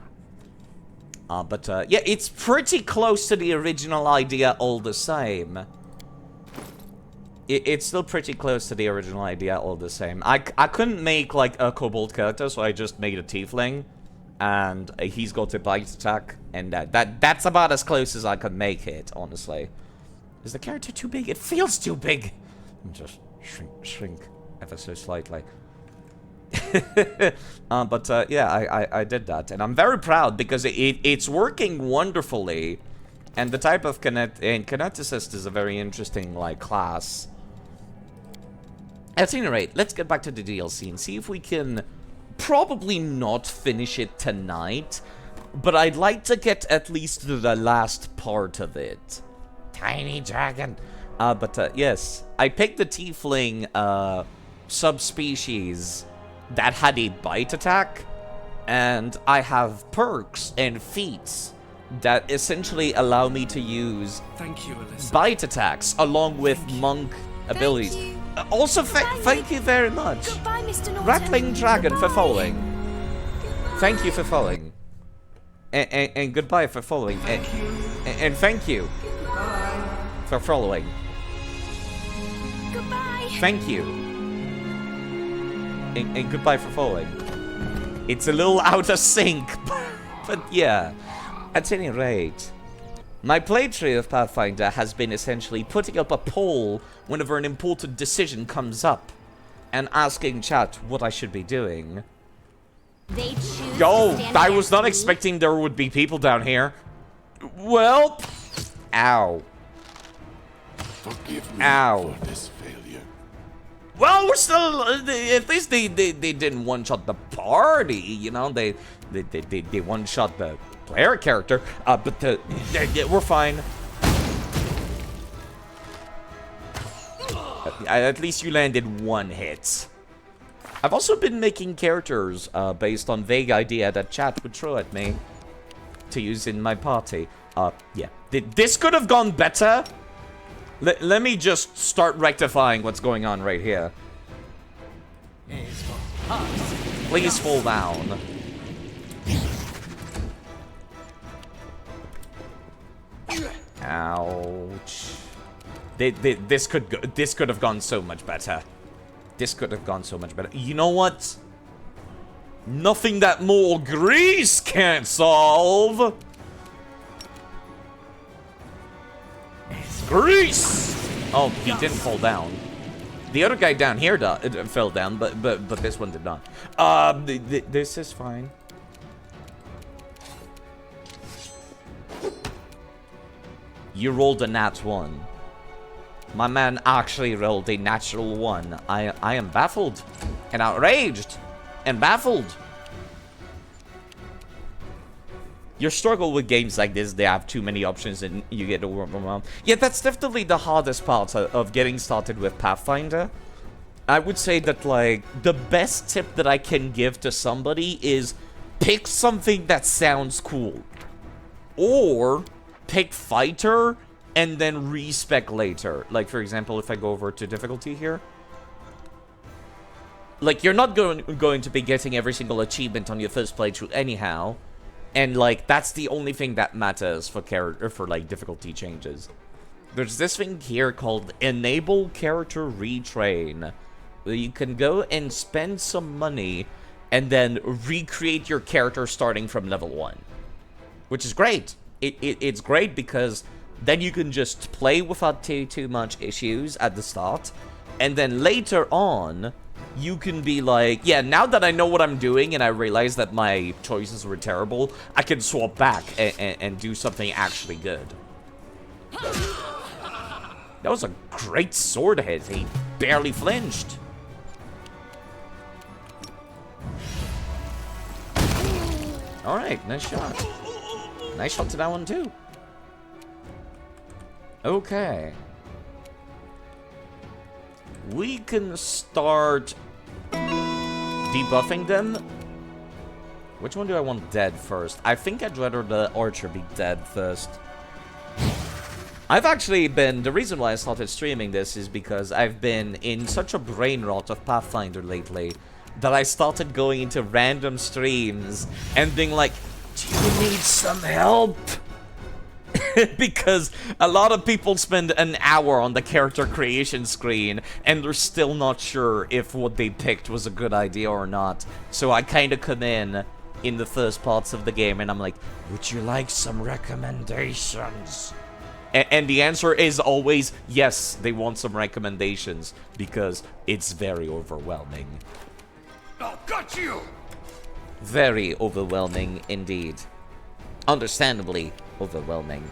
Yeah, it's pretty close to the original idea all the same. It's still pretty close to the original idea all the same. I couldn't make like a Kobold character, so I just made a tiefling. And he's got a bite attack, and that's about as close as I could make it, honestly. Is the character too big? It feels too big! Just shrink ever so slightly. Yeah, I did that, and I'm very proud because it's working wonderfully. And the type of kineticist is a very interesting, like, class. At any rate, let's get back to the DLC and see if we can probably not finish it tonight, but I'd like to get at least to the last part of it. Tiny dragon. Yes, I picked the tiefling subspecies that had a bite attack, and I have perks and feats that essentially allow me to use bite attacks along with monk abilities. Also, thank you very much. Goodbye, Mr. Norton. Rattling Dragon Goodbye. for following. Goodbye. Thank you for following. And goodbye for following. And thank you for following. Goodbye. Thank you. And goodbye for following. It's a little out of sync, but yeah. At any rate, my playthrough of Pathfinder has been essentially putting up a poll whenever an important decision comes up and asking chat what I should be doing. They choose Yo, to stand I there was not for me. expecting there would be people down here. Well, ow. Forgive me Ow. for this failure. Well, we're still. At least they didn't one shot the party, you know. They one shot the player character. But we're fine. At least you landed one hit. I've also been making characters based on vague idea that chat would throw at me to use in my party. Yeah. This could have gone better. Let me just start rectifying what's going on right here. Please fall down. Ouch. This could have gone so much better. This could have gone so much better. You know what? Nothing that more grease can't solve. Grease! Oh, he didn't fall down. The other guy down here fell down, but this one did not. This is fine. You rolled a nat 1. My man actually rolled a natural 1. I am baffled and outraged and baffled. Your struggle with games like this, they have too many options and you get overwhelmed. Yeah, that's definitely the hardest part of getting started with Pathfinder. I would say that, like, the best tip that I can give to somebody is pick something that sounds cool. Or pick fighter and then respec later. Like, for example, if I go over to difficulty here. Like, you're not going to be getting every single achievement on your first playthrough anyhow. And, like, that's the only thing that matters for like, difficulty changes. There's this thing here called Enable Character Retrain. Where you can go and spend some money and then recreate your character starting from level 1. Which is great. It's great because then you can just play without too much issues at the start. And then later on, you can be like, yeah, now that I know what I'm doing and I realize that my choices were terrible, I can swap back and do something actually good. That was a great sword hit. He barely flinched. Alright, nice shot. Nice shot to that one too. Okay. We can start debuffing them. Which one do I want dead first? I think I'd rather the archer be dead first. I've actually been... The reason why I started streaming this is because I've been in such a brain rot of Pathfinder lately that I started going into random streams and being like, do you need some help? Because a lot of people spend an hour on the character creation screen and they're still not sure if what they picked was a good idea or not. So I kind of come in the first parts of the game and I'm like, would you like some recommendations? And the answer is always yes, they want some recommendations because it's very overwhelming. Oh, got you! Very overwhelming indeed. Understandably overwhelming.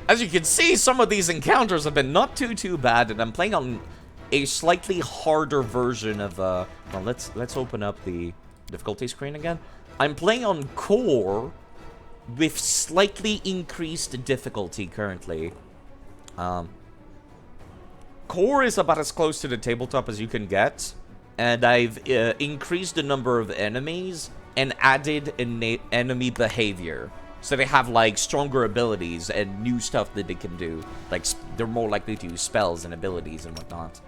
As you can see, some of these encounters have been not too bad, and I'm playing on a slightly harder version of well, let's open up the difficulty screen again. I'm playing on core with slightly increased difficulty currently. Core is about as close to the tabletop as you can get, and I've increased the number of enemies and added enemy behavior. So they have, like, stronger abilities and new stuff that they can do. Like, they're more likely to use spells and abilities and whatnot.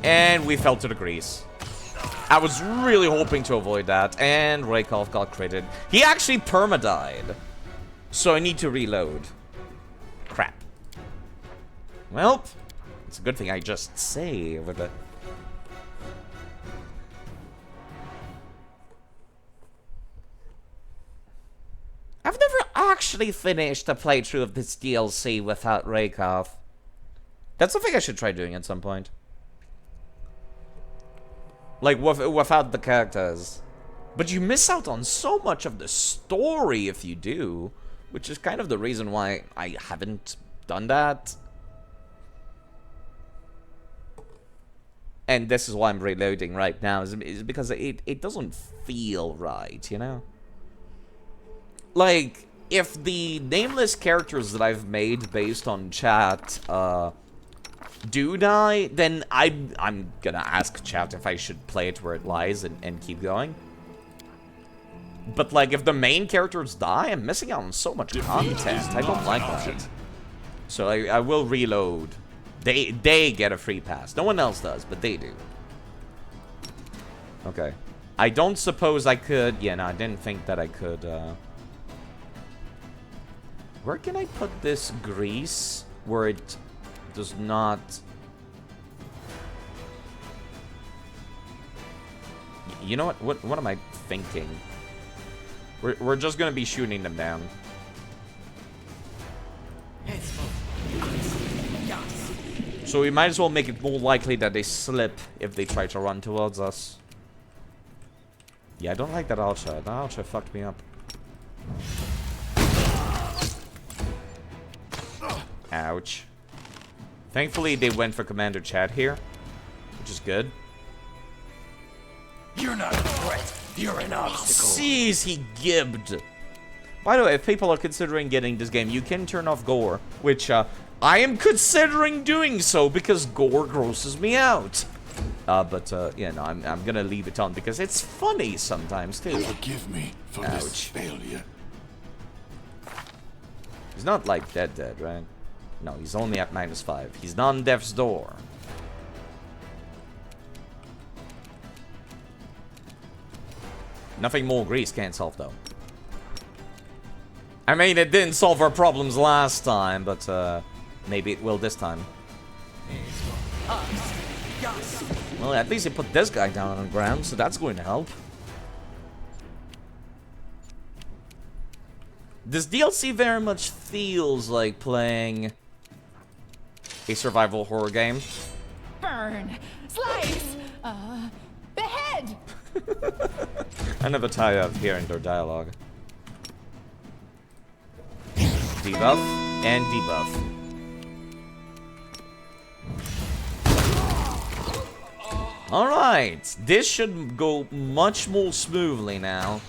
And we fell to the grease. I was really hoping to avoid that, and Raykov got critted. He actually perma-died. So I need to reload. Crap. Well, it's a good thing I just saved. I've never actually finished a playthrough of this DLC without Raykov. That's something I should try doing at some point. Like, without the characters. But you miss out on so much of the story if you do. Which is kind of the reason why I haven't done that. and this is why I'm reloading right now, is because it doesn't feel right, you know? Like, if the nameless characters that I've made based on chat, do die, then I'm gonna ask chat if I should play it where it lies and keep going. But, like, if the main characters die, I'm missing out on so much content. I don't like that. So I will reload. They get a free pass. No one else does, but they do. Okay. I don't suppose I could... Yeah, no, I didn't think that I could, Where can I put this grease where it does not... You know what? What am I thinking? We're just gonna be shooting them down. So we might as well make it more likely that they slip if they try to run towards us. Yeah, I don't like that archer. That archer fucked me up. Ouch. Thankfully, they went for Commander Chad here, which is good. You're not a threat. You're an obstacle. Jeez, he gibbed. By the way, if people are considering getting this game, you can turn off gore, which I am considering doing so because gore grosses me out. Yeah, no, I'm gonna leave it on because it's funny sometimes too. Forgive me for this failure. He's not like dead, right? No, he's only at -5. He's not on death's door. Nothing more grease can't solve, though. I mean, it didn't solve our problems last time, but maybe it will this time. Well, at least it put this guy down on the ground, so that's going to help. This DLC very much feels like playing a survival horror game. Burn! Slice! Behead! I never tire of hearing their dialogue. Debuff and debuff. Alright, this should go much more smoothly now.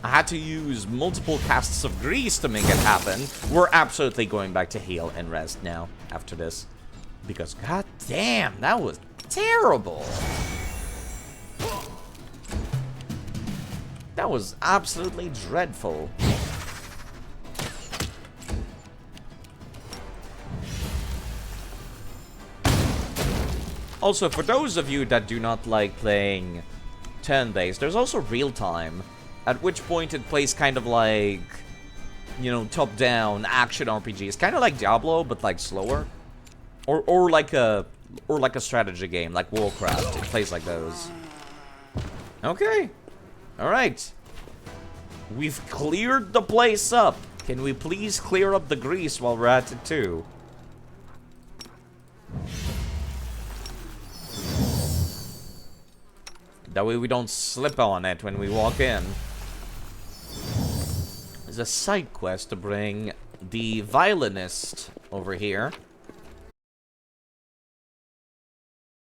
I had to use multiple casts of grease to make it happen. We're absolutely going back to heal and rest now after this. Because, god damn, that was terrible. That was absolutely dreadful. Also, for those of you that do not like playing turn-based, there's also real-time. At which point it plays kind of like, you know, top-down action RPGs. Kind of like Diablo, but like slower. Or like a strategy game, like Warcraft. It plays like those. Okay. Alright. We've cleared the place up. Can we please clear up the grease while we're at it too? That way we don't slip on it when we walk in. There's a side quest to bring the violinist over here.